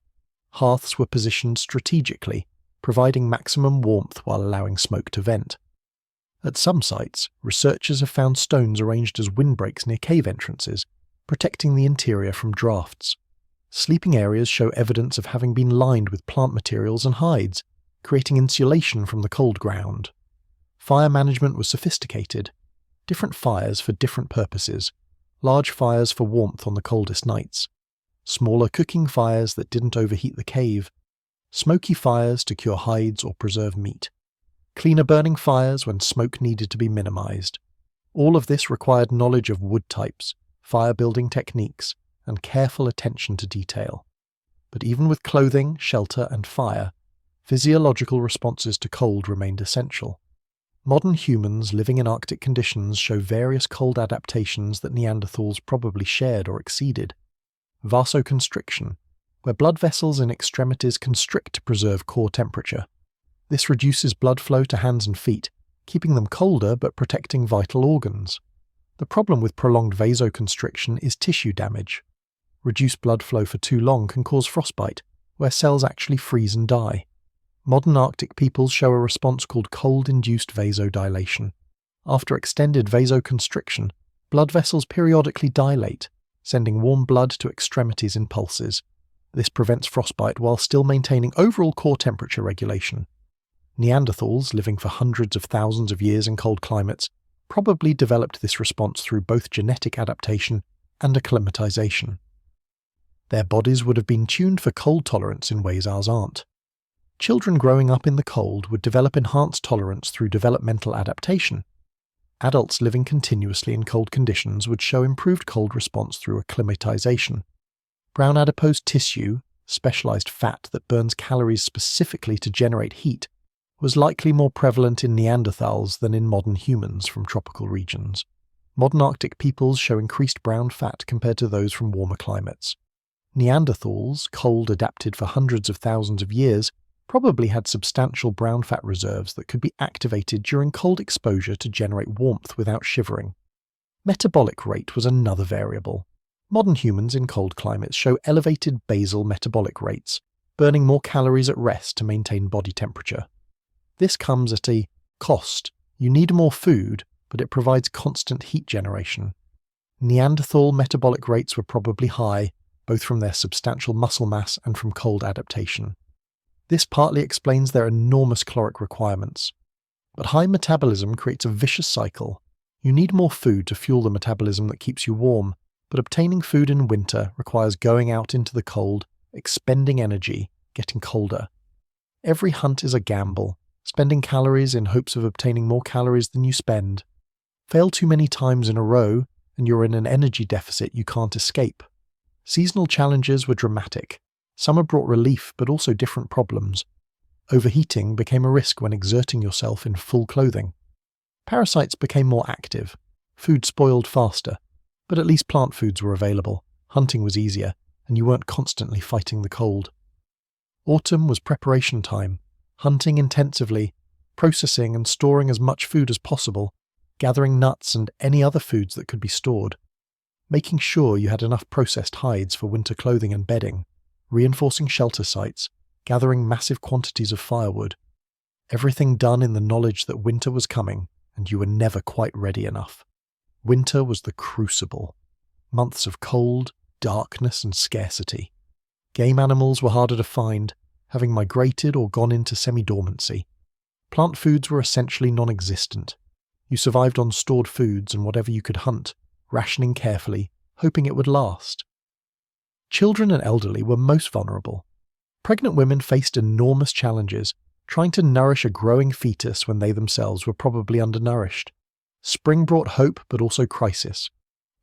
A: Hearths were positioned strategically, providing maximum warmth while allowing smoke to vent. At some sites, researchers have found stones arranged as windbreaks near cave entrances, protecting the interior from drafts. Sleeping areas show evidence of having been lined with plant materials and hides, creating insulation from the cold ground. Fire management was sophisticated. Different fires for different purposes. Large fires for warmth on the coldest nights. Smaller cooking fires that didn't overheat the cave. Smoky fires to cure hides or preserve meat. Cleaner burning fires when smoke needed to be minimized. All of this required knowledge of wood types, fire building techniques, and careful attention to detail. But even with clothing, shelter, and fire, physiological responses to cold remained essential. Modern humans living in Arctic conditions show various cold adaptations that Neanderthals probably shared or exceeded. Vasoconstriction, where blood vessels in extremities constrict to preserve core temperature. This reduces blood flow to hands and feet, keeping them colder but protecting vital organs. The problem with prolonged vasoconstriction is tissue damage. Reduced blood flow for too long can cause frostbite, where cells actually freeze and die. Modern Arctic peoples show a response called cold-induced vasodilation. After extended vasoconstriction, blood vessels periodically dilate, sending warm blood to extremities in pulses. This prevents frostbite while still maintaining overall core temperature regulation. Neanderthals, living for hundreds of thousands of years in cold climates, probably developed this response through both genetic adaptation and acclimatization. Their bodies would have been tuned for cold tolerance in ways ours aren't. Children growing up in the cold would develop enhanced tolerance through developmental adaptation. Adults living continuously in cold conditions would show improved cold response through acclimatization. Brown adipose tissue, specialized fat that burns calories specifically to generate heat, was likely more prevalent in Neanderthals than in modern humans from tropical regions. Modern Arctic peoples show increased brown fat compared to those from warmer climates. Neanderthals, cold adapted for hundreds of thousands of years, probably had substantial brown fat reserves that could be activated during cold exposure to generate warmth without shivering. Metabolic rate was another variable. Modern humans in cold climates show elevated basal metabolic rates, burning more calories at rest to maintain body temperature. This comes at a cost. You need more food, but it provides constant heat generation. Neanderthal metabolic rates were probably high, both from their substantial muscle mass and from cold adaptation. This partly explains their enormous caloric requirements. But high metabolism creates a vicious cycle. You need more food to fuel the metabolism that keeps you warm, but obtaining food in winter requires going out into the cold, expending energy, getting colder. Every hunt is a gamble, spending calories in hopes of obtaining more calories than you spend. Fail too many times in a row, and you're in an energy deficit you can't escape. Seasonal challenges were dramatic. Summer brought relief, but also different problems. Overheating became a risk when exerting yourself in full clothing. Parasites became more active. Food spoiled faster, but at least plant foods were available. Hunting was easier, and you weren't constantly fighting the cold. Autumn was preparation time, hunting intensively, processing and storing as much food as possible, gathering nuts and any other foods that could be stored, making sure you had enough processed hides for winter clothing and bedding, reinforcing shelter sites, gathering massive quantities of firewood. Everything done in the knowledge that winter was coming, and you were never quite ready enough. Winter was the crucible. Months of cold, darkness, and scarcity. Game animals were harder to find, having migrated or gone into semi-dormancy. Plant foods were essentially non-existent. You survived on stored foods and whatever you could hunt, rationing carefully, hoping it would last. Children and elderly were most vulnerable. Pregnant women faced enormous challenges, trying to nourish a growing fetus when they themselves were probably undernourished. Spring brought hope but also crisis.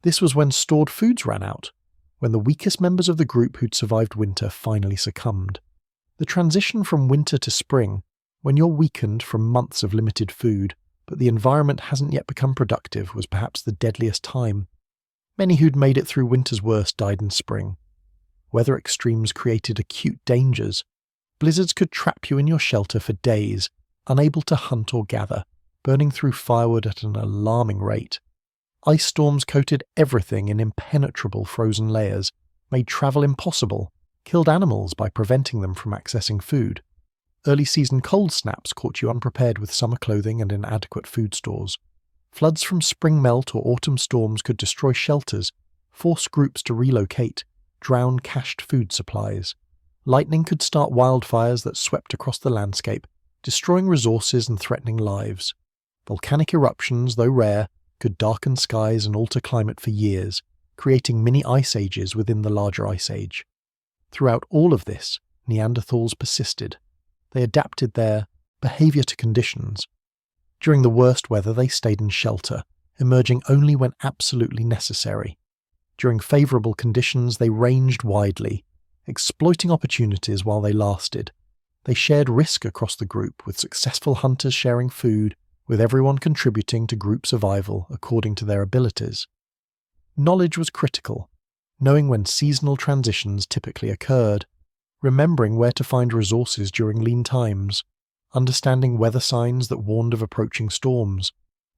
A: This was when stored foods ran out, when the weakest members of the group who'd survived winter finally succumbed. The transition from winter to spring, when you're weakened from months of limited food, but the environment hasn't yet become productive, was perhaps the deadliest time. Many who'd made it through winter's worst died in spring. Weather extremes created acute dangers. Blizzards could trap you in your shelter for days, unable to hunt or gather, burning through firewood at an alarming rate. Ice storms coated everything in impenetrable frozen layers, made travel impossible, killed animals by preventing them from accessing food. Early season cold snaps caught you unprepared with summer clothing and inadequate food stores. Floods from spring melt or autumn storms could destroy shelters, force groups to relocate, drown cached food supplies. Lightning could start wildfires that swept across the landscape, destroying resources and threatening lives. Volcanic eruptions, though rare, could darken skies and alter climate for years, creating mini ice ages within the larger ice age. Throughout all of this, Neanderthals persisted. They adapted their behavior to conditions. During the worst weather, they stayed in shelter, emerging only when absolutely necessary. During favorable conditions, they ranged widely, exploiting opportunities while they lasted. They shared risk across the group, with successful hunters sharing food, with everyone contributing to group survival according to their abilities. Knowledge was critical, knowing when seasonal transitions typically occurred, remembering where to find resources during lean times, understanding weather signs that warned of approaching storms.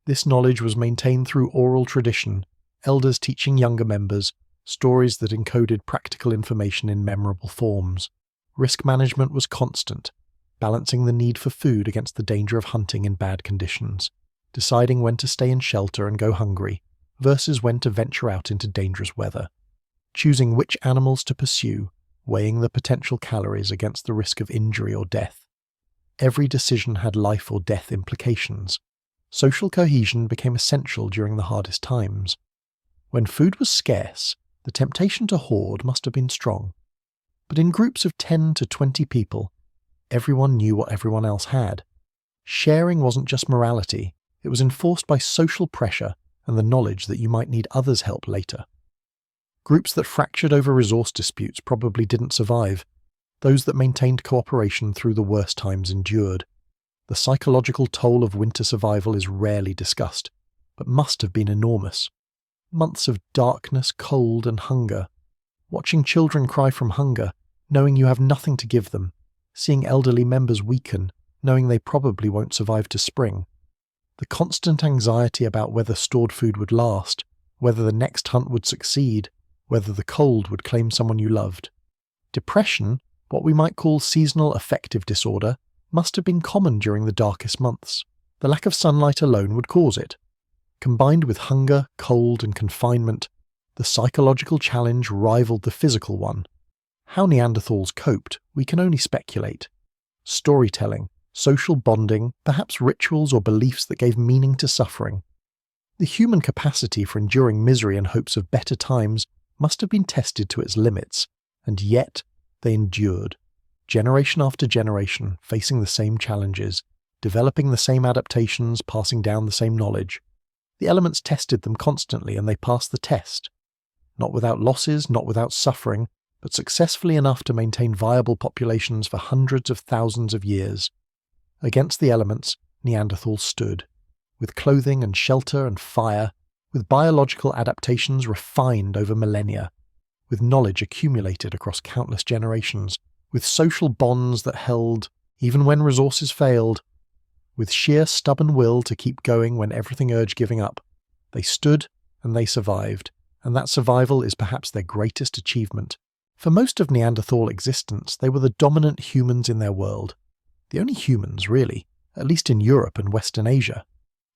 A: This knowledge was maintained through oral tradition, elders teaching younger members, stories that encoded practical information in memorable forms. Risk management was constant, balancing the need for food against the danger of hunting in bad conditions, deciding when to stay in shelter and go hungry, versus when to venture out into dangerous weather, choosing which animals to pursue, weighing the potential calories against the risk of injury or death. Every decision had life or death implications. Social cohesion became essential during the hardest times. When food was scarce, the temptation to hoard must have been strong. But in groups of 10 to 20 people, everyone knew what everyone else had. Sharing wasn't just morality, it was enforced by social pressure and the knowledge that you might need others' help later. Groups that fractured over resource disputes probably didn't survive. Those that maintained cooperation through the worst times endured. The psychological toll of winter survival is rarely discussed, but must have been enormous. Months of darkness, cold, and hunger. Watching children cry from hunger, knowing you have nothing to give them. Seeing elderly members weaken, knowing they probably won't survive to spring. The constant anxiety about whether stored food would last, whether the next hunt would succeed, whether the cold would claim someone you loved. Depression, what we might call seasonal affective disorder, must have been common during the darkest months. The lack of sunlight alone would cause it. Combined with hunger, cold, and confinement, the psychological challenge rivaled the physical one. How Neanderthals coped, we can only speculate. Storytelling, social bonding, perhaps rituals or beliefs that gave meaning to suffering. The human capacity for enduring misery in hopes of better times must have been tested to its limits, and yet they endured, generation after generation, facing the same challenges, developing the same adaptations, passing down the same knowledge. The elements tested them constantly, and they passed the test. Not without losses, not without suffering, but successfully enough to maintain viable populations for hundreds of thousands of years. Against the elements, Neanderthals stood, with clothing and shelter and fire, with biological adaptations refined over millennia, with knowledge accumulated across countless generations, with social bonds that held, even when resources failed, with sheer stubborn will to keep going when everything urged giving up. They stood and they survived, and that survival is perhaps their greatest achievement. For most of Neanderthal existence, they were the dominant humans in their world. The only humans, really, at least in Europe and Western Asia.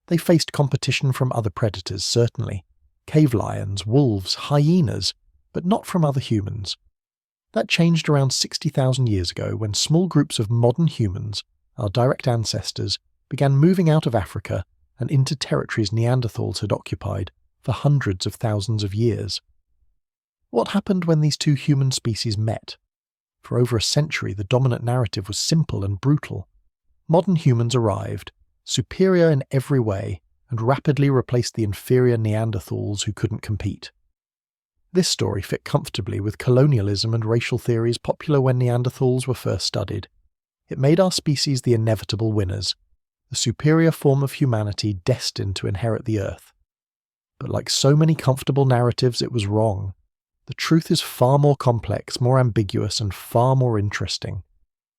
A: They faced competition from other predators, certainly. Cave lions, wolves, hyenas, but not from other humans. That changed around 60,000 years ago when small groups of modern humans, our direct ancestors, began moving out of Africa and into territories Neanderthals had occupied for hundreds of thousands of years. What happened when these two human species met? For over a century, the dominant narrative was simple and brutal. Modern humans arrived, superior in every way, and rapidly replaced the inferior Neanderthals who couldn't compete. This story fit comfortably with colonialism and racial theories popular when Neanderthals were first studied. It made our species the inevitable winners, the superior form of humanity destined to inherit the earth. But like so many comfortable narratives, it was wrong. The truth is far more complex, more ambiguous, and far more interesting.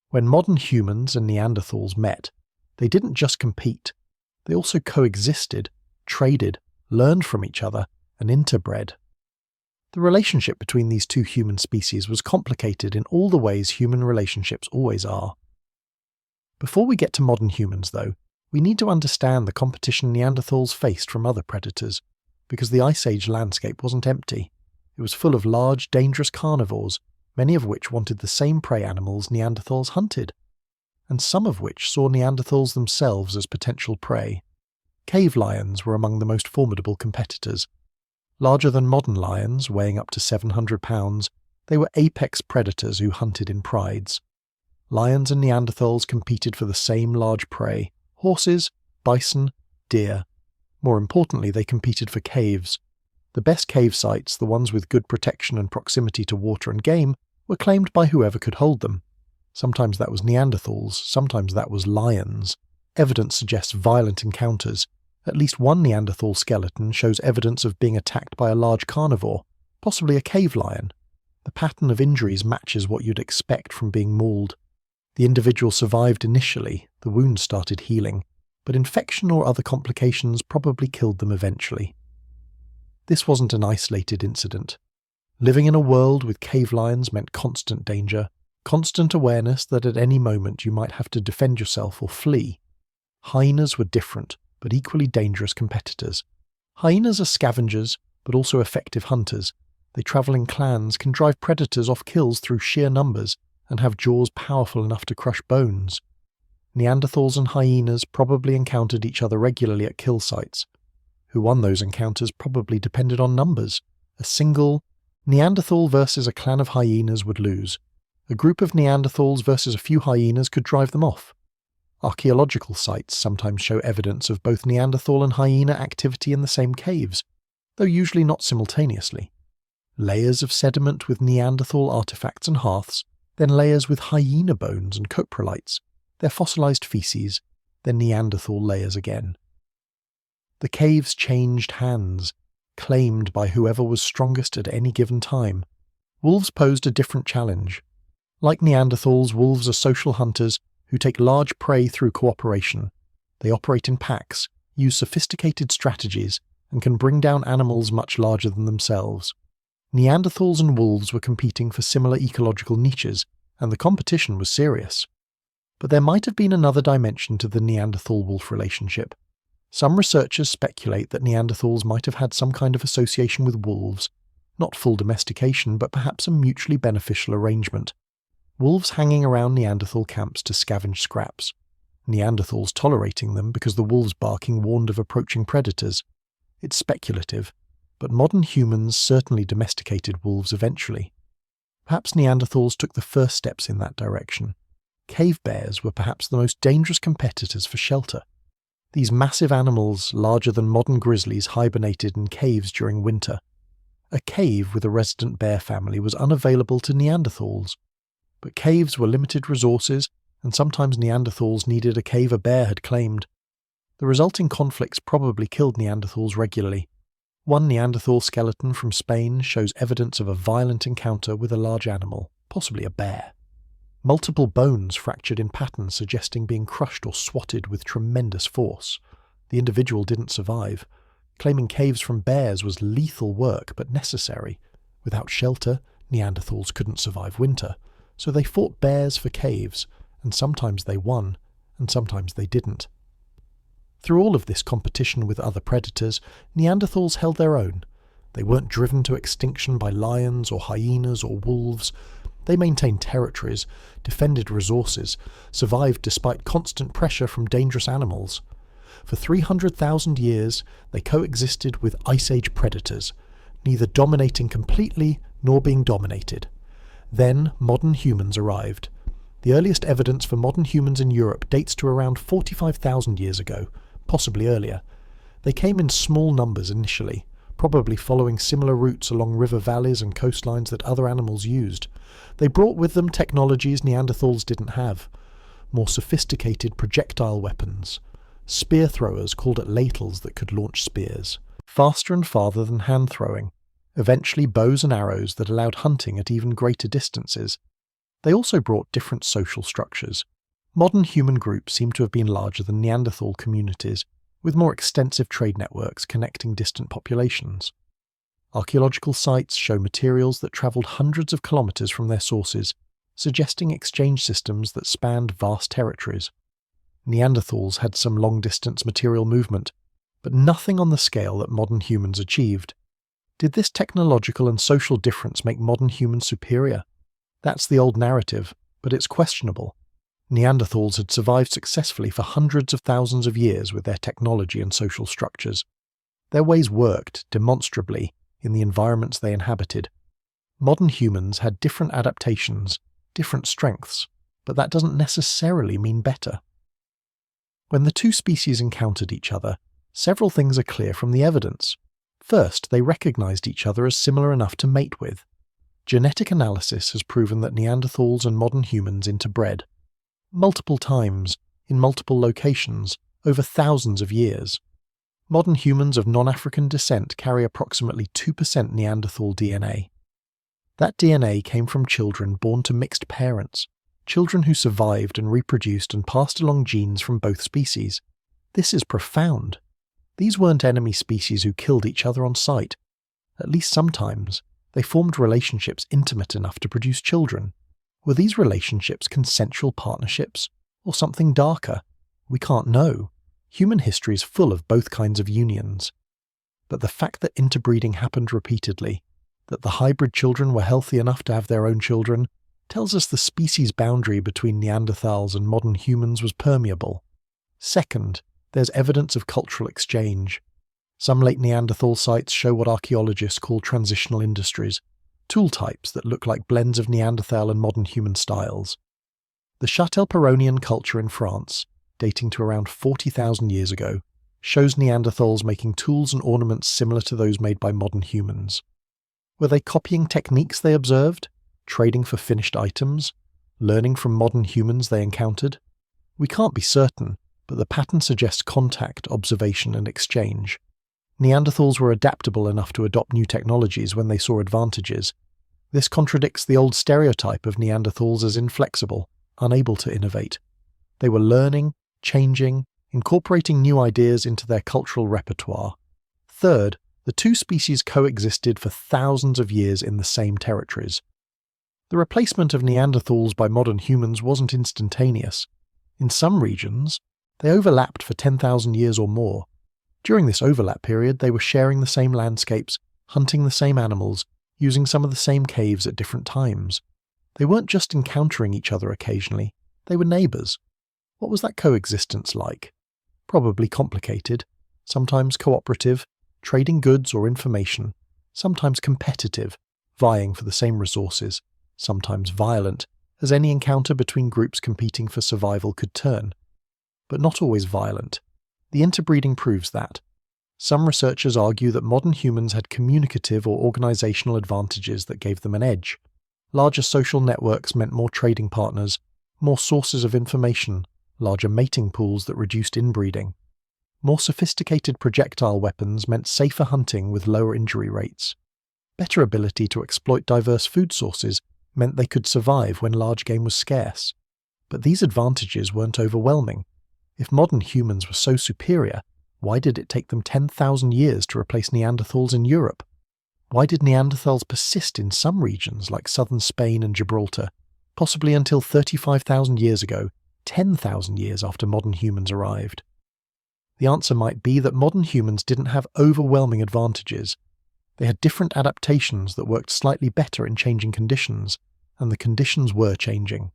A: When modern humans and Neanderthals met, they didn't just compete. They also coexisted, traded, learned from each other, and interbred. The relationship between these two human species was complicated in all the ways human relationships always are. Before we get to modern humans, though, we need to understand the competition Neanderthals faced from other predators, because the Ice Age landscape wasn't empty. It was full of large, dangerous carnivores, many of which wanted the same prey animals Neanderthals hunted, and some of which saw Neanderthals themselves as potential prey. Cave lions were among the most formidable competitors. Larger than modern lions, weighing up to 700 pounds, they were apex predators who hunted in prides. Lions and Neanderthals competed for the same large prey: horses, bison, deer. More importantly, they competed for caves. The best cave sites, the ones with good protection and proximity to water and game, were claimed by whoever could hold them. Sometimes that was Neanderthals, sometimes that was lions. Evidence suggests violent encounters. At least one Neanderthal skeleton shows evidence of being attacked by a large carnivore, possibly a cave lion. The pattern of injuries matches what you'd expect from being mauled. The individual survived initially, the wounds started healing, but infection or other complications probably killed them eventually. This wasn't an isolated incident. Living in a world with cave lions meant constant danger, constant awareness that at any moment you might have to defend yourself or flee. Hyenas were different, but equally dangerous competitors. Hyenas are scavengers, but also effective hunters. They travel in clans, can drive predators off kills through sheer numbers, and have jaws powerful enough to crush bones. Neanderthals and hyenas probably encountered each other regularly at kill sites. Who won those encounters probably depended on numbers. A single Neanderthal versus a clan of hyenas would lose. A group of Neanderthals versus a few hyenas could drive them off. Archaeological sites sometimes show evidence of both Neanderthal and hyena activity in the same caves, though usually not simultaneously. Layers of sediment with Neanderthal artifacts and hearths, then layers with hyena bones and coprolites, their fossilized feces, then Neanderthal layers again. The caves changed hands, claimed by whoever was strongest at any given time. Wolves posed a different challenge. Like Neanderthals, wolves are social hunters who take large prey through cooperation. They operate in packs, use sophisticated strategies, and can bring down animals much larger than themselves. Neanderthals and wolves were competing for similar ecological niches, and the competition was serious. But there might have been another dimension to the Neanderthal-wolf relationship. Some researchers speculate that Neanderthals might have had some kind of association with wolves, not full domestication, but perhaps a mutually beneficial arrangement. Wolves hanging around Neanderthal camps to scavenge scraps. Neanderthals tolerating them because the wolves' barking warned of approaching predators. It's speculative, but modern humans certainly domesticated wolves eventually. Perhaps Neanderthals took the first steps in that direction. Cave bears were perhaps the most dangerous competitors for shelter. These massive animals, larger than modern grizzlies, hibernated in caves during winter. A cave with a resident bear family was unavailable to Neanderthals. But caves were limited resources, and sometimes Neanderthals needed a cave a bear had claimed. The resulting conflicts probably killed Neanderthals regularly. One Neanderthal skeleton from Spain shows evidence of a violent encounter with a large animal, possibly a bear. Multiple bones fractured in patterns suggesting being crushed or swatted with tremendous force. The individual didn't survive. Claiming caves from bears was lethal work, but necessary. Without shelter, Neanderthals couldn't survive winter, so they fought bears for caves, and sometimes they won, and sometimes they didn't. Through all of this competition with other predators, Neanderthals held their own. They weren't driven to extinction by lions or hyenas or wolves. They maintained territories, defended resources, survived despite constant pressure from dangerous animals. For 300,000 years, they coexisted with Ice Age predators, neither dominating completely nor being dominated. Then modern humans arrived. The earliest evidence for modern humans in Europe dates to around 45,000 years ago, possibly earlier. They came in small numbers initially, probably following similar routes along river valleys and coastlines that other animals used. They brought with them technologies Neanderthals didn't have. More sophisticated projectile weapons. Spear throwers called atlatls that could launch spears. Faster and farther than hand throwing. Eventually bows and arrows that allowed hunting at even greater distances. They also brought different social structures. Modern human groups seem to have been larger than Neanderthal communities, with more extensive trade networks connecting distant populations. Archaeological sites show materials that travelled hundreds of kilometres from their sources, suggesting exchange systems that spanned vast territories. Neanderthals had some long-distance material movement, but nothing on the scale that modern humans achieved. Did this technological and social difference make modern humans superior? That's the old narrative, but it's questionable. Neanderthals had survived successfully for hundreds of thousands of years with their technology and social structures. Their ways worked, demonstrably, in the environments they inhabited. Modern humans had different adaptations, different strengths, but that doesn't necessarily mean better. When the two species encountered each other, several things are clear from the evidence. First, they recognized each other as similar enough to mate with. Genetic analysis has proven that Neanderthals and modern humans interbred. Multiple times, in multiple locations, over thousands of years. Modern humans of non-African descent carry approximately 2% Neanderthal DNA. That DNA came from children born to mixed parents, children who survived and reproduced and passed along genes from both species. This is profound. These weren't enemy species who killed each other on sight. At least sometimes, they formed relationships intimate enough to produce children. Were these relationships consensual partnerships, or something darker? We can't know. Human history is full of both kinds of unions. But the fact that interbreeding happened repeatedly, that the hybrid children were healthy enough to have their own children, tells us the species boundary between Neanderthals and modern humans was permeable. Second, there's evidence of cultural exchange. Some late Neanderthal sites show what archaeologists call transitional industries, tool types that look like blends of Neanderthal and modern human styles. The Châtel-Perronian culture in France, dating to around 40,000 years ago, shows Neanderthals making tools and ornaments similar to those made by modern humans. Were they copying techniques they observed, trading for finished items, learning from modern humans they encountered? We can't be certain, but the pattern suggests contact, observation, and exchange. Neanderthals were adaptable enough to adopt new technologies when they saw advantages. This contradicts the old stereotype of Neanderthals as inflexible, unable to innovate. They were learning, changing, incorporating new ideas into their cultural repertoire. Third, the two species coexisted for thousands of years in the same territories. The replacement of Neanderthals by modern humans wasn't instantaneous. In some regions, they overlapped for 10,000 years or more. During this overlap period, they were sharing the same landscapes, hunting the same animals, using some of the same caves at different times. They weren't just encountering each other occasionally, they were neighbours. What was that coexistence like? Probably complicated, sometimes cooperative, trading goods or information, sometimes competitive, vying for the same resources, sometimes violent, as any encounter between groups competing for survival could turn. But not always violent. The interbreeding proves that. Some researchers argue that modern humans had communicative or organisational advantages that gave them an edge. Larger social networks meant more trading partners, more sources of information, larger mating pools that reduced inbreeding. More sophisticated projectile weapons meant safer hunting with lower injury rates. Better ability to exploit diverse food sources meant they could survive when large game was scarce. But these advantages weren't overwhelming. If modern humans were so superior, why did it take them 10,000 years to replace Neanderthals in Europe? Why did Neanderthals persist in some regions like southern Spain and Gibraltar, possibly until 35,000 years ago, 10,000 years after modern humans arrived? The answer might be that modern humans didn't have overwhelming advantages. They had different adaptations that worked slightly better in changing conditions, and the conditions were changing.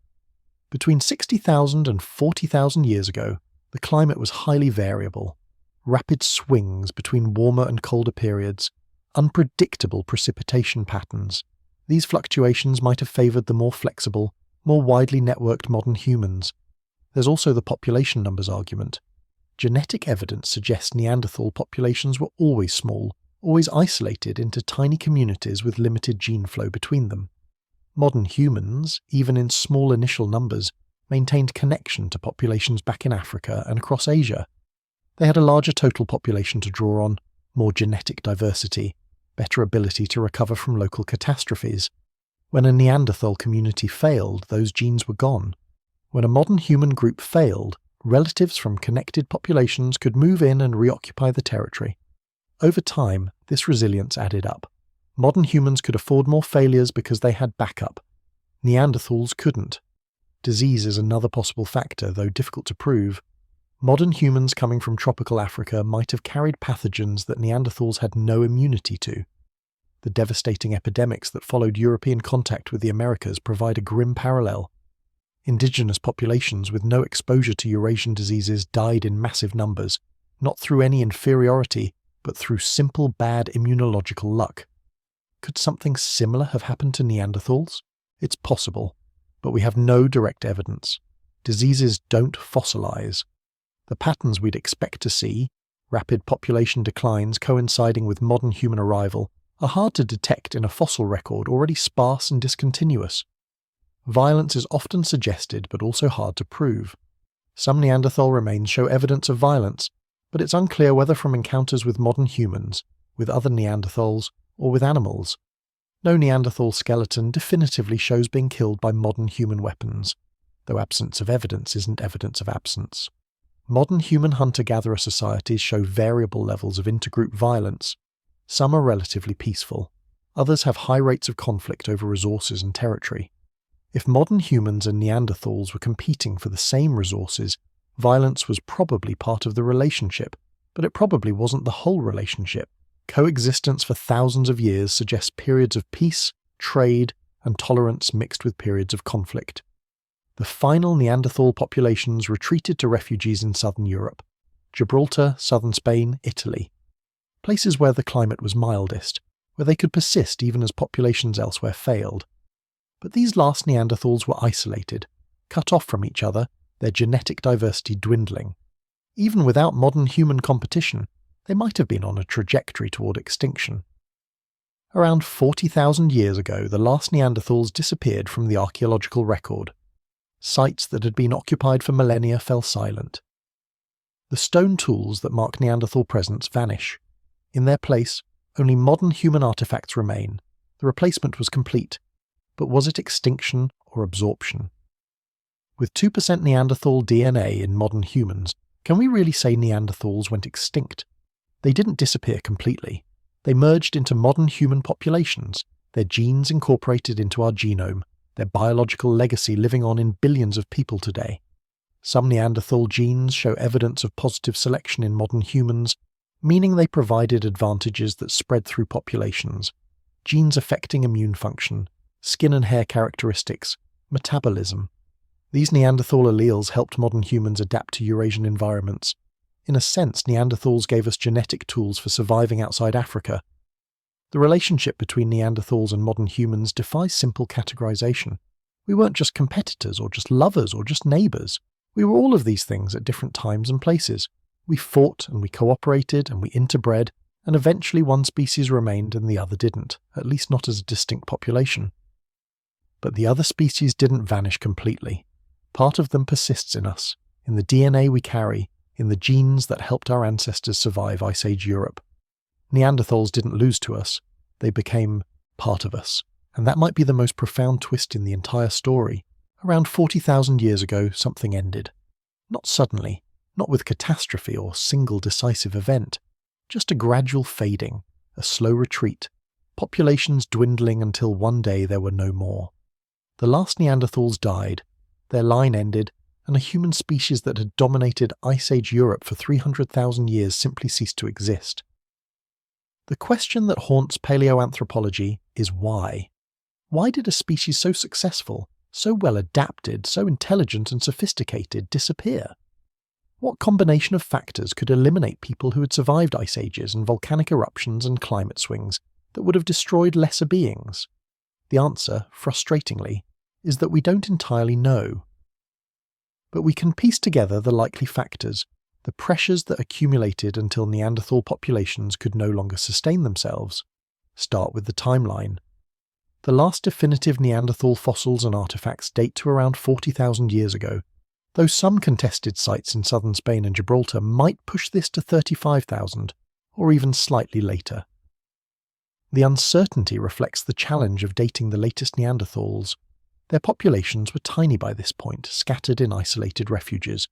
A: Between 60,000 and 40,000 years ago, the climate was highly variable. Rapid swings between warmer and colder periods, unpredictable precipitation patterns. These fluctuations might have favoured the more flexible, more widely networked modern humans. There's also the population numbers argument. Genetic evidence suggests Neanderthal populations were always small, always isolated into tiny communities with limited gene flow between them. Modern humans, even in small initial numbers, maintained connection to populations back in Africa and across Asia. They had a larger total population to draw on, more genetic diversity, better ability to recover from local catastrophes. When a Neanderthal community failed, those genes were gone. When a modern human group failed, relatives from connected populations could move in and reoccupy the territory. Over time, this resilience added up. Modern humans could afford more failures because they had backup. Neanderthals couldn't. Disease is another possible factor, though difficult to prove. Modern humans coming from tropical Africa might have carried pathogens that Neanderthals had no immunity to. The devastating epidemics that followed European contact with the Americas provide a grim parallel. Indigenous populations with no exposure to Eurasian diseases died in massive numbers, not through any inferiority, but through simple bad immunological luck. Could something similar have happened to Neanderthals? It's possible, but we have no direct evidence. Diseases don't fossilize. The patterns we'd expect to see, rapid population declines coinciding with modern human arrival, are hard to detect in a fossil record already sparse and discontinuous. Violence is often suggested but also hard to prove. Some Neanderthal remains show evidence of violence, but it's unclear whether from encounters with modern humans, with other Neanderthals, or with animals. No Neanderthal skeleton definitively shows being killed by modern human weapons, though absence of evidence isn't evidence of absence. Modern human hunter-gatherer societies show variable levels of intergroup violence. Some are relatively peaceful. Others have high rates of conflict over resources and territory. If modern humans and Neanderthals were competing for the same resources, violence was probably part of the relationship, but it probably wasn't the whole relationship. Coexistence for thousands of years suggests periods of peace, trade, and tolerance mixed with periods of conflict. The final Neanderthal populations retreated to refuges in southern Europe, Gibraltar, southern Spain, Italy. Places where the climate was mildest, where they could persist even as populations elsewhere failed. But these last Neanderthals were isolated, cut off from each other, their genetic diversity dwindling. Even without modern human competition, they might have been on a trajectory toward extinction. Around 40,000 years ago, the last Neanderthals disappeared from the archaeological record. Sites that had been occupied for millennia fell silent. The stone tools that mark Neanderthal presence vanish. In their place, only modern human artifacts remain. The replacement was complete. But was it extinction or absorption? With 2% Neanderthal DNA in modern humans, can we really say Neanderthals went extinct? They didn't disappear completely. They merged into modern human populations, their genes incorporated into our genome, their biological legacy living on in billions of people today. Some Neanderthal genes show evidence of positive selection in modern humans, meaning they provided advantages that spread through populations. Genes affecting immune function, skin and hair characteristics, metabolism. These Neanderthal alleles helped modern humans adapt to Eurasian environments. In a sense, Neanderthals gave us genetic tools for surviving outside Africa. The relationship between Neanderthals and modern humans defies simple categorization. We weren't just competitors or just lovers or just neighbors. We were all of these things at different times and places. We fought and we cooperated and we interbred, and eventually one species remained and the other didn't, at least not as a distinct population. But the other species didn't vanish completely. Part of them persists in us, in the DNA we carry, in the genes that helped our ancestors survive Ice Age Europe. Neanderthals didn't lose to us, they became part of us. And that might be the most profound twist in the entire story. Around 40,000 years ago, something ended. Not suddenly, not with catastrophe or single decisive event, just a gradual fading, a slow retreat, populations dwindling until one day there were no more. The last Neanderthals died, their line ended, and a human species that had dominated Ice Age Europe for 300,000 years simply ceased to exist. The question that haunts paleoanthropology is why? Why did a species so successful, so well adapted, so intelligent and sophisticated disappear? What combination of factors could eliminate people who had survived ice ages and volcanic eruptions and climate swings that would have destroyed lesser beings? The answer, frustratingly, is that we don't entirely know. But we can piece together the likely factors, the pressures that accumulated until Neanderthal populations could no longer sustain themselves. Start with the timeline. The last definitive Neanderthal fossils and artifacts date to around 40,000 years ago, though some contested sites in southern Spain and Gibraltar might push this to 35,000, or even slightly later. The uncertainty reflects the challenge of dating the latest Neanderthals. Their populations were tiny by this point, scattered in isolated refuges.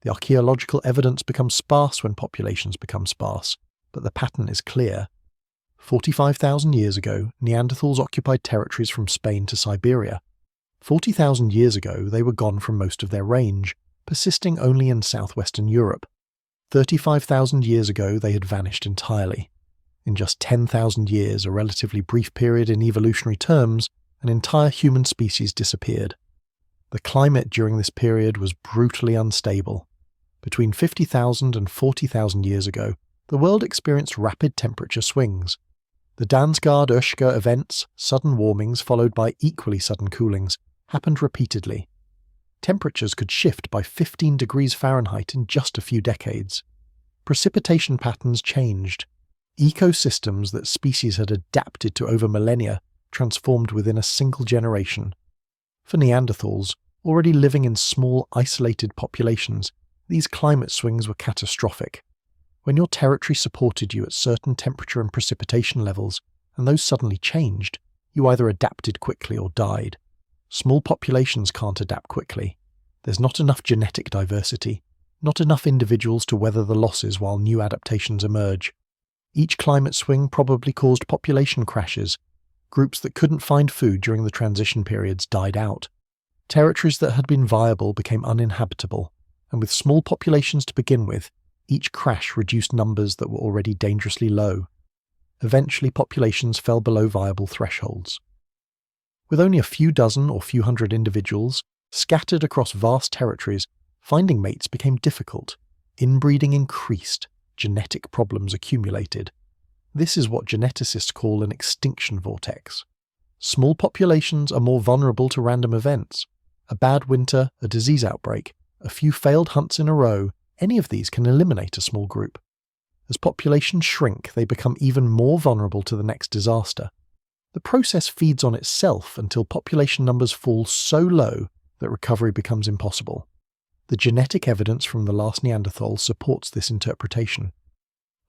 A: The archaeological evidence becomes sparse when populations become sparse, but the pattern is clear. 45,000 years ago, Neanderthals occupied territories from Spain to Siberia. 40,000 years ago, they were gone from most of their range, persisting only in southwestern Europe. 35,000 years ago, they had vanished entirely. In just 10,000 years, a relatively brief period in evolutionary terms, an entire human species disappeared. The climate during this period was brutally unstable. Between 50,000 and 40,000 years ago, the world experienced rapid temperature swings. The Dansgaard-Oeschger events, sudden warmings followed by equally sudden coolings, happened repeatedly. Temperatures could shift by 15 degrees Fahrenheit in just a few decades. Precipitation patterns changed. Ecosystems that species had adapted to over millennia transformed within a single generation. For Neanderthals, already living in small, isolated populations, these climate swings were catastrophic. When your territory supported you at certain temperature and precipitation levels, and those suddenly changed, you either adapted quickly or died. Small populations can't adapt quickly. There's not enough genetic diversity, not enough individuals to weather the losses while new adaptations emerge. Each climate swing probably caused population crashes. Groups that couldn't find food during the transition periods died out. Territories that had been viable became uninhabitable, and with small populations to begin with, each crash reduced numbers that were already dangerously low. Eventually, populations fell below viable thresholds. With only a few dozen or few hundred individuals, scattered across vast territories, finding mates became difficult. Inbreeding increased, genetic problems accumulated. This is what geneticists call an extinction vortex. Small populations are more vulnerable to random events. A bad winter, a disease outbreak, a few failed hunts in a row, any of these can eliminate a small group. As populations shrink, they become even more vulnerable to the next disaster. The process feeds on itself until population numbers fall so low that recovery becomes impossible. The genetic evidence from the last Neanderthals supports this interpretation.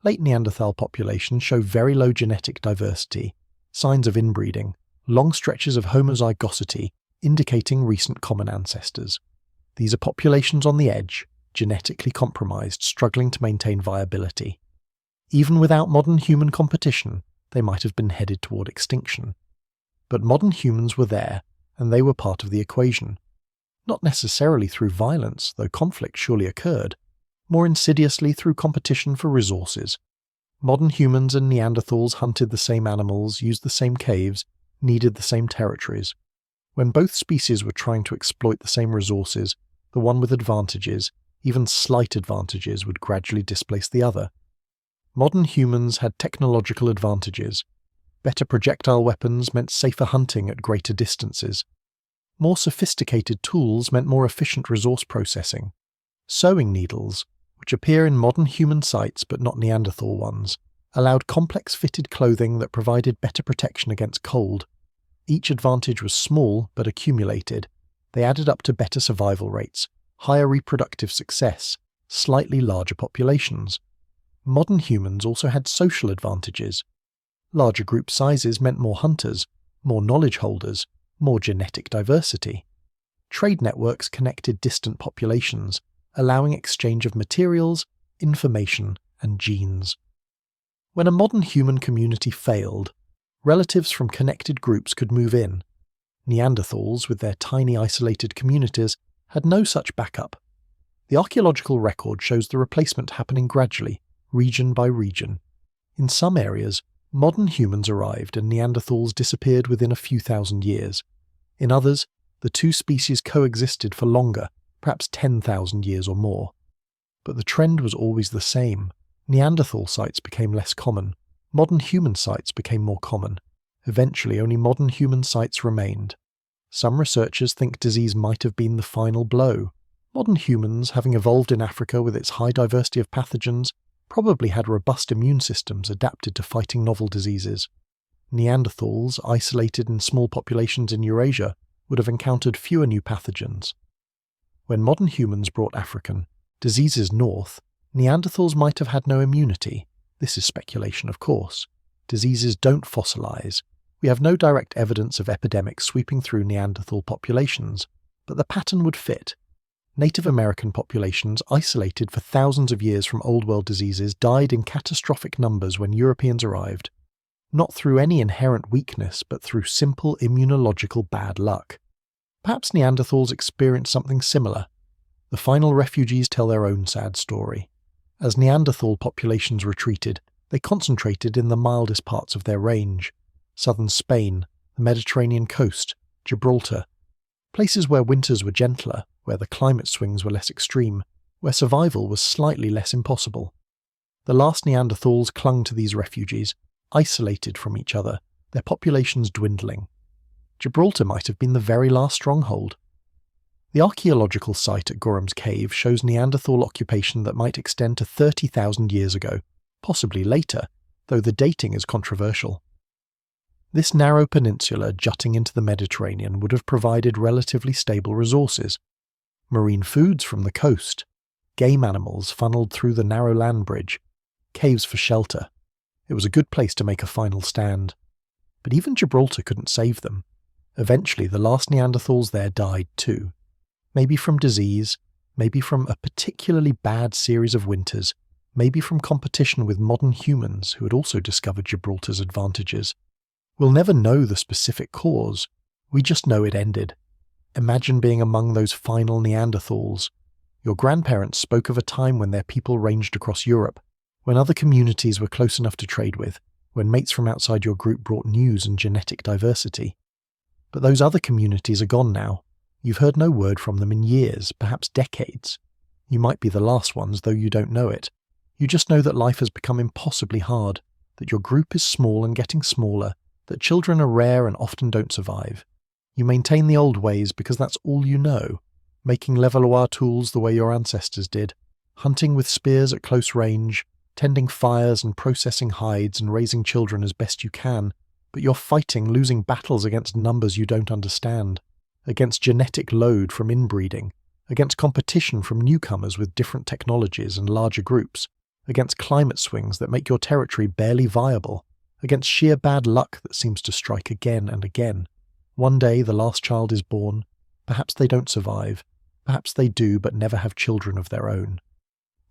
A: Late Neanderthal populations show very low genetic diversity, signs of inbreeding, long stretches of homozygosity indicating recent common ancestors. These are populations on the edge, genetically compromised, struggling to maintain viability. Even without modern human competition, they might have been headed toward extinction. But modern humans were there, and they were part of the equation. not necessarily through violence, though conflict surely occurred, more insidiously through competition for resources. Modern humans and Neanderthals hunted the same animals, used the same caves, needed the same territories. When both species were trying to exploit the same resources, the one with advantages, even slight advantages, would gradually displace the other. Modern humans had technological advantages. Better projectile weapons meant safer hunting at greater distances. More sophisticated tools meant more efficient resource processing. Sewing needles, which appear in modern human sites but not Neanderthal ones, allowed complex fitted clothing that provided better protection against cold. Each advantage was small but accumulated. They added up to better survival rates, higher reproductive success, slightly larger populations. Modern humans also had social advantages. Larger group sizes meant more hunters, more knowledge holders, more genetic diversity. Trade networks connected distant populations, allowing exchange of materials, information, and genes. When a modern human community failed, relatives from connected groups could move in. Neanderthals, with their tiny isolated communities, had no such backup. The archaeological record shows the replacement happening gradually, region by region. In some areas, modern humans arrived and Neanderthals disappeared within a few thousand years. In others, the two species coexisted for longer, perhaps 10,000 years or more. But the trend was always the same. Neanderthal sites became less common. Modern human sites became more common. Eventually, only modern human sites remained. Some researchers think disease might have been the final blow. Modern humans, having evolved in Africa with its high diversity of pathogens, probably had robust immune systems adapted to fighting novel diseases. Neanderthals, isolated in small populations in Eurasia, would have encountered fewer new pathogens. When modern humans brought African diseases north, Neanderthals might have had no immunity. This is speculation, of course. Diseases don't fossilize. We have no direct evidence of epidemics sweeping through Neanderthal populations, but the pattern would fit. Native American populations, isolated for thousands of years from Old World diseases, died in catastrophic numbers when Europeans arrived, not through any inherent weakness, but through simple immunological bad luck. Perhaps Neanderthals experienced something similar. The final refugees tell their own sad story. As Neanderthal populations retreated, they concentrated in the mildest parts of their range: southern Spain, the Mediterranean coast, Gibraltar, places where winters were gentler, where the climate swings were less extreme, where survival was slightly less impossible. The last Neanderthals clung to these refuges, isolated from each other, their populations dwindling. Gibraltar might have been the very last stronghold. The archaeological site at Gorham's Cave shows Neanderthal occupation that might extend to 30,000 years ago, possibly later, though the dating is controversial. This narrow peninsula jutting into the Mediterranean would have provided relatively stable resources. Marine foods from the coast, game animals funneled through the narrow land bridge, caves for shelter. It was a good place to make a final stand. But even Gibraltar couldn't save them. Eventually, the last Neanderthals there died too. Maybe from disease, maybe from a particularly bad series of winters, maybe from competition with modern humans who had also discovered Gibraltar's advantages. We'll never know the specific cause. We just know it ended. Imagine being among those final Neanderthals. Your grandparents spoke of a time when their people ranged across Europe, when other communities were close enough to trade with, when mates from outside your group brought news and genetic diversity. But those other communities are gone now. You've heard no word from them in years, perhaps decades. You might be the last ones, though you don't know it. You just know that life has become impossibly hard, that your group is small and getting smaller, that children are rare and often don't survive. You maintain the old ways because that's all you know, making Levallois tools the way your ancestors did, hunting with spears at close range, tending fires and processing hides and raising children as best you can, but you're fighting losing battles against numbers you don't understand, against genetic load from inbreeding, against competition from newcomers with different technologies and larger groups, against climate swings that make your territory barely viable, against sheer bad luck that seems to strike again and again. One day the last child is born, perhaps they don't survive, perhaps they do but never have children of their own.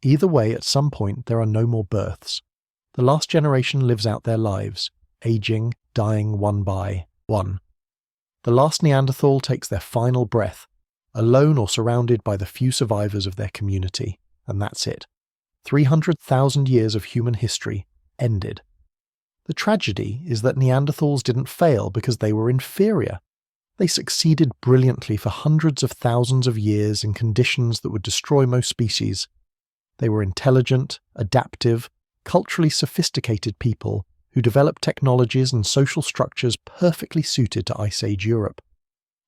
A: Either way, at some point there are no more births. The last generation lives out their lives, aging, dying one by one. The last Neanderthal takes their final breath, alone or surrounded by the few survivors of their community, and that's it. 300,000 years of human history ended. The tragedy is that Neanderthals didn't fail because they were inferior. They succeeded brilliantly for hundreds of thousands of years in conditions that would destroy most species. They were intelligent, adaptive, culturally sophisticated people who developed technologies and social structures perfectly suited to Ice Age Europe.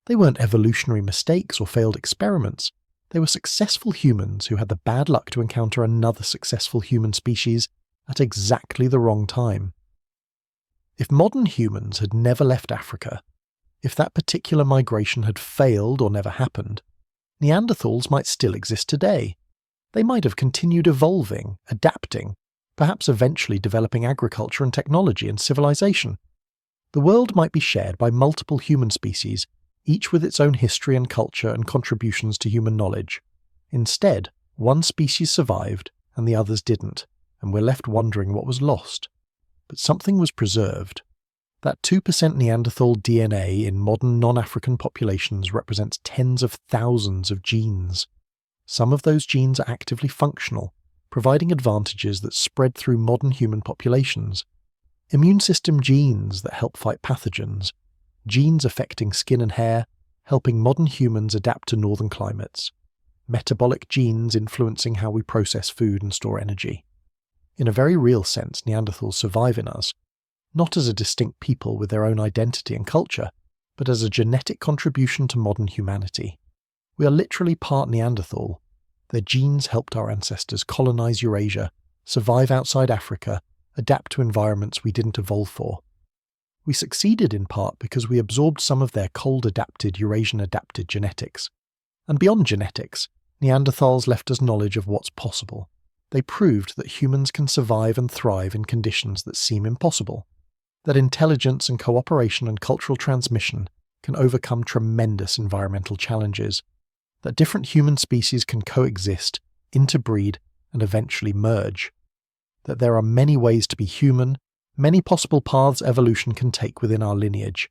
A: They weren't evolutionary mistakes or failed experiments. They were successful humans who had the bad luck to encounter another successful human species at exactly the wrong time. If modern humans had never left Africa, if that particular migration had failed or never happened, Neanderthals might still exist today. They might have continued evolving, adapting, perhaps eventually developing agriculture and technology and civilization. The world might be shared by multiple human species, each with its own history and culture and contributions to human knowledge. Instead, one species survived and the others didn't, and we're left wondering what was lost. But something was preserved. That 2% Neanderthal DNA in modern non-African populations represents tens of thousands of genes. Some of those genes are actively functional, providing advantages that spread through modern human populations. Immune system genes that help fight pathogens, genes affecting skin and hair, helping modern humans adapt to northern climates, metabolic genes influencing how we process food and store energy. In a very real sense, Neanderthals survive in us, not as a distinct people with their own identity and culture, but as a genetic contribution to modern humanity. We are literally part Neanderthal. Their genes helped our ancestors colonize Eurasia, survive outside Africa, adapt to environments we didn't evolve for. We succeeded in part because we absorbed some of their cold-adapted, Eurasian-adapted genetics. And beyond genetics, Neanderthals left us knowledge of what's possible. They proved that humans can survive and thrive in conditions that seem impossible, that intelligence and cooperation and cultural transmission can overcome tremendous environmental challenges, that different human species can coexist, interbreed, and eventually merge, that there are many ways to be human, many possible paths evolution can take within our lineage.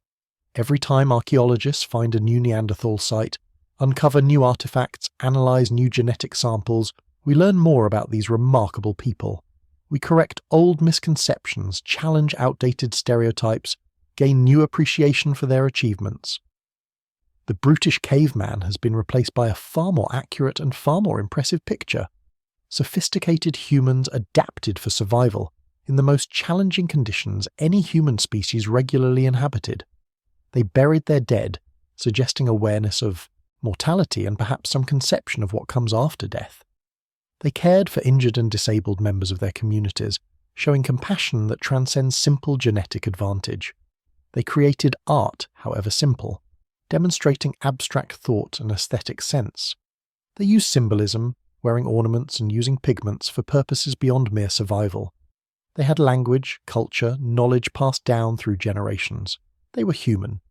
A: Every time archaeologists find a new Neanderthal site, uncover new artifacts, analyze new genetic samples, we learn more about these remarkable people. We correct old misconceptions, challenge outdated stereotypes, gain new appreciation for their achievements. The brutish caveman has been replaced by a far more accurate and far more impressive picture. Sophisticated humans adapted for survival in the most challenging conditions any human species regularly inhabited. They buried their dead, suggesting awareness of mortality and perhaps some conception of what comes after death. They cared for injured and disabled members of their communities, showing compassion that transcends simple genetic advantage. They created art, however simple, demonstrating abstract thought and aesthetic sense. They used symbolism, wearing ornaments and using pigments for purposes beyond mere survival. They had language, culture, knowledge passed down through generations. They were human.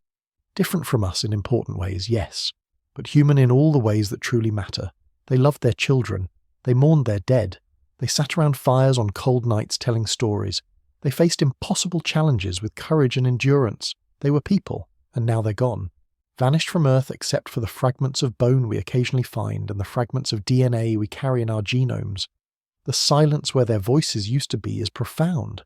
A: Different from us in important ways, yes, but human in all the ways that truly matter. They loved their children. They mourned their dead. They sat around fires on cold nights telling stories. They faced impossible challenges with courage and endurance. They were people, and now they're gone. Vanished from Earth except for the fragments of bone we occasionally find and the fragments of DNA we carry in our genomes. The silence where their voices used to be is profound.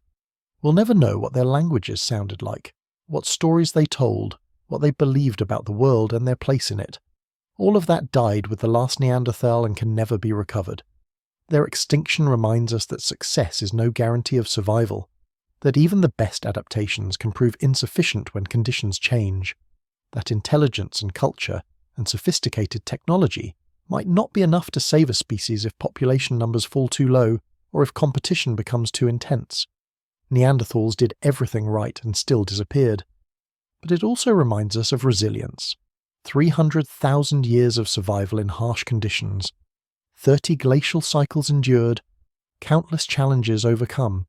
A: We'll never know what their languages sounded like, what stories they told, what they believed about the world and their place in it. All of that died with the last Neanderthal and can never be recovered. Their extinction reminds us that success is no guarantee of survival, that even the best adaptations can prove insufficient when conditions change, that intelligence and culture and sophisticated technology might not be enough to save a species if population numbers fall too low or if competition becomes too intense. Neanderthals did everything right and still disappeared. But it also reminds us of resilience. 300,000 years of survival in harsh conditions, 30 glacial cycles endured, countless challenges overcome.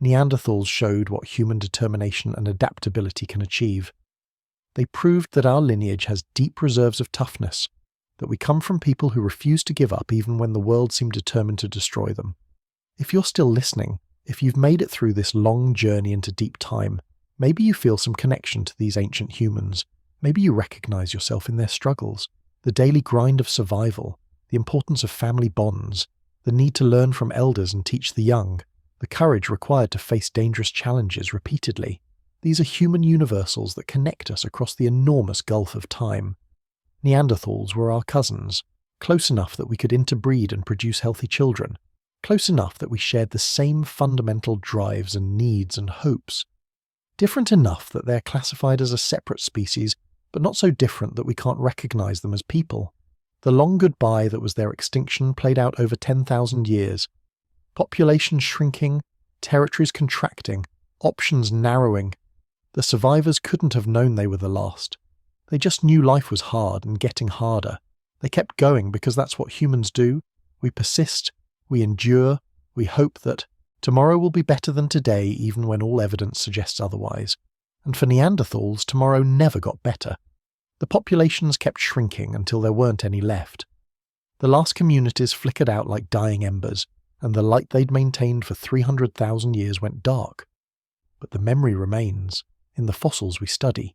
A: Neanderthals showed what human determination and adaptability can achieve. They proved that our lineage has deep reserves of toughness, that we come from people who refuse to give up even when the world seemed determined to destroy them. If you're still listening, if you've made it through this long journey into deep time, maybe you feel some connection to these ancient humans. Maybe you recognize yourself in their struggles. The daily grind of survival, the importance of family bonds, the need to learn from elders and teach the young, the courage required to face dangerous challenges repeatedly. These are human universals that connect us across the enormous gulf of time. Neanderthals were our cousins, close enough that we could interbreed and produce healthy children, close enough that we shared the same fundamental drives and needs and hopes. Different enough that they're classified as a separate species, but not so different that we can't recognize them as people. The long goodbye that was their extinction played out over 10,000 years. Populations shrinking, territories contracting, options narrowing. The survivors couldn't have known they were the last. They just knew life was hard and getting harder. They kept going because that's what humans do. We persist, we endure, we hope that tomorrow will be better than today even when all evidence suggests otherwise. And for Neanderthals, tomorrow never got better. The populations kept shrinking until there weren't any left. The last communities flickered out like dying embers, and the light they'd maintained for 300,000 years went dark. But the memory remains, in the fossils we study,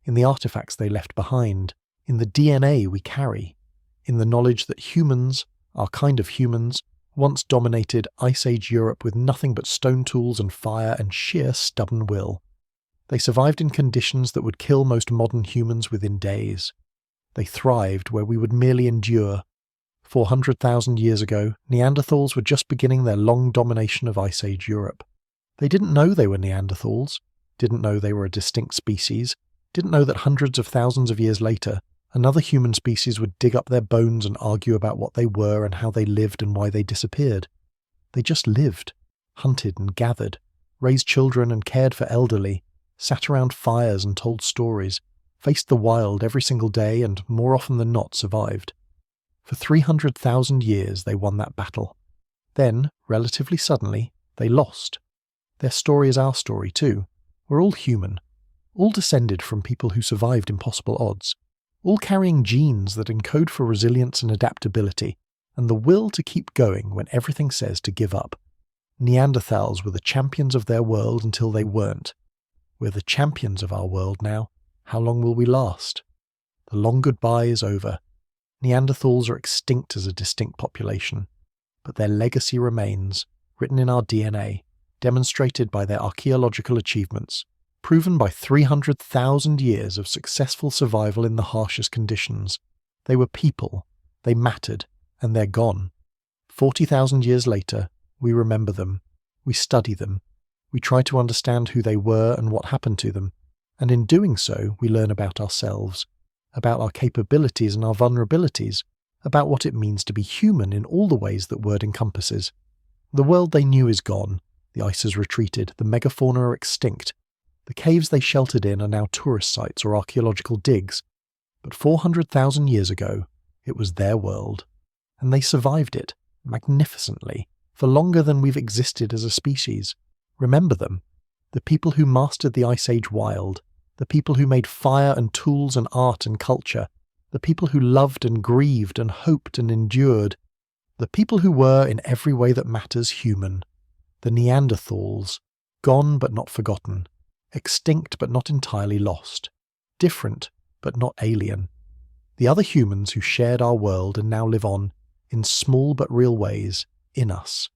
A: in the artifacts they left behind, in the DNA we carry, in the knowledge that humans, our kind of humans, once dominated Ice Age Europe with nothing but stone tools and fire and sheer stubborn will. They survived in conditions that would kill most modern humans within days. They thrived where we would merely endure. 400,000 years ago, Neanderthals were just beginning their long domination of Ice Age Europe. They didn't know they were Neanderthals, didn't know they were a distinct species, didn't know that hundreds of thousands of years later, another human species would dig up their bones and argue about what they were and how they lived and why they disappeared. They just lived, hunted and gathered, raised children and cared for elderly, sat around fires and told stories, faced the wild every single day and, more often than not, survived. For 300,000 years they won that battle. Then, relatively suddenly, they lost. Their story is our story too. We're all human, all descended from people who survived impossible odds, all carrying genes that encode for resilience and adaptability, and the will to keep going when everything says to give up. Neanderthals were the champions of their world until they weren't. We're the champions of our world now. How long will we last? The long goodbye is over. Neanderthals are extinct as a distinct population, but their legacy remains, written in our DNA, demonstrated by their archaeological achievements, proven by 300,000 years of successful survival in the harshest conditions. They were people, they mattered, and they're gone. 40,000 years later, we remember them, we study them, we try to understand who they were and what happened to them, and in doing so we learn about ourselves, about our capabilities and our vulnerabilities, about what it means to be human in all the ways that word encompasses. The world they knew is gone, the ice has retreated, the megafauna are extinct, the caves they sheltered in are now tourist sites or archaeological digs, but 400,000 years ago it was their world, and they survived it, magnificently, for longer than we've existed as a species. Remember them, the people who mastered the Ice Age wild, the people who made fire and tools and art and culture, the people who loved and grieved and hoped and endured, the people who were, in every way that matters, human. The Neanderthals, gone but not forgotten, extinct but not entirely lost, different but not alien. The other humans who shared our world and now live on, in small but real ways, in us.